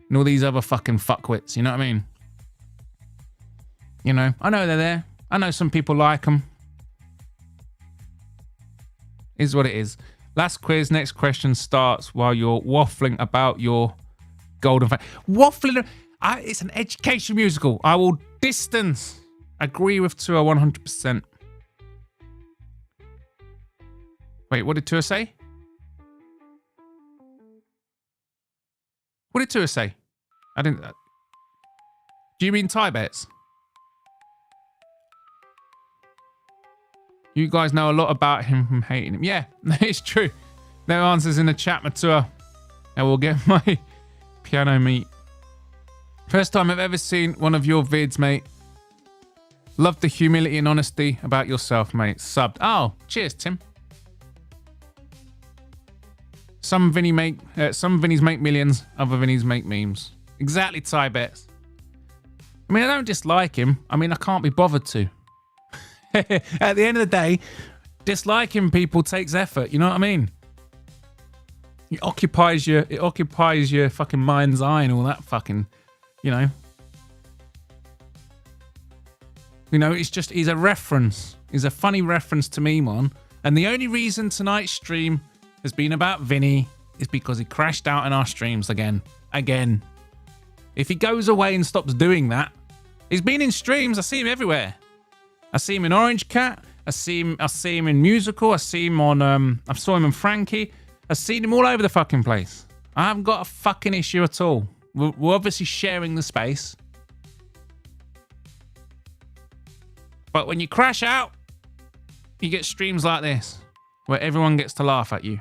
and all these other fucking fuckwits. You know what I mean? You know, I know they're there. I know some people like them. Is what it is. Last quiz, next question starts while you're waffling about your golden fan. Waffling, it's an education musical. I will distance. Agree with Tua 100%. Wait, what did Tua say? What did Tua say? I didn't. Do you mean Thai bets? You guys know a lot about him from hating him. Yeah, it's true. No answers in the chat, Matua. I will get my piano meat. First time I've ever seen one of your vids, mate. Love the humility and honesty about yourself, mate. Subbed. Oh, cheers, Tim. Some Vinnies make millions, other Vinnies make memes. Exactly, Thai bets. I mean, I don't dislike him. I mean, I can't be bothered to. At the end of the day, disliking people takes effort. You know what I mean? It occupies your fucking mind's eye and all that fucking, you know. You know, it's just, he's a reference. He's a funny reference to meme on. And the only reason tonight's stream has been about Vinny is because he crashed out in our streams again. Again. If he goes away and stops doing that, he's been in streams. I see him everywhere. I see him in Orange Cat. I see him in Musical. I see him on, I saw him in Frankie. I've seen him all over the fucking place. I haven't got a fucking issue at all. We're obviously sharing the space. But when you crash out, you get streams like this, where everyone gets to laugh at you.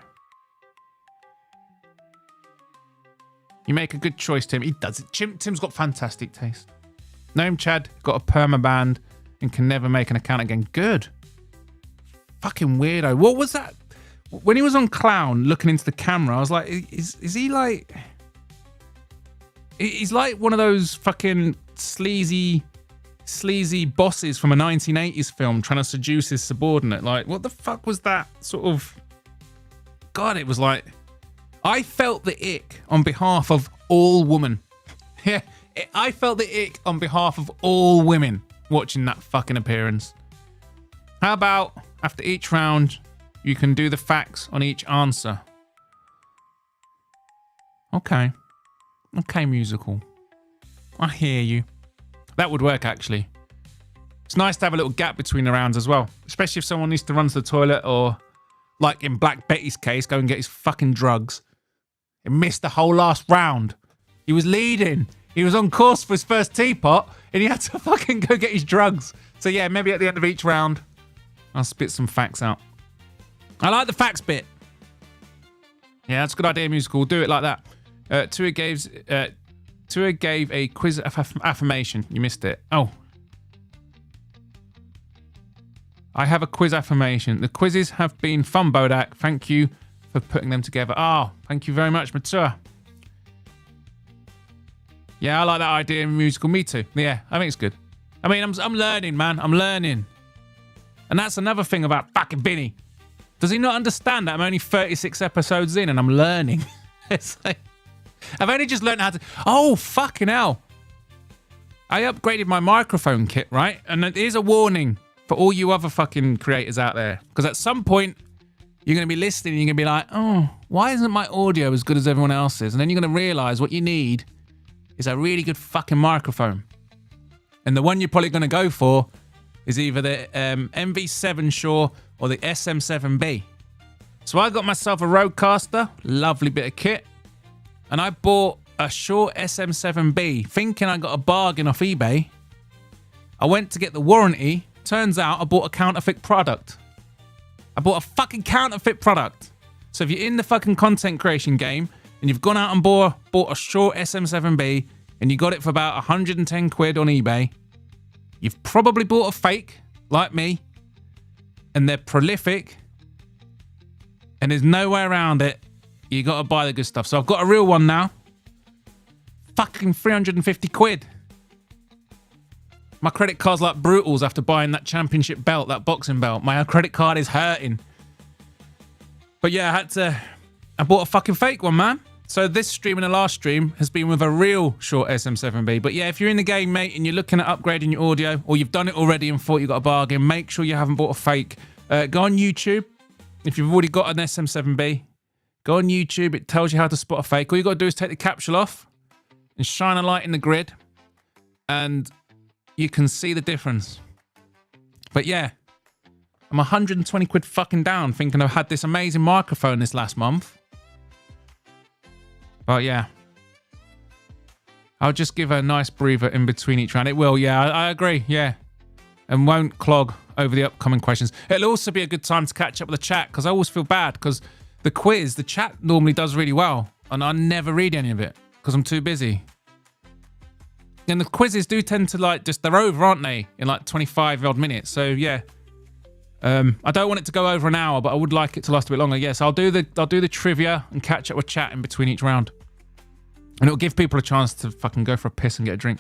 You make a good choice, Tim. He does it. Tim's got fantastic taste. Gnome Chad got a permaband and can never make an account again. Good. Fucking weirdo. What was that? When he was on Clown looking into the camera, I was like, is he like... He's like one of those fucking sleazy bosses from a 1980s film trying to seduce his subordinate. Like, what the fuck was that sort of... God, it was like... I felt the ick on behalf of all women. Yeah, I felt the ick on behalf of all women watching that fucking appearance. How about after each round, you can do the facts on each answer? Okay. Okay, Musical. I hear you. That would work, actually. It's nice to have a little gap between the rounds as well. Especially if someone needs to run to the toilet or, like in Black Betty's case, go and get his fucking drugs. He missed the whole last round. He was leading. He was on course for his first teapot, and he had to fucking go get his drugs. So yeah, maybe at the end of each round, I'll spit some facts out. I like the facts bit. Yeah, that's a good idea, Musical. We'll do it like that. Tua gave a quiz affirmation. You missed it. Oh. I have a quiz affirmation. The quizzes have been fun, Bodach. Thank you for putting them together. Oh, thank you very much, Matua. Yeah, I like that idea, Musical. Me too. Yeah, I think it's good. I mean, I'm learning, man. I'm learning. And that's another thing about fucking Vinny. Does he not understand that I'm only 36 episodes in and I'm learning? It's like, I've only just learned how to... Oh, fucking hell. I upgraded my microphone kit, right? And here's a warning for all you other fucking creators out there. Because at some point, you're going to be listening and you're going to be like, oh, why isn't my audio as good as everyone else's? And then you're going to realize what you need is a really good fucking microphone. And the one you're probably going to go for is either the MV7 Shure or the SM7B. So I got myself a Rodecaster, lovely bit of kit. And I bought a Shure SM7B, thinking I got a bargain off eBay. I went to get the warranty. Turns out I bought a counterfeit product. I bought a fucking counterfeit product. So if you're in the fucking content creation game and you've gone out and bought a Shure SM7B and you got it for about 110 quid on eBay, you've probably bought a fake, like me, and they're prolific and there's no way around it. You got to buy the good stuff. So I've got a real one now. Fucking 350 quid. My credit card's like brutals after buying that championship belt, that boxing belt. My credit card is hurting. But yeah, I bought a fucking fake one, man. So this stream and the last stream has been with a real Shure SM7B. But yeah, if you're in the game, mate, and you're looking at upgrading your audio, or you've done it already and thought you got a bargain, make sure you haven't bought a fake. Go on YouTube. If you've already got an SM7B, go on YouTube. It tells you how to spot a fake. All you got to do is take the capsule off and shine a light in the grid, and you can see the difference. But yeah, I'm 120 quid fucking down thinking I've had this amazing microphone this last month. But yeah, I'll just give a nice breather in between each round. It will, yeah, I agree, yeah. And won't clog over the upcoming questions. It'll also be a good time to catch up with the chat, because I always feel bad, because the quiz, the chat normally does really well, and I never read any of it, because I'm too busy. And the quizzes do tend to they're over, aren't they? In like 25 odd minutes. So yeah. I don't want it to go over an hour, but I would like it to last a bit longer. Yes, I'll do the trivia and catch up with chat in between each round. And it'll give people a chance to fucking go for a piss and get a drink.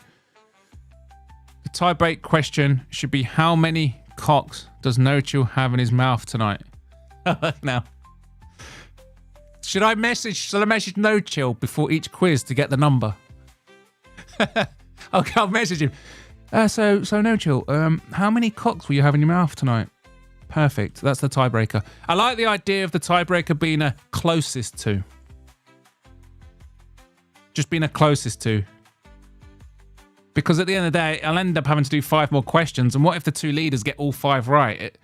The tie-break question should be, how many cocks does No Chill have in his mouth tonight? Now. Should I message No Chill before each quiz to get the number? Okay, I'll message him. So No Chill, how many cocks will you have in your mouth tonight? Perfect. That's the tiebreaker. I like the idea of the tiebreaker being a closest to. Just being a closest to. Because at the end of the day, I'll end up having to do 5 more questions. And what if the 2 leaders get all 5 right?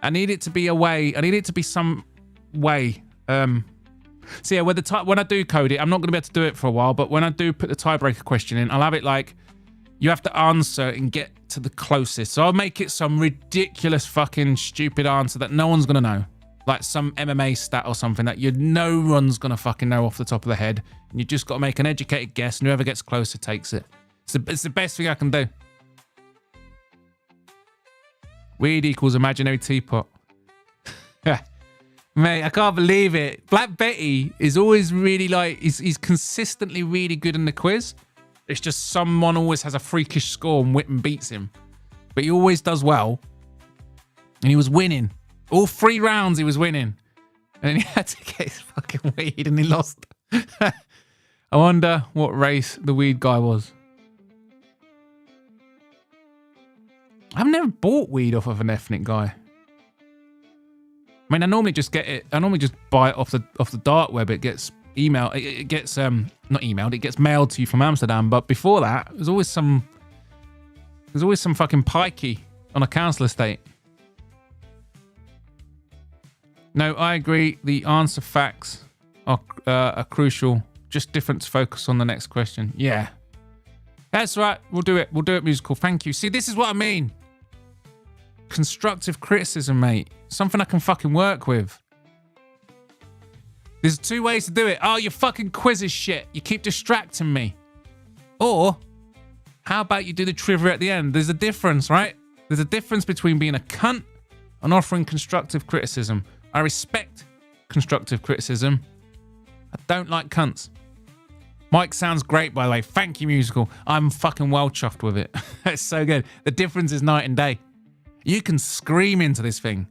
I need it to be a way. I need it to be some way. So yeah, when I do code it, I'm not going to be able to do it for a while. But when I do put the tiebreaker question in, I'll have it like, you have to answer and get to the closest. So I'll make it some ridiculous fucking stupid answer that no one's going to know. Like some MMA stat or something that no one's going to fucking know off the top of their head. And you just got to make an educated guess, and whoever gets closer takes it. It's the best thing I can do. Weed equals imaginary teapot. Mate, I can't believe it. Black Betty is always really like, he's consistently really good in the quiz. It's just someone always has a freakish score and Whitman beats him. But he always does well. And he was winning. All 3 rounds he was winning. And then he had to get his fucking weed and he lost. I wonder what race the weed guy was. I've never bought weed off of an ethnic guy. I mean, I normally just get it. I normally just buy it off the dark web. It gets emailed. It gets not emailed. It gets mailed to you from Amsterdam. But before that, there's always some fucking pikey on a council estate. No, I agree. The answer facts are crucial. Just different focus on the next question. Yeah, that's right. We'll do it. We'll do it musical. Thank you. See, this is what I mean. Constructive criticism, mate. Something I can fucking work with. There's 2 ways to do it. Oh, your fucking quiz is shit. You keep distracting me. Or, how about you do the trivia at the end? There's a difference, right? There's a difference between being a cunt and offering constructive criticism. I respect constructive criticism. I don't like cunts. Mike sounds great, by the way. Thank you, musical. I'm fucking well chuffed with it. It's so good. The difference is night and day. You can scream into this thing.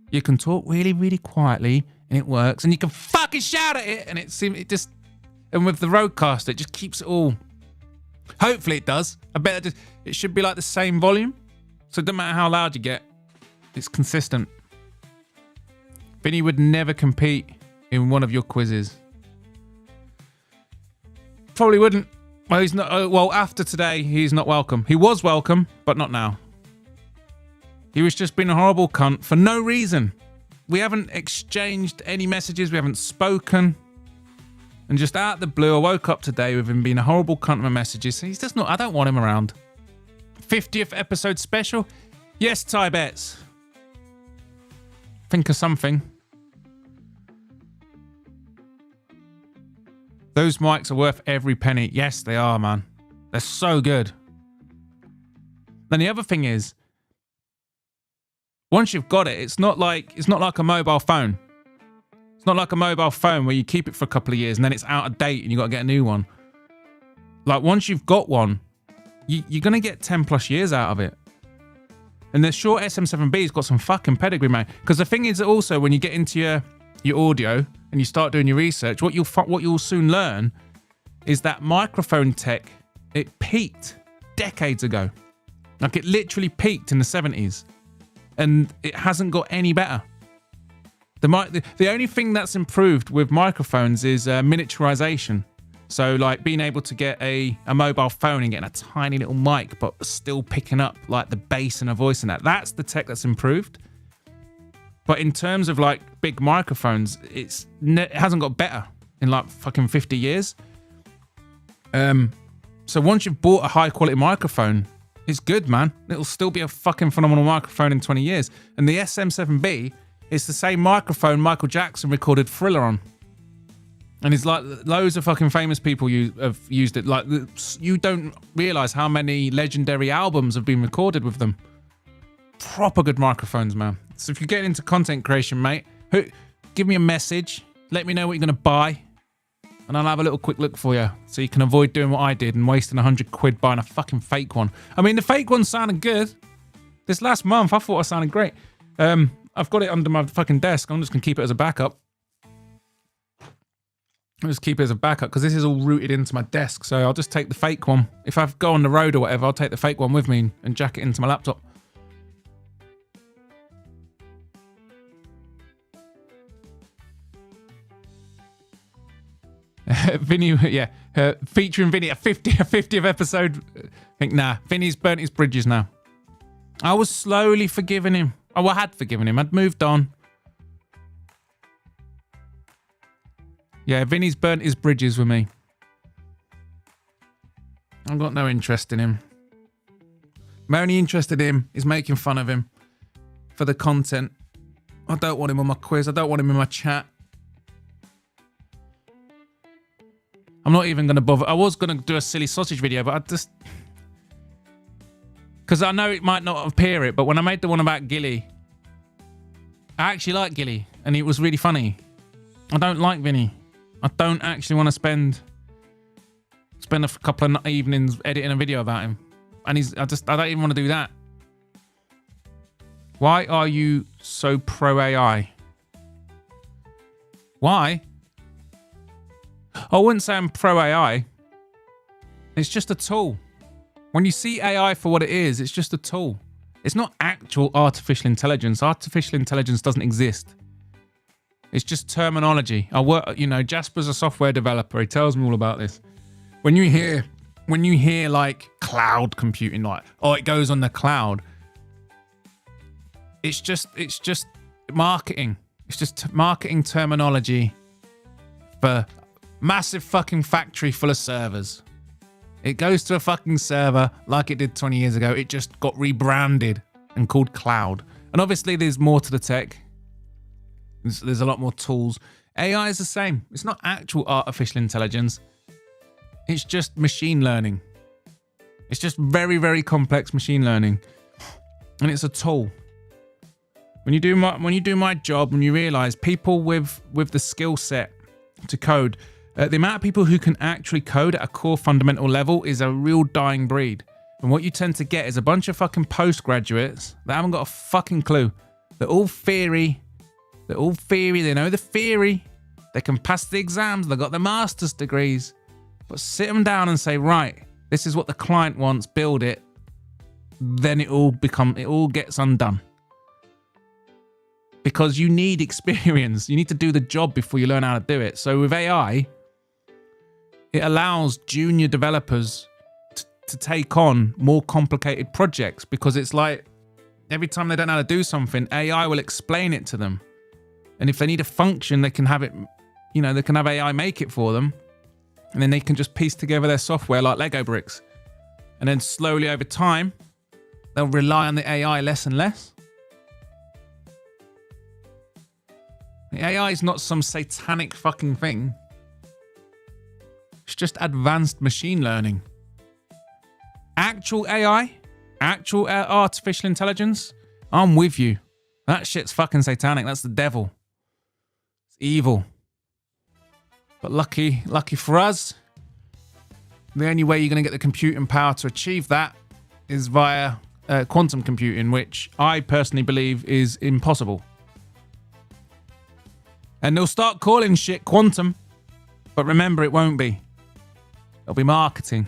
You can talk really, really quietly, and it works. And you can fucking shout at it, and and with the roadcaster, it just keeps it all. Hopefully it does. I bet it should be like the same volume. So it doesn't matter how loud you get. It's consistent. Vinny would never compete in one of your quizzes. Probably wouldn't. Well, he's not. Well, after today, he's not welcome. He was welcome, but not now. He was just being a horrible cunt for no reason. We haven't exchanged any messages. We haven't spoken. And just out of the blue, I woke up today with him being a horrible cunt in my messages. He's just not. I don't want him around. 50th episode special. Yes, Ty Betts. Think of something. Those mics are worth every penny. Yes, they are, man. They're so good. Then the other thing is, once you've got it, it's not like a mobile phone. It's not like a mobile phone where you keep it for a couple of years and then it's out of date and you got to get a new one. Like once you've got one, you're going to get 10 plus years out of it. And the Shure SM7B's got some fucking pedigree, man. Because the thing is also when you get into your audio and you start doing your research, what you'll soon learn is that microphone tech, it peaked decades ago. Like it literally peaked in the 70s. And it hasn't got any better. The only thing that's improved with microphones is miniaturization. So like being able to get a mobile phone and getting a tiny little mic, but still picking up like the bass and a voice and that. That's the tech that's improved. But in terms of like big microphones, it hasn't got better in like fucking 50 years. So once you've bought a high quality microphone, it's good, man. It'll still be a fucking phenomenal microphone in 20 years. And the SM7B is the same microphone Michael Jackson recorded Thriller on. And it's like loads of fucking famous people have used it. Like you don't realize how many legendary albums have been recorded with them. Proper good microphones, man. So if you're getting into content creation, mate, give me a message. Let me know what you're going to buy. And I'll have a little quick look for you so you can avoid doing what I did and wasting 100 quid buying a fucking fake one. I mean, the fake one sounded good. This last month, I thought I sounded great. I've got it under my fucking desk. I'm just going to keep it as a backup. I'll just keep it as a backup because this is all rooted into my desk. So I'll just take the fake one. If I go on the road or whatever, I'll take the fake one with me and jack it into my laptop. Vinny, yeah, featuring Vinny, a 50th episode. I think, nah, Vinny's burnt his bridges now. I was slowly forgiving him. Oh, I had forgiven him. I'd moved on. Yeah, Vinny's burnt his bridges with me. I've got no interest in him. My only interest in him is making fun of him for the content. I don't want him on my quiz. I don't want him in my chat. I'm not even going to bother. I was going to do a silly sausage video, but I just... Because I know it might not appear it, but when I made the one about Gilly, I actually like Gilly, and it was really funny. I don't like Vinny. I don't actually want to spend a couple of evenings editing a video about him. And I don't even want to do that. Why are you so pro AI? Why? I wouldn't say I'm pro AI. It's just a tool. When you see AI for what it is, it's just a tool. It's not actual artificial intelligence. Artificial intelligence doesn't exist. It's just terminology. Jasper's a software developer. He tells me all about this. When you hear like cloud computing, like, oh, it goes on the cloud. It's just marketing. It's just marketing terminology for massive fucking factory full of servers. It goes to a fucking server like it did 20 years ago. It just got rebranded and called cloud. And obviously there's more to the tech. There's a lot more tools. AI is the same. It's not actual artificial intelligence. It's just machine learning. It's just very, very complex machine learning. And it's a tool. When you do my job, when you realize people with the skill set to code, the amount of people who can actually code at a core fundamental level is a real dying breed. And what you tend to get is a bunch of fucking postgraduates that haven't got a fucking clue. They're all theory. They know the theory. They can pass the exams. They've got the master's degrees. But sit them down and say, right, this is what the client wants, build it. Then it all gets undone. Because you need experience. You need to do the job before you learn how to do it. So with AI, it allows junior developers to take on more complicated projects, because it's like every time they don't know how to do something, AI will explain it to them. And if they need a function, they can have it, they can have AI make it for them. And then they can just piece together their software like Lego bricks. And then slowly over time, they'll rely on the AI less and less. The AI is not some satanic fucking thing. It's just advanced machine learning. Actual AI, actual artificial intelligence, I'm with you. That shit's fucking satanic. That's the devil. It's evil. But lucky for us, the only way you're going to get the computing power to achieve that is via quantum computing, which I personally believe is impossible. And they'll start calling shit quantum, but remember, it won't be. It'll be marketing.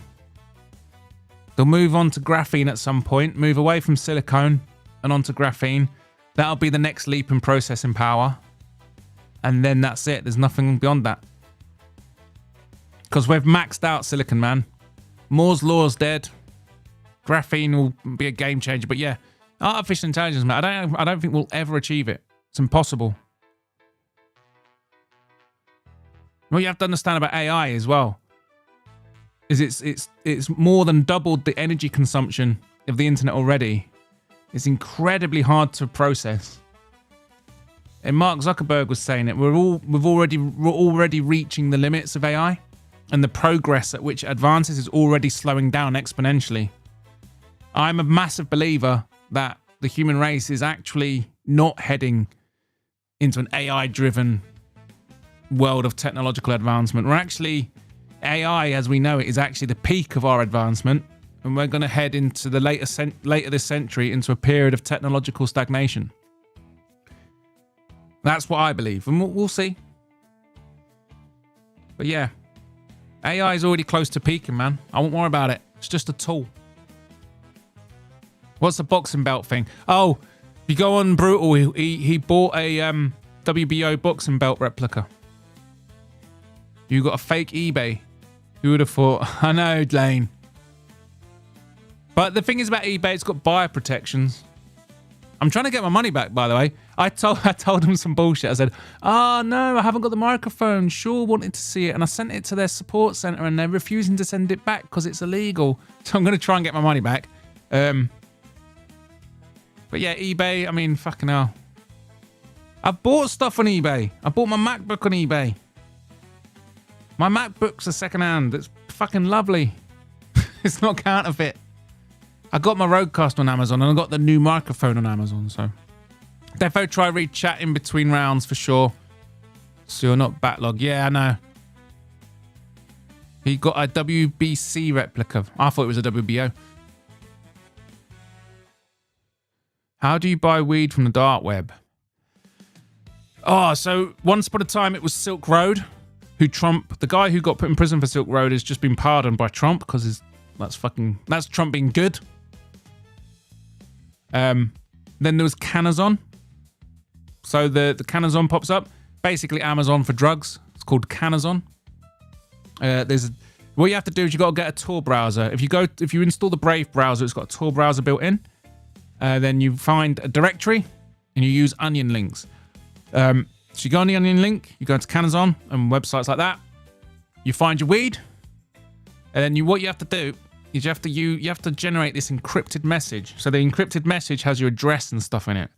They'll move on to graphene at some point, move away from silicone and onto graphene. That'll be the next leap in processing power. And then that's it. There's nothing beyond that. Because we've maxed out silicon, man. Moore's law's dead. Graphene will be a game changer. But yeah, artificial intelligence, man, I don't think we'll ever achieve it. It's impossible. What you have to understand about AI as well is it's more than doubled the energy consumption of the internet already. It's incredibly hard to process. And Mark Zuckerberg was saying it. We're already reaching the limits of AI, and the progress at which it advances is already slowing down exponentially. I'm a massive believer that the human race is actually not heading into an AI-driven world of technological advancement. We're actually, AI as we know it is actually the peak of our advancement, and we're going to head into the later this century into a period of technological stagnation. That's what I believe, and we'll see. But yeah, AI is already close to peaking, man. I won't worry about it. It's just a tool. What's the boxing belt thing? Oh, if you go on Brutal, he bought a WBO boxing belt replica. You got a fake eBay. Who would have thought? I know, Lane. But the thing is about eBay, it's got buyer protections. I'm trying to get my money back, by the way. I told them some bullshit. I said, oh, no, I haven't got the microphone. Sure wanted to see it. And I sent it to their support center and they're refusing to send it back because it's illegal. So I'm going to try and get my money back. But yeah, eBay, I mean, fucking hell. I bought stuff on eBay. I bought my MacBook on eBay. My MacBook's a secondhand. It's fucking lovely. It's not counterfeit. I got my Rodecaster on Amazon and I got the new microphone on Amazon, so. Defo try read chat in between rounds for sure. So you're not backlog. Yeah, I know. He got a WBC replica. I thought it was a WBO. How do you buy weed from the dark web? Oh, so once upon a time it was Silk Road, who Trump, the guy who got put in prison for Silk Road has just been pardoned by Trump because that's Trump being good. Then there was Canazon. So the Canazon pops up. Basically Amazon for drugs. It's called Canazon. What you have to do is you got to get a Tor browser. If you install the Brave browser, it's got a Tor browser built in. Then you find a directory and you use onion links. So you go on the onion link, you go to Canazon and websites like that. You find your weed, and then what you have to do is you have to generate this encrypted message. So the encrypted message has your address and stuff in it,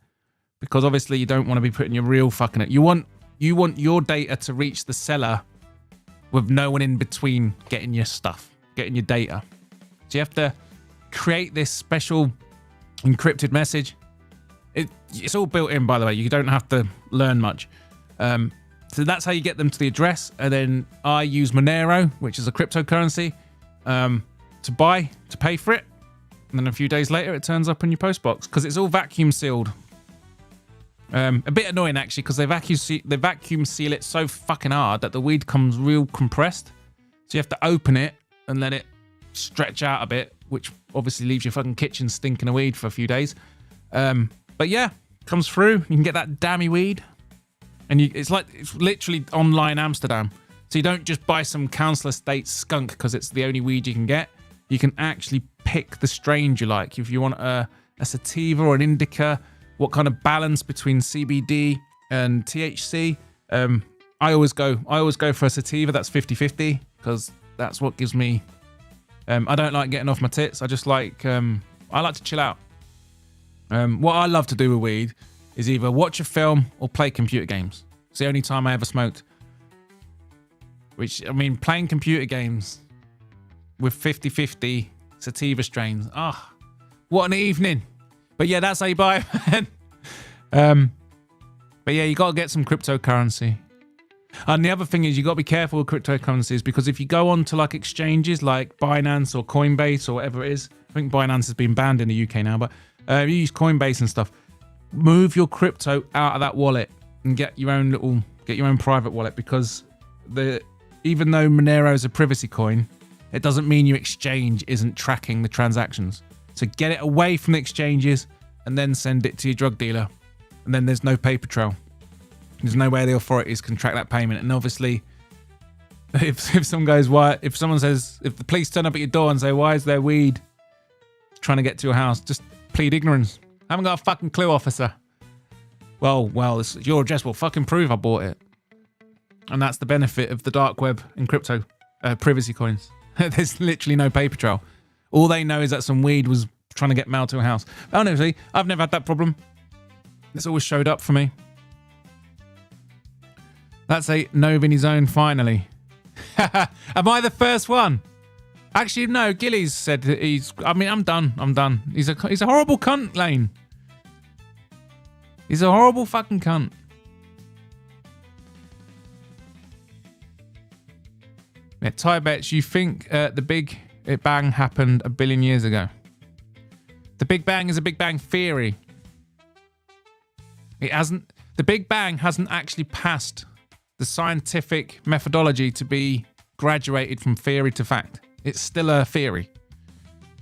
because obviously you don't want to be putting your real fucking it. You want your data to reach the seller with no one in between getting your stuff, getting your data. So you have to create this special encrypted message. It's all built in, by the way. You don't have to learn much. So that's how you get them to the address. And then I use Monero, which is a cryptocurrency, to pay for it. And then a few days later, it turns up in your postbox because it's all vacuum sealed. A bit annoying, actually, because they vacuum seal it so fucking hard that the weed comes real compressed. So you have to open it and let it stretch out a bit, which obviously leaves your fucking kitchen stinking of weed for a few days. But yeah, comes through. You can get that dammy weed. And it's literally online Amsterdam. So you don't just buy some council estate skunk because it's the only weed you can get. You can actually pick the strain you like. If you want a sativa or an indica, what kind of balance between CBD and THC. I always go for a sativa that's 50-50 because that's what gives me. I don't like getting off my tits. I just like I like to chill out. What I love to do with weed is either watch a film or play computer games. It's the only time I ever smoked. Which, I mean, playing computer games with 50-50 sativa strains. Ah, oh, what an evening. But yeah, that's how you buy it, man. But yeah, you got to get some cryptocurrency. And the other thing is you got to be careful with cryptocurrencies, because if you go on to like exchanges like Binance or Coinbase or whatever it is, I think Binance has been banned in the UK now, but you use Coinbase and stuff, move your crypto out of that wallet and get your own private wallet, because even though Monero is a privacy coin, it doesn't mean your exchange isn't tracking the transactions. So get it away from the exchanges and then send it to your drug dealer. And then there's no paper trail. There's no way the authorities can track that payment. And obviously, if someone says, if the police turn up at your door and say, why is there weed trying to get to your house, just plead ignorance. I haven't got a fucking clue, officer. Well, it's your address will fucking prove I bought it. And that's the benefit of the dark web and crypto privacy coins. There's literally no paper trail. All they know is that some weed was trying to get mailed to a house. Honestly, I've never had that problem. It's always showed up for me. That's a no Vinny zone finally. Am I the first one? Actually, no. Gillies said that I'm done. He's a horrible cunt, Lane. He's a horrible fucking cunt. Yeah, Ty bets you think the Big Bang happened a billion years ago. The Big Bang is a Big Bang theory. It hasn't. The Big Bang hasn't actually passed the scientific methodology to be graduated from theory to fact. It's still a theory.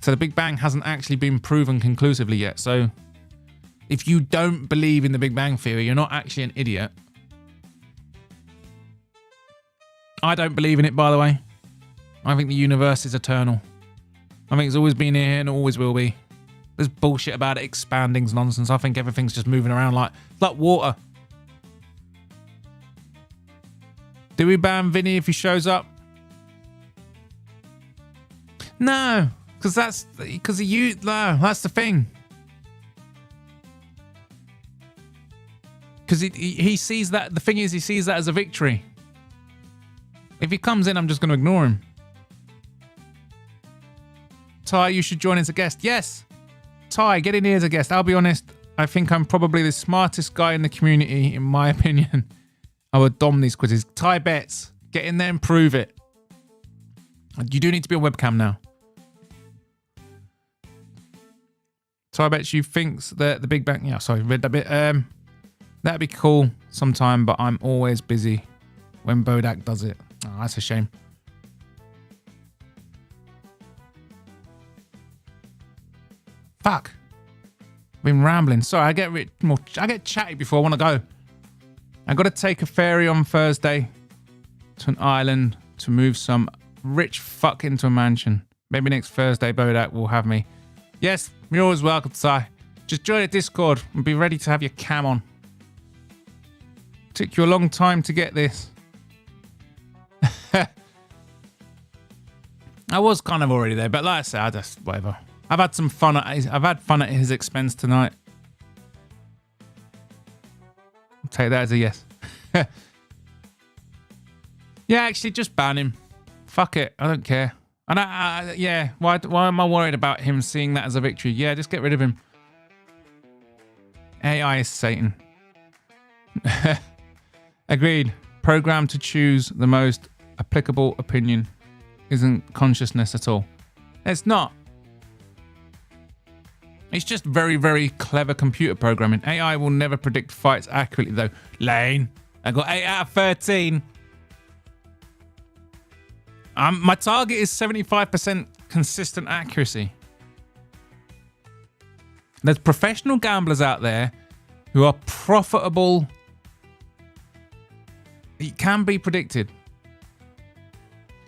So the Big Bang hasn't actually been proven conclusively yet. So if you don't believe in the Big Bang theory, you're not actually an idiot. I don't believe in it, by the way. I think the universe is eternal. I think it's always been here and always will be. There's bullshit about it expanding's nonsense. I think everything's just moving around like water. Do we ban Vinny if he shows up? No, because that's the thing. Because he sees that. The thing is, he sees that as a victory. If he comes in, I'm just going to ignore him. Ty, you should join as a guest. Yes. Ty, get in here as a guest. I'll be honest. I think I'm probably the smartest guy in the community, in my opinion. I would dom these quizzes. Ty bets. Get in there and prove it. You do need to be on webcam now. Ty bets you thinks that the Big Bang... Yeah, sorry, read that bit. That'd be cool sometime, but I'm always busy when Bodach does it. Oh, that's a shame. Fuck. Been rambling. Sorry, I get chatty before I want to go. I got to take a ferry on Thursday to an island to move some rich fuck into a mansion. Maybe next Thursday Bodach will have me. Yes, you're always welcome, Si. Just join the Discord and be ready to have your cam on. Took you a long time to get this. I was kind of already there, but like I said, I just whatever. I've had fun at his expense tonight. I'll take that as a yes. Yeah, actually, just ban him. Fuck it, I don't care. And yeah, why am I worried about him seeing that as a victory? Yeah, just get rid of him. AI is Satan. Agreed. Programmed to choose the most applicable opinion isn't consciousness at all. It's not. It's just very, very clever computer programming. AI will never predict fights accurately, though. Lane, I got 8 out of 13. My target is 75% consistent accuracy. There's professional gamblers out there who are profitable. It can be predicted.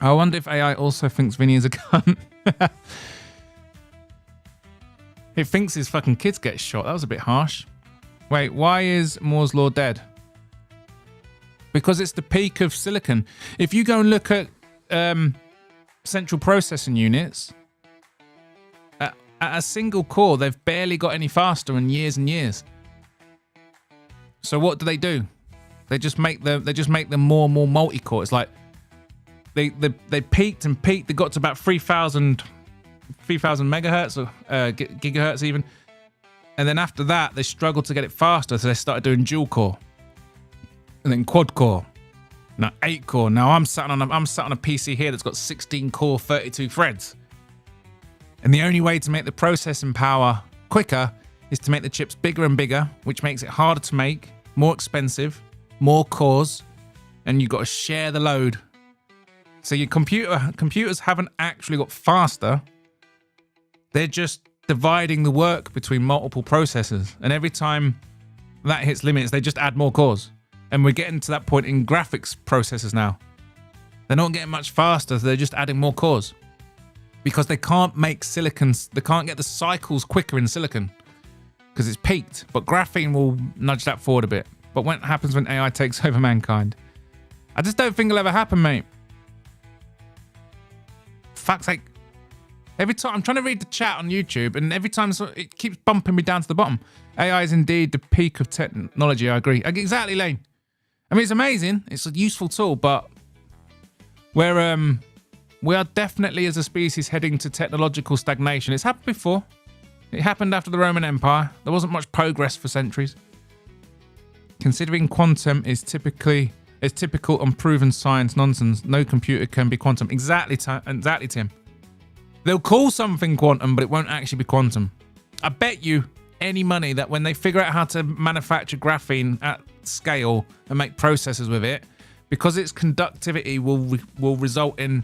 I wonder if AI also thinks Vinny is a cunt. It thinks his fucking kids get shot. That was a bit harsh. Wait, why is Moore's Law dead? Because it's the peak of silicon. If you go and look at central processing units, at a single core, they've barely got any faster in years and years. So what do? They just make them more and more multi-core. It's like they peaked and peaked. They got to about 3,000 megahertz or gigahertz even, and then after that they struggled to get it faster, so they started doing dual core, and then quad core, now 8 core. Now I'm sat on a PC here that's got 16 core, 32 threads, and the only way to make the processing power quicker is to make the chips bigger and bigger, which makes it harder to make, more expensive, more cores, and you've got to share the load. So your computers haven't actually got faster. They're just dividing the work between multiple processors. And every time that hits limits, they just add more cores. And we're getting to that point in graphics processors now. They're not getting much faster, so they're just adding more cores. Because they can't make silicons, they can't get the cycles quicker in silicon. Because it's peaked. But graphene will nudge that forward a bit. But what happens when AI takes over mankind? I just don't think it'll ever happen, mate. Fuck's sake. Every time I'm trying to read the chat on YouTube, and every time it keeps bumping me down to the bottom. AI is indeed the peak of technology. I agree. Exactly, Lane. I mean, it's amazing. It's a useful tool, but we are definitely as a species heading to technological stagnation. It's happened before. It happened after the Roman Empire. There wasn't much progress for centuries. Considering quantum is typical unproven science nonsense, no computer can be quantum. Exactly, Tim. They'll call something quantum, but it won't actually be quantum. I bet you any money that when they figure out how to manufacture graphene at scale and make processors with it, because its conductivity will result in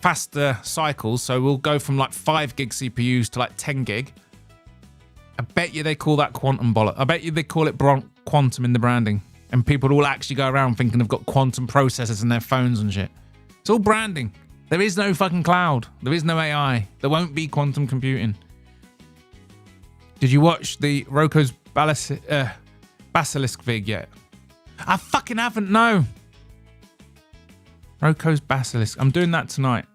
faster cycles, so we'll go from like 5 gig CPUs to like 10 gig. I bet you they call that quantum bollock. I bet you they call it quantum in the branding. And people all actually go around thinking they've got quantum processors in their phones and shit. It's all branding. There is no fucking cloud. There is no AI. There won't be quantum computing. Did you watch the Roko's Basilisk Vig yet? I fucking haven't, no. Roko's Basilisk. I'm doing that tonight.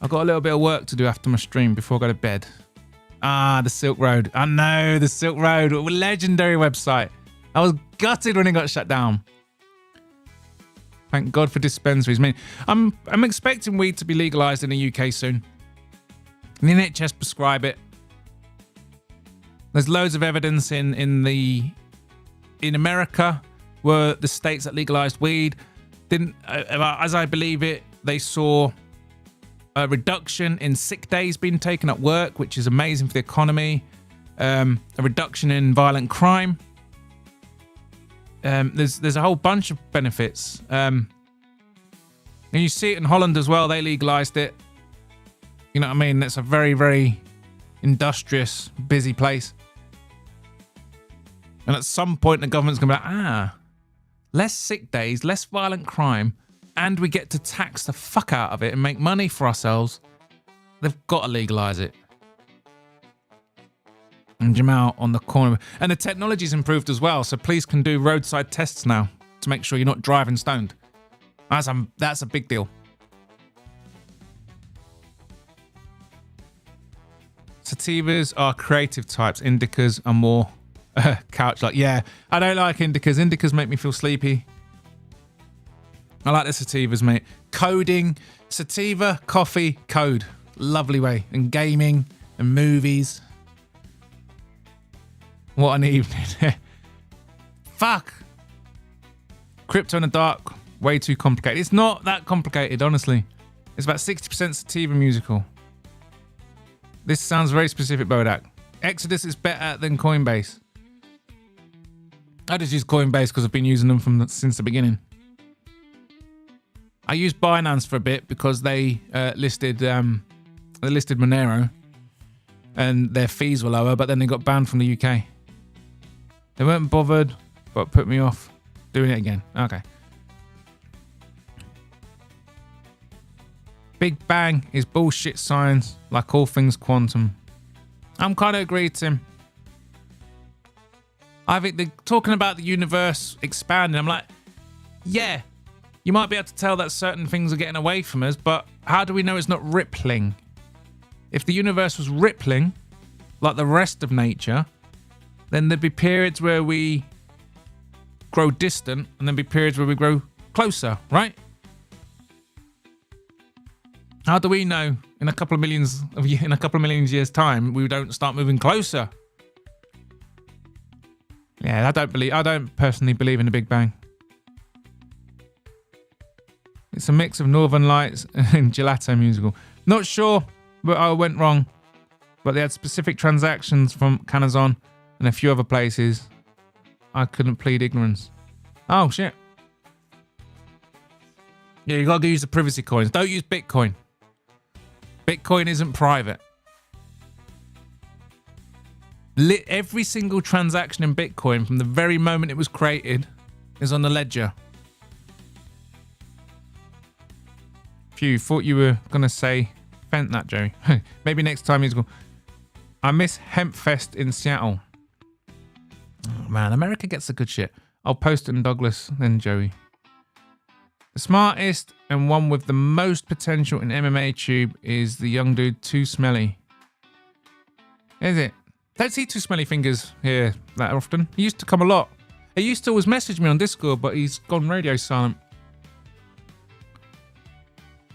I've got a little bit of work to do after my stream before I go to bed. Ah, the Silk Road. I know, the Silk Road. A legendary website. I was gutted when it got shut down. Thank God for dispensaries. I mean, I'm expecting weed to be legalized in the UK soon. The NHS prescribe it. There's loads of evidence in America where the states that legalized weed didn't, as I believe it, they saw a reduction in sick days being taken at work, which is amazing for the economy. A reduction in violent crime. There's a whole bunch of benefits. And you see it in Holland as well. They legalized it. You know what I mean? It's a very, very industrious, busy place. And at some point, the government's going to be like, less sick days, less violent crime, and we get to tax the fuck out of it and make money for ourselves. They've got to legalize it. And Jamal on the corner. And the technology's improved as well, so police can do roadside tests now to make sure you're not driving stoned. That's a big deal. Sativas are creative types. Indicas are more couch-like. Yeah, I don't like indicas. Indicas make me feel sleepy. I like the sativas, mate. Coding, sativa, coffee, code. Lovely way. And gaming and movies. What an evening. Fuck. Crypto in the dark. Way too complicated. It's not that complicated, honestly. It's about 60% sativa musical. This sounds very specific, Bodach. Exodus is better than Coinbase. I just use Coinbase because I've been using them since the beginning. I used Binance for a bit because they listed Monero and their fees were lower, but then they got banned from the UK. They weren't bothered, but put me off doing it again. Okay. Big Bang is bullshit science, like all things quantum. I'm kind of agreed, Tim. I think they're talking about the universe expanding. I'm like, yeah, you might be able to tell that certain things are getting away from us, but how do we know it's not rippling? If the universe was rippling, like the rest of nature, then there'd be periods where we grow distant and there'd be periods where we grow closer, right? How do we know in a couple of million years' time we don't start moving closer? Yeah, I don't personally believe in the Big Bang. It's a mix of Northern Lights and Gelato musical. Not sure, but I went wrong. But they had specific transactions from Canazon and a few other places. I couldn't plead ignorance. Oh, shit. Yeah, you gotta use the privacy coins. Don't use Bitcoin. Bitcoin isn't private. Every single transaction in Bitcoin from the very moment it was created is on the ledger. Phew, thought you were going to say Fent that, Joey. Maybe next time he's going. I miss Hempfest in Seattle. Oh, man, America gets the good shit. I'll post it in Douglas, then Joey. The smartest and one with the most potential in MMA Tube is the young dude Too Smelly. Is it? Don't see Too Smelly Fingers here that often. He used to come a lot. He used to always message me on Discord, but he's gone radio silent.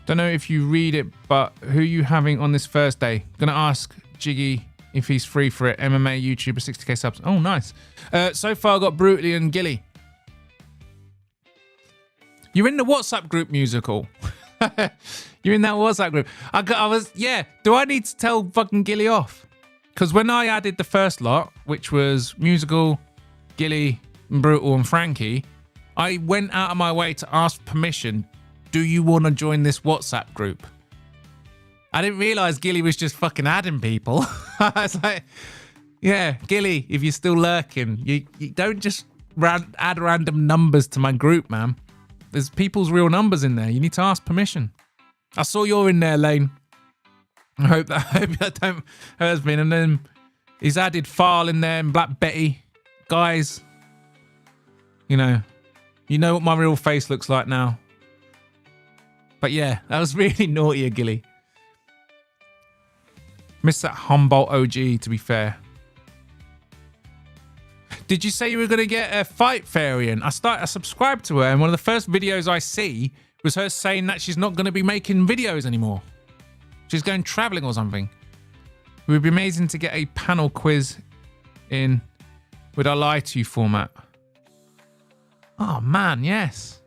Don't know if you read it, but who you having on this Thursday? Gonna ask Jiggy if he's free for it. MMA YouTuber, 60k subs. Oh, nice. So far I got Brutally and Gilly. You're in the WhatsApp group musical. You're in that WhatsApp group. Yeah. Do I need to tell fucking Gilly off? Because when I added the first lot, which was musical, Gilly, Brutal, and Frankie, I went out of my way to ask permission. Do you want to join this WhatsApp group? I didn't realize Gilly was just fucking adding people. I was like, yeah, Gilly, if you're still lurking, you don't just add random numbers to my group, man. There's people's real numbers in there. You need to ask permission. I saw you're in there, Lane. I hope that don't hurt me. And then he's added File in there and Black Betty. Guys, you know what my real face looks like now. But yeah, that was really naughty of Gilly. Missed that Humboldt OG, to be fair. Did you say you were going to get a fight variant? I subscribed to her, and one of the first videos I see was her saying that she's not going to be making videos anymore. She's going traveling or something. It would be amazing to get a panel quiz in with our lie to you format. Oh man, yes.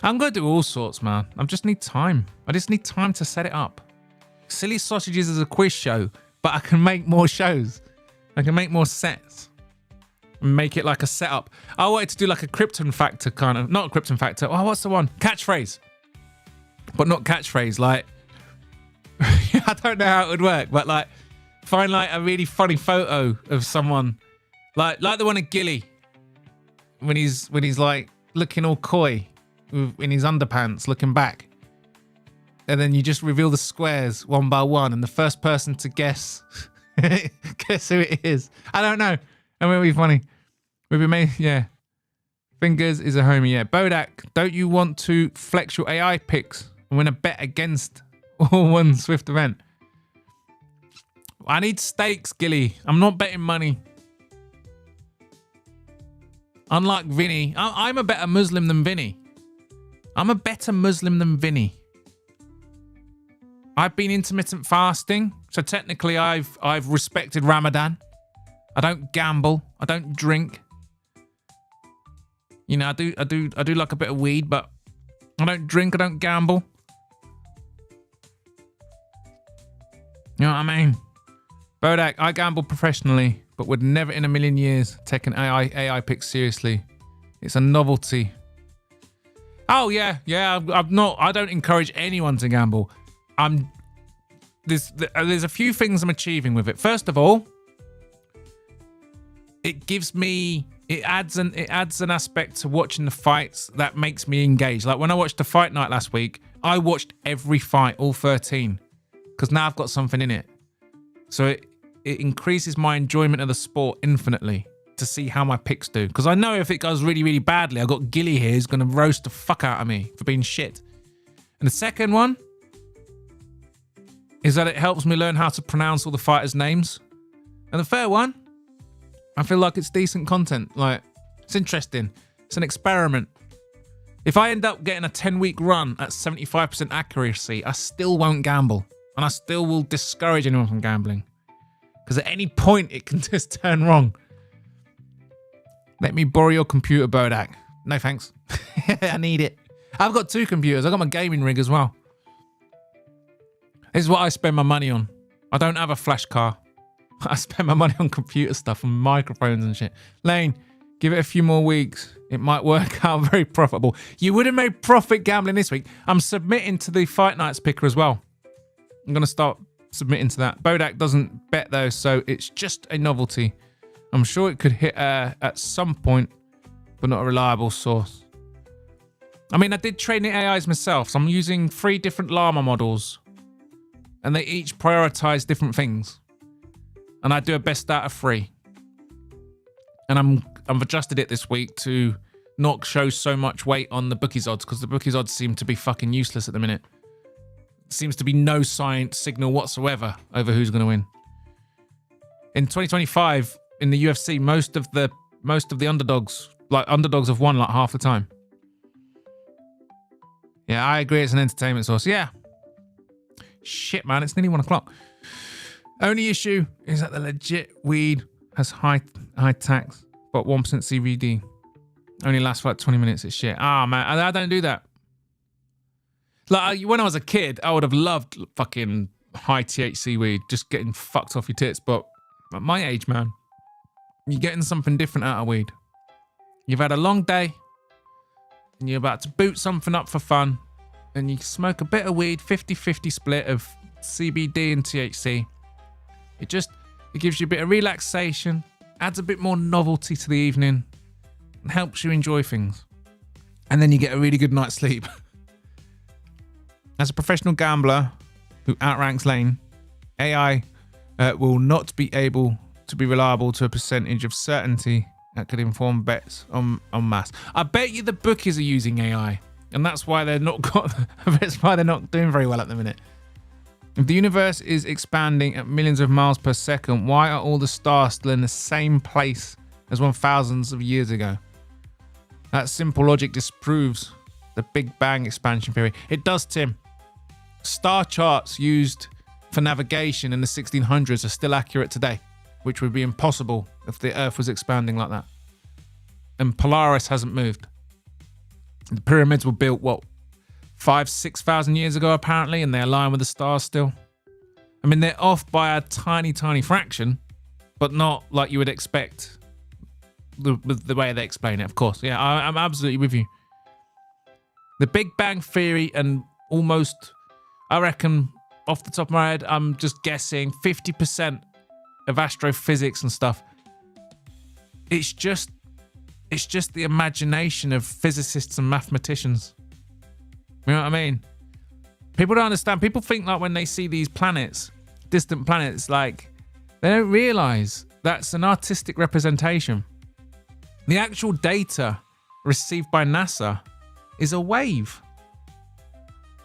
I'm going to do all sorts, man. I just need time. I just need time to set it up. Silly Sausages is a quiz show, but I can make more shows. I can make more sets and make it like a setup. I wanted to do like a Krypton Factor kind of, not a Krypton Factor. Oh, what's the one? Catchphrase. But not catchphrase. Like, I don't know how it would work, but like, find like a really funny photo of someone, like the one of Gilly when he's like looking all coy in his underpants, looking back, and then you just reveal the squares one by one, and the first person to guess who it is. I don't know. I mean, it'd be funny. We'd be made, yeah. Fingers is a homie, yeah. Bodach, don't you want to flex your AI picks and win a bet against all one Swift event? I need stakes, Gilly. I'm not betting money. Unlike Vinny, I'm a better Muslim than Vinny. I'm a better Muslim than Vinny. I've been intermittent fasting, so technically I've respected Ramadan. I don't gamble. I don't drink. You know, I do like a bit of weed, but I don't drink. I don't gamble. You know what I mean? Bodach, I gamble professionally, but would never in a million years take an AI pick seriously. It's a novelty. Oh yeah. I don't encourage anyone to gamble. There's a few things I'm achieving with it. First of all, it adds an aspect to watching the fights that makes me engage. Like when I watched the fight night last week, I watched every fight, all 13, because now I've got something in it. So it increases my enjoyment of the sport infinitely to see how my picks do. Because I know if it goes really, really badly, I've got Gilly here who's going to roast the fuck out of me for being shit. And the second one is that it helps me learn how to pronounce all the fighters' names. And the third one, I feel like it's decent content. Like, it's interesting. It's an experiment. If I end up getting a 10-week run at 75% accuracy, I still won't gamble. And I still will discourage anyone from gambling. Because at any point, it can just turn wrong. Let me borrow your computer, Bodach. No thanks. I need it. I've got 2 computers. I've got my gaming rig as well. This is what I spend my money on. I don't have a flash car. I spend my money on computer stuff and microphones and shit. Lane, give it a few more weeks. It might work out very profitable. You would have made profit gambling this week. I'm submitting to the Fight Nights picker as well. I'm going to start submitting to that. Bodach doesn't bet though, so it's just a novelty. I'm sure it could hit at some point, but not a reliable source. I mean, I did train the AIs myself, so I'm using 3 different llama models, and they each prioritize different things. And I do a best out of 3. And I've adjusted it this week to not show so much weight on the bookies odds, because the bookies odds seem to be fucking useless at the minute. Seems to be no science signal whatsoever over who's going to win. In 2025, in the UFC, most of the underdogs have won like half the time. Yeah, I agree. It's an entertainment source. Yeah. Shit, man. It's nearly 1 o'clock. Only issue is that the legit weed has high tax, but 1% CBD. Only lasts for like 20 minutes. It's shit. Ah, man. I don't do that. Like, when I was a kid, I would have loved fucking high THC weed, just getting fucked off your tits. But at my age, man, you're getting something different out of weed. You've had a long day, and you're about to boot something up for fun, and you smoke a bit of weed, 50-50 split of CBD and THC. It gives you a bit of relaxation, adds a bit more novelty to the evening, and helps you enjoy things. And then you get a really good night's sleep. As a professional gambler who outranks Lane, AI will not be able to be reliable to a percentage of certainty that could inform bets on mass. I bet you the bookies are using AI, and that's why they're not doing very well at the minute. If the universe is expanding at millions of miles per second, why are all the stars still in the same place as 1,000s of years ago? That simple logic disproves the Big Bang expansion theory. It does, Tim. Star charts used for navigation in the 1600s are still accurate today, which would be impossible if the Earth was expanding like that. And Polaris hasn't moved. The pyramids were built, 5,000-6,000 years ago, apparently, and they align with the stars still. I mean, they're off by a tiny, tiny fraction, but not like you would expect the way they explain it, of course. Yeah, I'm absolutely with you. The Big Bang Theory and almost, I reckon, off the top of my head, I'm just guessing 50% of astrophysics and stuff. It's just the imagination of physicists and mathematicians. You know what I mean? People don't understand. People think like when they see these planets, distant planets, like they don't realize that's an artistic representation. The actual data received by NASA is a wave.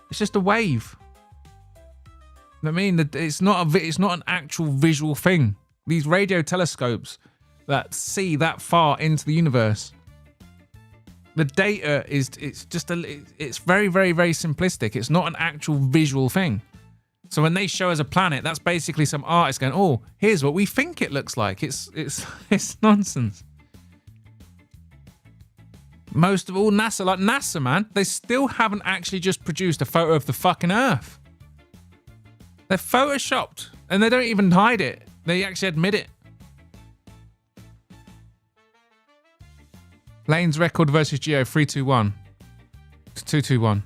It's just a wave. I mean, it's not an actual visual thing. These radio telescopes that see that far into the universe, the data it's very, very, very simplistic. It's not an actual visual thing. So when they show us a planet, that's basically some artist going, "Oh, here's what we think it looks like." It's nonsense. Most of all, NASA, man, they still haven't actually just produced a photo of the fucking Earth. They're photoshopped, and they don't even hide it. They actually admit it. Lane's record versus Geo 3-2-1. 2-2-1.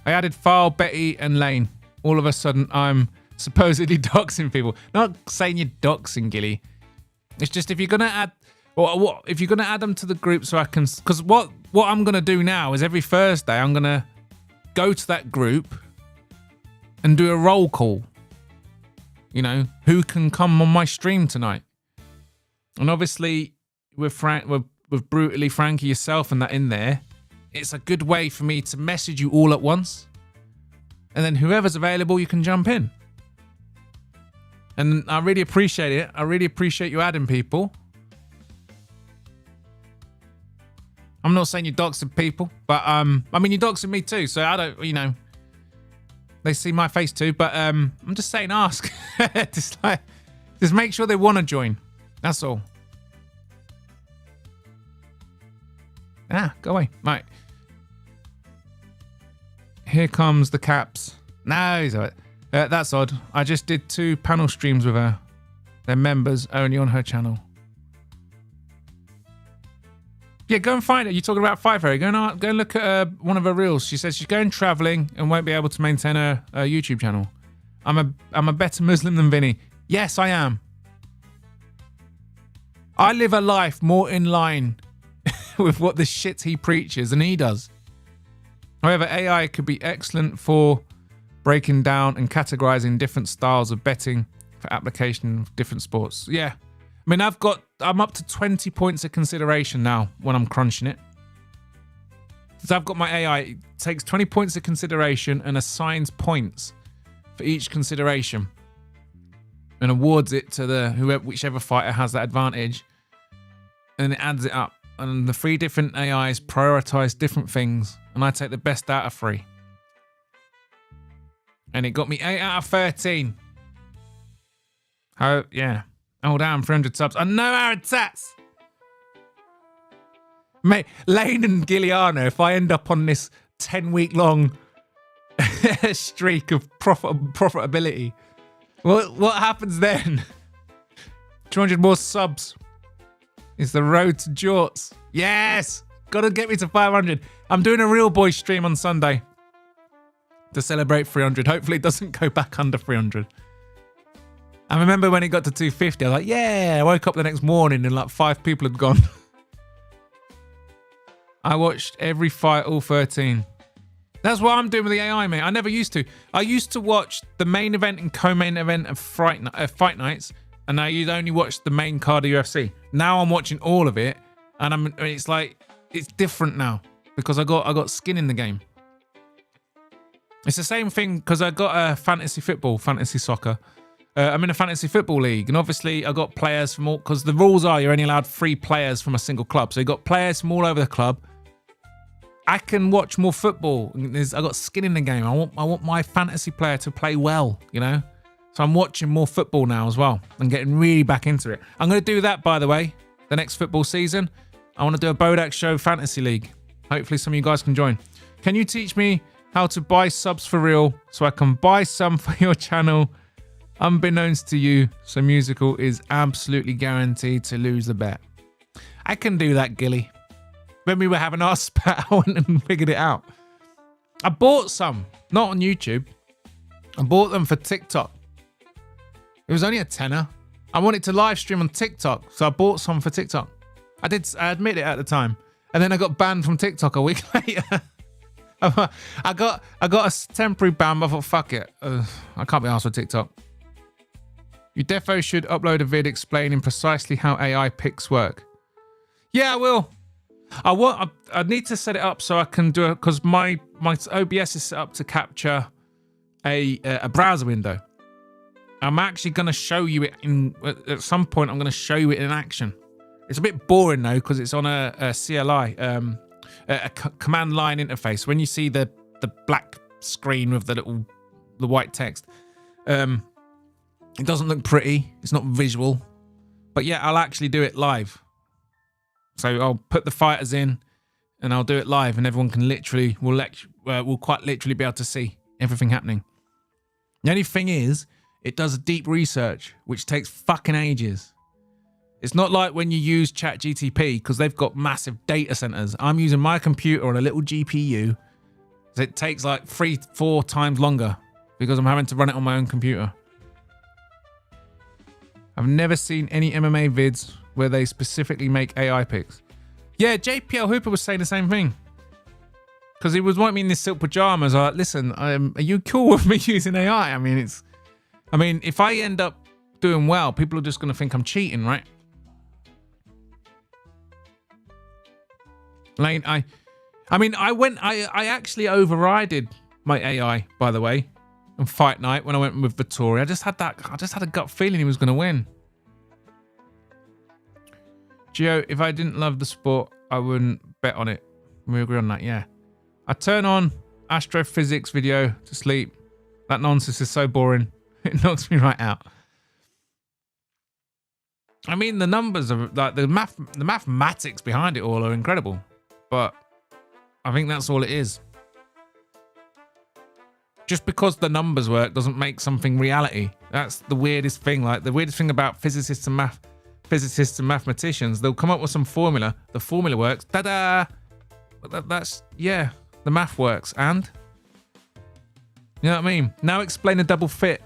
I added File, Betty, and Lane. All of a sudden, I'm supposedly doxing people. Not saying you're doxing, Gilly. It's just if you're gonna add, if you're gonna add them to the group, so I can. Because what I'm gonna do now is every Thursday I'm gonna go to that group and do a roll call. You know, who can come on my stream tonight? And obviously, with Brutally Frankie yourself and that in there, it's a good way for me to message you all at once. And then whoever's available, you can jump in. And I really appreciate it. I really appreciate you adding people. I'm not saying you're doxing people, but I mean, you're doxing me too, so I don't, you know, they see my face too, but I'm just saying ask. just make sure they want to join. That's all. Go away. Right. Here comes the caps. No, he's alright. That's odd. I just did 2 panel streams with her. They're members only on her channel. Yeah, go and find her. You're talking about Five Harry. Go and look at one of her reels. She says she's going traveling and won't be able to maintain her YouTube channel. I'm a better Muslim than Vinny. Yes, I am. I live a life more in line with what the shit he preaches than he does. However, AI could be excellent for breaking down and categorizing different styles of betting for application of different sports. Yeah. I mean, I'm up to 20 points of consideration now when I'm crunching it. So I've got my AI, it takes 20 points of consideration and assigns points for each consideration and awards it to whichever fighter has that advantage, and it adds it up. And the 3 different AIs prioritize different things, and I take the best out of 3. And it got me 8 out of 13. Oh, yeah. Oh, damn, 300 subs. I know how it's at. Mate, Lane and Giuliano, if I end up on this 10-week-long streak of profitability, what happens then? 200 more subs. It's the road to jorts. Yes! Gotta get me to 500. I'm doing a Real Boy stream on Sunday to celebrate 300. Hopefully it doesn't go back under 300. I remember when it got to 250, I was like, yeah, I woke up the next morning and like 5 people had gone. I watched every fight, all 13. That's what I'm doing with the AI, mate. I never used to. I used to watch the main event and co-main event of fight nights, and I used only watch the main card of UFC. Now I'm watching all of it, and it's like, it's different now because I got skin in the game. It's the same thing because I got fantasy soccer. I'm in a fantasy football league, and obviously I got players from all, because the rules are you're only allowed 3 players from a single club. So you got players from all over the club. I can watch more football. I got skin in the game. I want my fantasy player to play well, you know? So I'm watching more football now as well and getting really back into it. I'm going to do that, by the way, the next football season. I want to do a Bodach Show fantasy league. Hopefully some of you guys can join. Can you teach me how to buy subs for real so I can buy some for your channel? Unbeknownst to you, so Musical is absolutely guaranteed to lose the bet. I can do that, Gilly. When we were having our spat, I went and figured it out. I bought some, not on YouTube. I bought them for TikTok. It was only a tenner. I wanted to live stream on TikTok, so I bought some for TikTok. I admit it at the time. And then I got banned from TikTok a week later. I got a temporary ban, but I thought, fuck it. I can't be asked for TikTok. You defo should upload a vid explaining precisely how AI picks work. Yeah, I will. I need to set it up so I can do it because my OBS is set up to capture a browser window. I'm actually going to show you it at some point. I'm going to show you it in action. It's a bit boring though because it's on a CLI, a command line interface. When you see the black screen with the white text, it doesn't look pretty. It's not visual, but yeah, I'll actually do it live. So I'll put the fighters in and I'll do it live and everyone can will quite literally be able to see everything happening. The only thing is, it does deep research, which takes fucking ages. It's not like when you use ChatGPT because they've got massive data centers. I'm using my computer on a little GPU. So it takes like 3-4 times longer because I'm having to run it on my own computer. I've never seen any MMA vids where they specifically make AI picks. Yeah, JPL Hooper was saying the same thing. Because he was wanting me in his silk pajamas. I was like, listen, are you cool with me using AI? I mean, if I end up doing well, people are just going to think I'm cheating, right? Lane, I actually overrided my AI, by the way, on fight night when I went with Vittori. I just had a gut feeling he was going to win. Gio, if I didn't love the sport, I wouldn't bet on it. We agree on that, yeah. I turn on astrophysics video to sleep. That nonsense is so boring. It knocks me right out. I mean, the numbers are like the mathematics behind it all are incredible, but I think that's all it is. Just because the numbers work doesn't make something reality. That's the weirdest thing. Like the weirdest thing about physicists and mathematicians, they'll come up with some formula. The formula works. Ta-da! That's yeah. The math works, and you know what I mean. Now explain a double fit.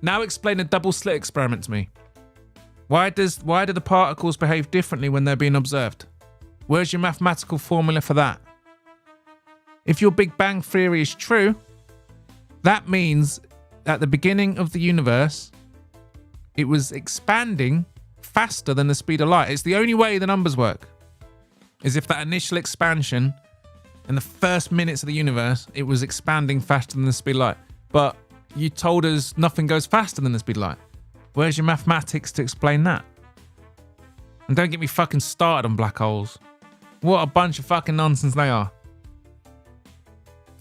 Now explain a double slit experiment to me. Why do the particles behave differently when they're being observed? Where's your mathematical formula for that? If your Big Bang theory is true, that means at the beginning of the universe, it was expanding faster than the speed of light. It's the only way the numbers work, is if that initial expansion in the first minutes of the universe, it was expanding faster than the speed of light. But you told us nothing goes faster than the speed of light. Where's your mathematics to explain that? And don't get me fucking started on black holes. What a bunch of fucking nonsense they are.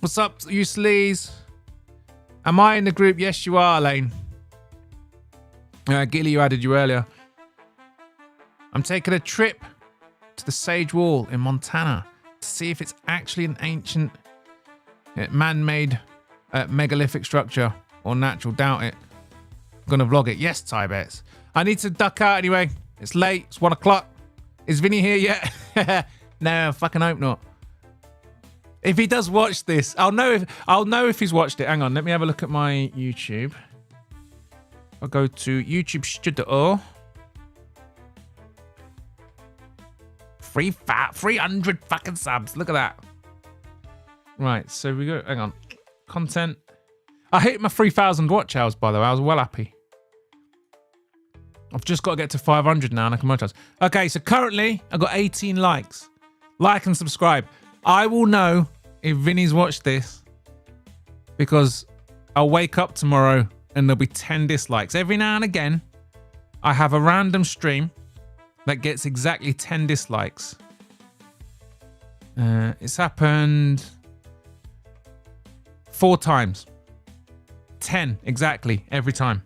What's up, you sleaze? Am I in the group? Yes, you are, Lane. Gilly, you added you earlier. I'm taking a trip to the Sage Wall in Montana to see if it's actually an ancient man-made megalithic structure or natural. Doubt it. I'm gonna vlog it. Yes, Tibets. I need to duck out anyway. It's late. It's 1 o'clock. Is Vinny here yet? No, fucking hope not. If he does watch this, I'll know if he's watched it. Hang on, let me have a look at my YouTube. I'll go to YouTube Studio. 300 fucking subs. Look at that. Right, so we go. Hang on. Content. I hit my 3,000 watch hours, by the way. I was well happy. I've just got to get to 500 now and I can monetize. Okay, so currently I've got 18 likes. Like and subscribe. I will know if Vinny's watched this because I'll wake up tomorrow and there'll be 10 dislikes. Every now and again, I have a random stream that gets exactly 10 dislikes. It's happened 4 times. 10 exactly every time.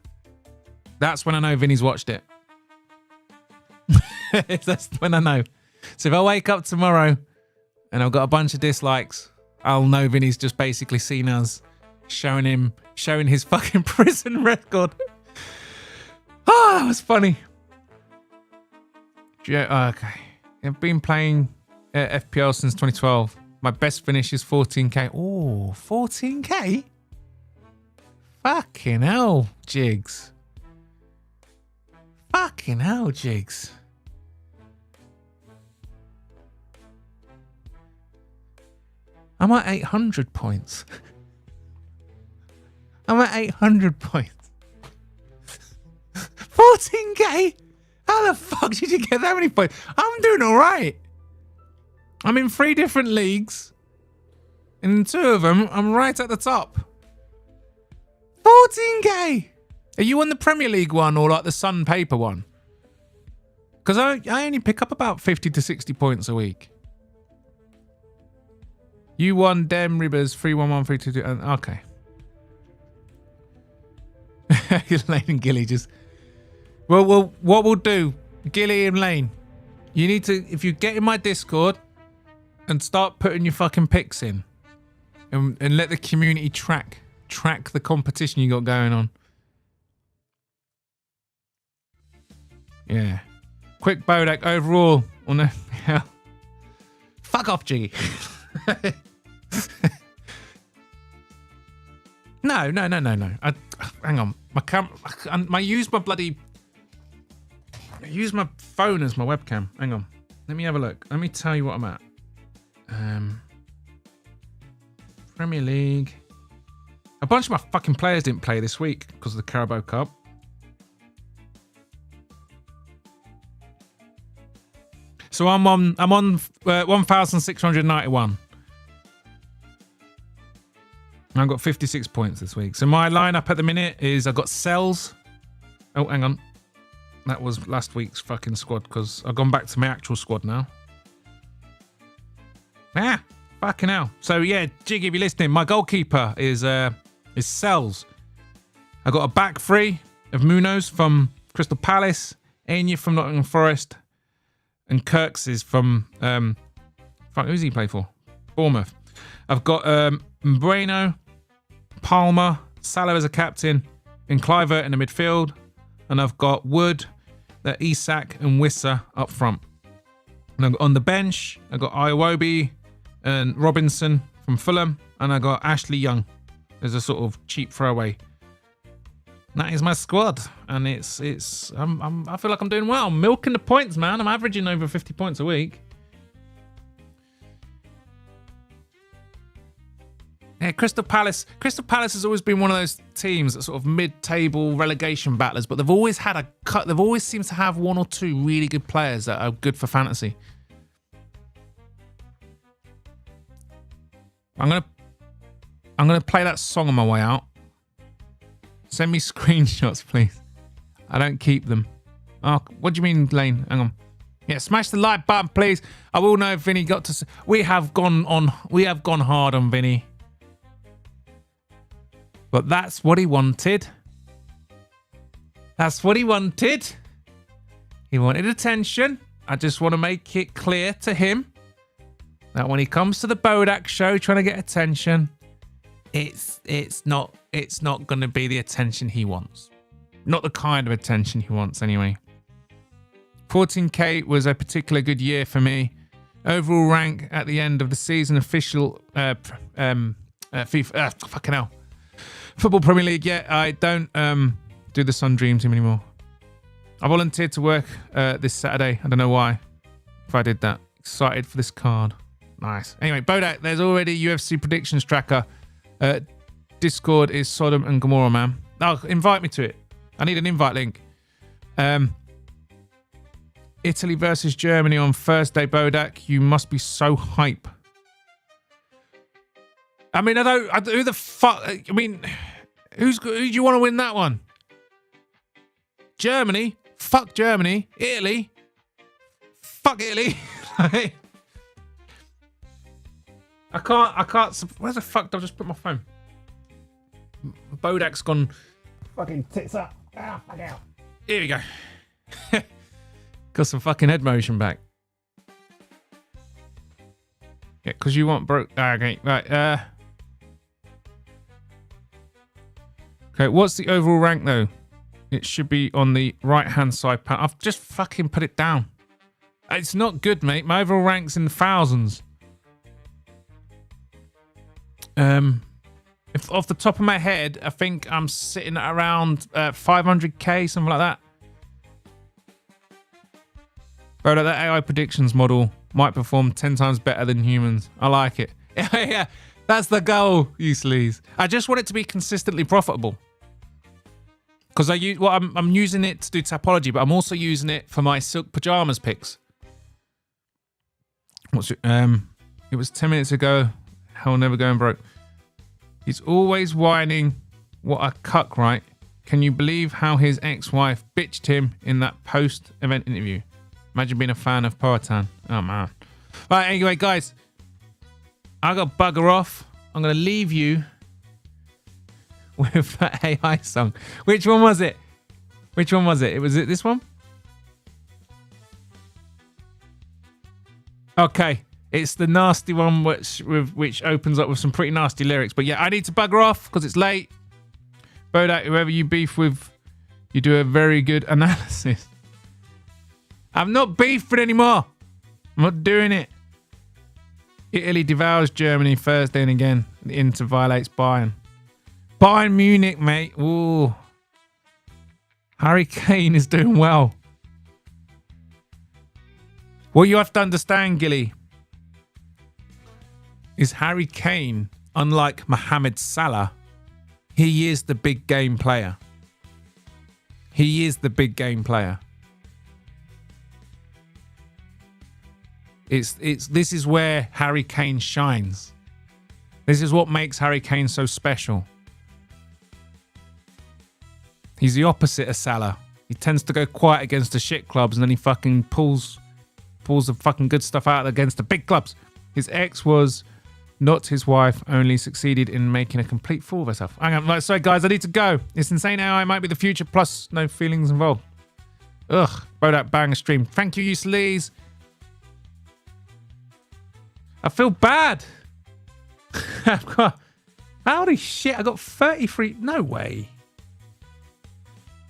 That's when I know Vinny's watched it. That's when I know. So if I wake up tomorrow and I've got a bunch of dislikes, I'll know Vinny's just basically seen us showing his fucking prison record. Oh, that was funny. Yeah, okay. I've been playing FPL since 2012. My best finish is 14k. Oh, 14k? Fucking hell, Jigs. Fucking hell, Jigs. I'm at 800 points. I'm at 800 points. 14k? How the fuck did you get that many points? I'm doing all right. I'm in 3 different leagues. In 2 of them, I'm right at the top. 14k. Are you on the Premier League one or like the Sun Paper one? Because I only pick up about 50 to 60 points a week. You won Dem Ribbers 311322. Okay. Lane and Gilly just. Well, what we'll do, Gilly and Lane, you need to, if you get in my Discord and start putting your fucking picks in, and let the community track the competition you got going on. Yeah. Quick Bodach overall on the fuck off, Jiggy. No. Hang on. I use my phone as my webcam. Hang on. Let me have a look. Let me tell you what I'm at. Premier League. A bunch of my fucking players didn't play this week because of the Carabao Cup. So I'm on 1,691. I've got 56 points this week. So my lineup at the minute is I've got Cells. Oh, hang on. That was last week's fucking squad because I've gone back to my actual squad now. Ah, fucking hell. So yeah, Jig, if you're listening, my goalkeeper is Cells. I got a back 3 of Munoz from Crystal Palace, Enya from Nottingham Forest, and Kirks is from who's he play for? Bournemouth. I've got Moreno, Palmer, Salah as a captain, and Clivert in the midfield, and I've got Wood, Isak, and Wissa up front. And on the bench, I got Iwobi and Robinson from Fulham, and I got Ashley Young as a sort of cheap throwaway. That is my squad, and I feel like I'm doing well. I'm milking the points, man. I'm averaging over 50 points a week. Yeah, Crystal Palace has always been one of those teams that sort of mid-table relegation battlers, but they've always had a cut. They've always seemed to have 1 or 2 really good players that are good for fantasy. I'm gonna play that song on my way out. Send me screenshots, please. I don't keep them. Oh, what do you mean, Lane? Hang on. Yeah, smash the like button, please. I will know if Vinny got to. We have gone hard on Vinny. But that's what he wanted. That's what he wanted. He wanted attention. I just want to make it clear to him that when he comes to the Bodach Show trying to get attention, it's not going to be the attention he wants. Not the kind of attention he wants anyway. 14k was a particular good year for me. Overall rank at the end of the season, official FIFA, fucking hell. Football Premier League, yeah, I don't do the Sun Dream Team anymore. I volunteered to work this Saturday. I don't know why. If I did that. Excited for this card. Nice. Anyway, Bodach, there's already UFC predictions tracker. Discord is Sodom and Gomorrah, man. Oh, invite me to it. I need an invite link. Italy versus Germany on Thursday, Bodach. You must be so hype. I mean, who the fuck? I mean, who do you want to win that one? Germany? Fuck Germany. Italy? Fuck Italy. I can't. Where the fuck did I just put my phone? Bodach's gone fucking tits up. Ah, fuck out. Here we go. Got some fucking head motion back. Yeah, because you want broke. Okay, right. Okay, what's the overall rank though? It should be on the right-hand side. I've just fucking put it down. It's not good, mate. My overall rank's in the thousands. If off the top of my head, I think I'm sitting at around 500k, something like that. Bro, that AI predictions model might perform 10 times better than humans. I like it. Yeah, that's the goal, you sleaze. I just want it to be consistently profitable. Because I'm using it to do topology, but I'm also using it for my silk pajamas picks. It was 10 minutes ago. Hell, never going broke. He's always whining. What a cuck, right? Can you believe how his ex-wife bitched him in that post-event interview? Imagine being a fan of Powhatan. Oh, man. Right, anyway, guys. I got to bugger off. I'm going to leave you with that AI song. Which one was it? Which one was it? Was it this one? Okay. It's the nasty one which opens up with some pretty nasty lyrics. But yeah, I need to bugger off because it's late. Bodach, whoever you beef with, you do a very good analysis. I'm not beefing anymore. I'm not doing it. Italy devours Germany Thursday and again. The Inter violates Bayern. Bayern Munich, mate. Ooh. Harry Kane is doing well. What you have to understand, Gilly, is Harry Kane, unlike Mohamed Salah, he is the big game player. He is the big game player. This is where Harry Kane shines. This is what makes Harry Kane so special. He's the opposite of Salah. He tends to go quiet against the shit clubs and then he fucking pulls the fucking good stuff out against the big clubs. His ex was not his wife, only succeeded in making a complete fool of herself. Hang on, right, sorry guys, I need to go. This insane AI might be the future, plus no feelings involved. Ugh, Bodach bang a stream. Thank you, you sleaze. I feel bad. I've got, holy shit, I got 33, no way.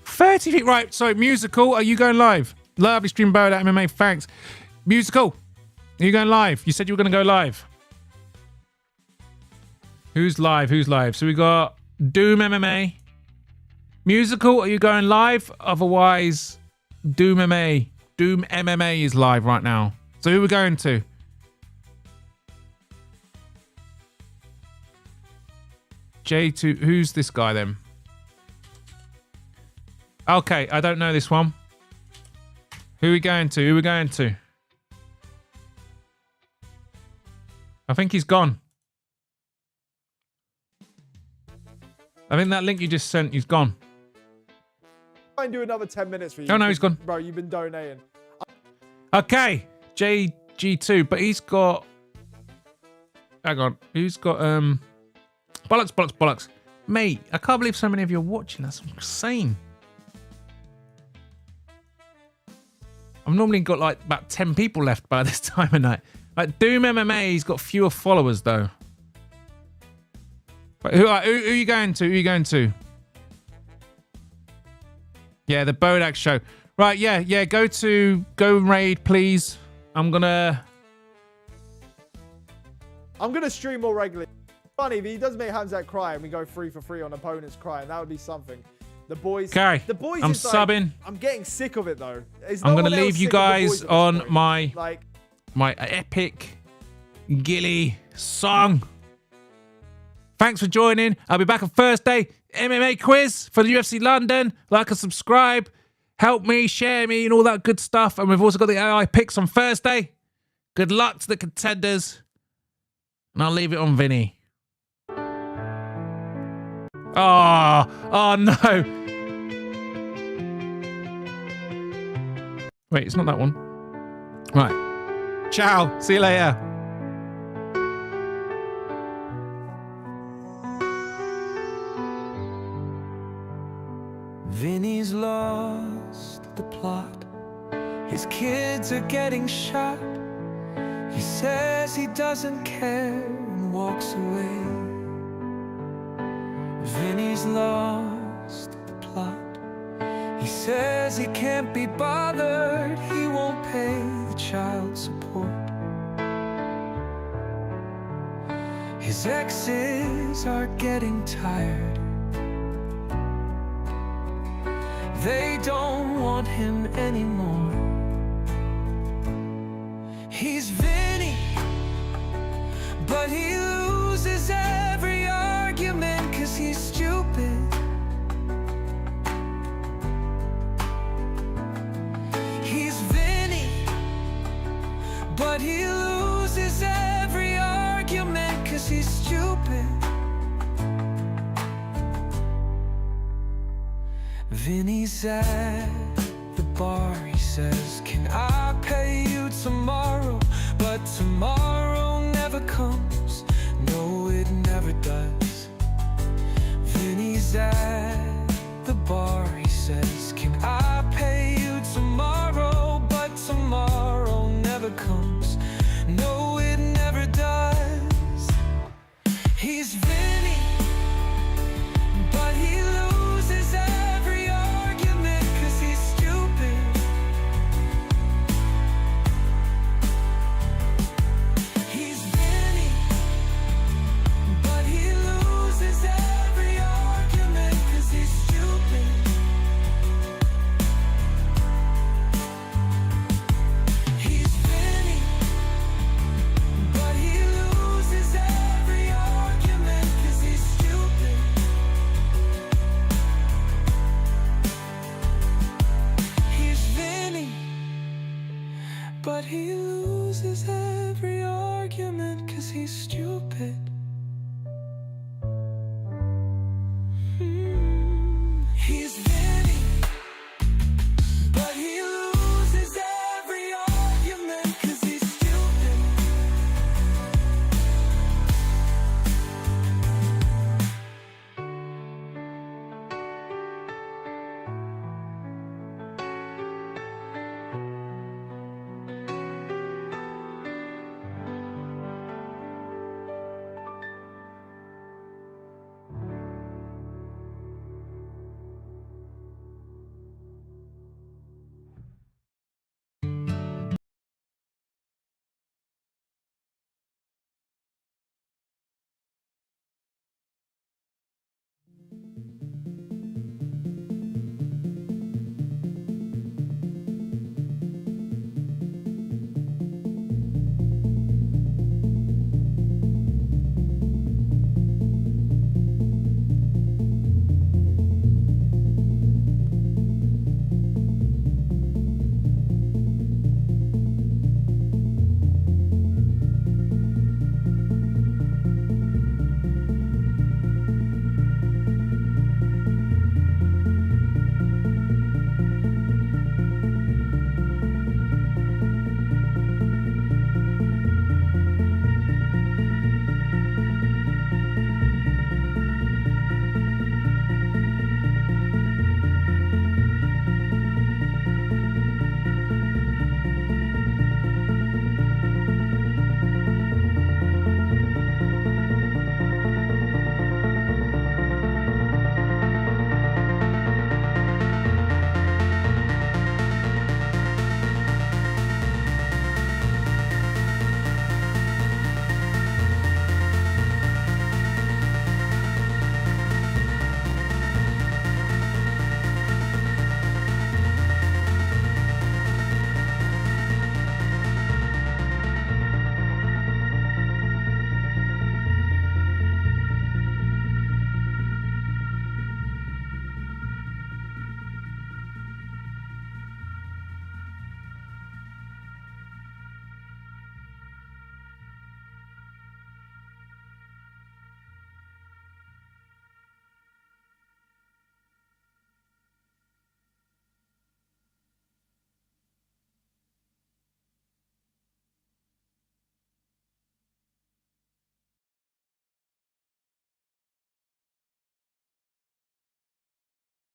30 feet, right, sorry, musical, are you going live? Lovely stream, Bodach MMA, thanks. Musical, are you going live? You said you were going to go live. Who's live? Who's live? So we got Doom MMA. Musical, are you going live? Otherwise, Doom MMA is live right now. So who are we going to? J2, who's this guy then? Okay, I don't know this one. Who are we going to? Who are we going to? I think he's gone. I think that link you just sent, he's gone. Try and do another 10 minutes for you. Oh no, he's gone. Bro, you've been donating. Okay, JG2, but he's got... Hang on, who's got... Bollocks. Mate, I can't believe so many of you are watching. That's insane. I've normally got like about 10 people left by this time of night. Like Doom MMA, he's got fewer followers though. But who are you going to? Who are you going to? Yeah, the Bodach Show. Right, yeah. Go raid, please. I'm gonna stream more regularly. Funny, if he does make Hamzat cry and we go 3 for 3 on opponents crying, that would be something. The boys. Okay, The boys. I'm is like, subbing. I'm getting sick of it though. Is I'm no gonna one else leave you sick of The guys Boys at this on point? my like. my epic Gilly song. Thanks for joining. I'll be back on Thursday. MMA quiz for the UFC London. Like and subscribe. Help me, share me, and all that good stuff. And we've also got the AI picks on Thursday. Good luck to the contenders. And I'll leave it on Vinny. Oh no. Wait, it's not that one. Right. Ciao. See you later. Vinny's lost the plot. His kids are getting shot. He says he doesn't care and walks away. Vinny's lost the plot. He says he can't be bothered. He won't pay the child support. His exes are getting tired. They don't want him anymore. He's Vinny, but he loses every argument 'cause he's stupid. He's Vinny, but he loses every argument 'cause he's stupid. Vinny's at the bar, he says, can I pay you tomorrow? But tomorrow never comes, no it never does. Vinny's at the bar, he says, can I pay you tomorrow? But tomorrow never comes, no it never does. He's Vinny, but he loses every argument 'cause he's stupid. He's Vinny, but he loses every argument 'cause he's stupid. He's Vinny, but he loses every argument 'cause he's stupid. He's Vinny, but he loses every argument 'cause he's stupid.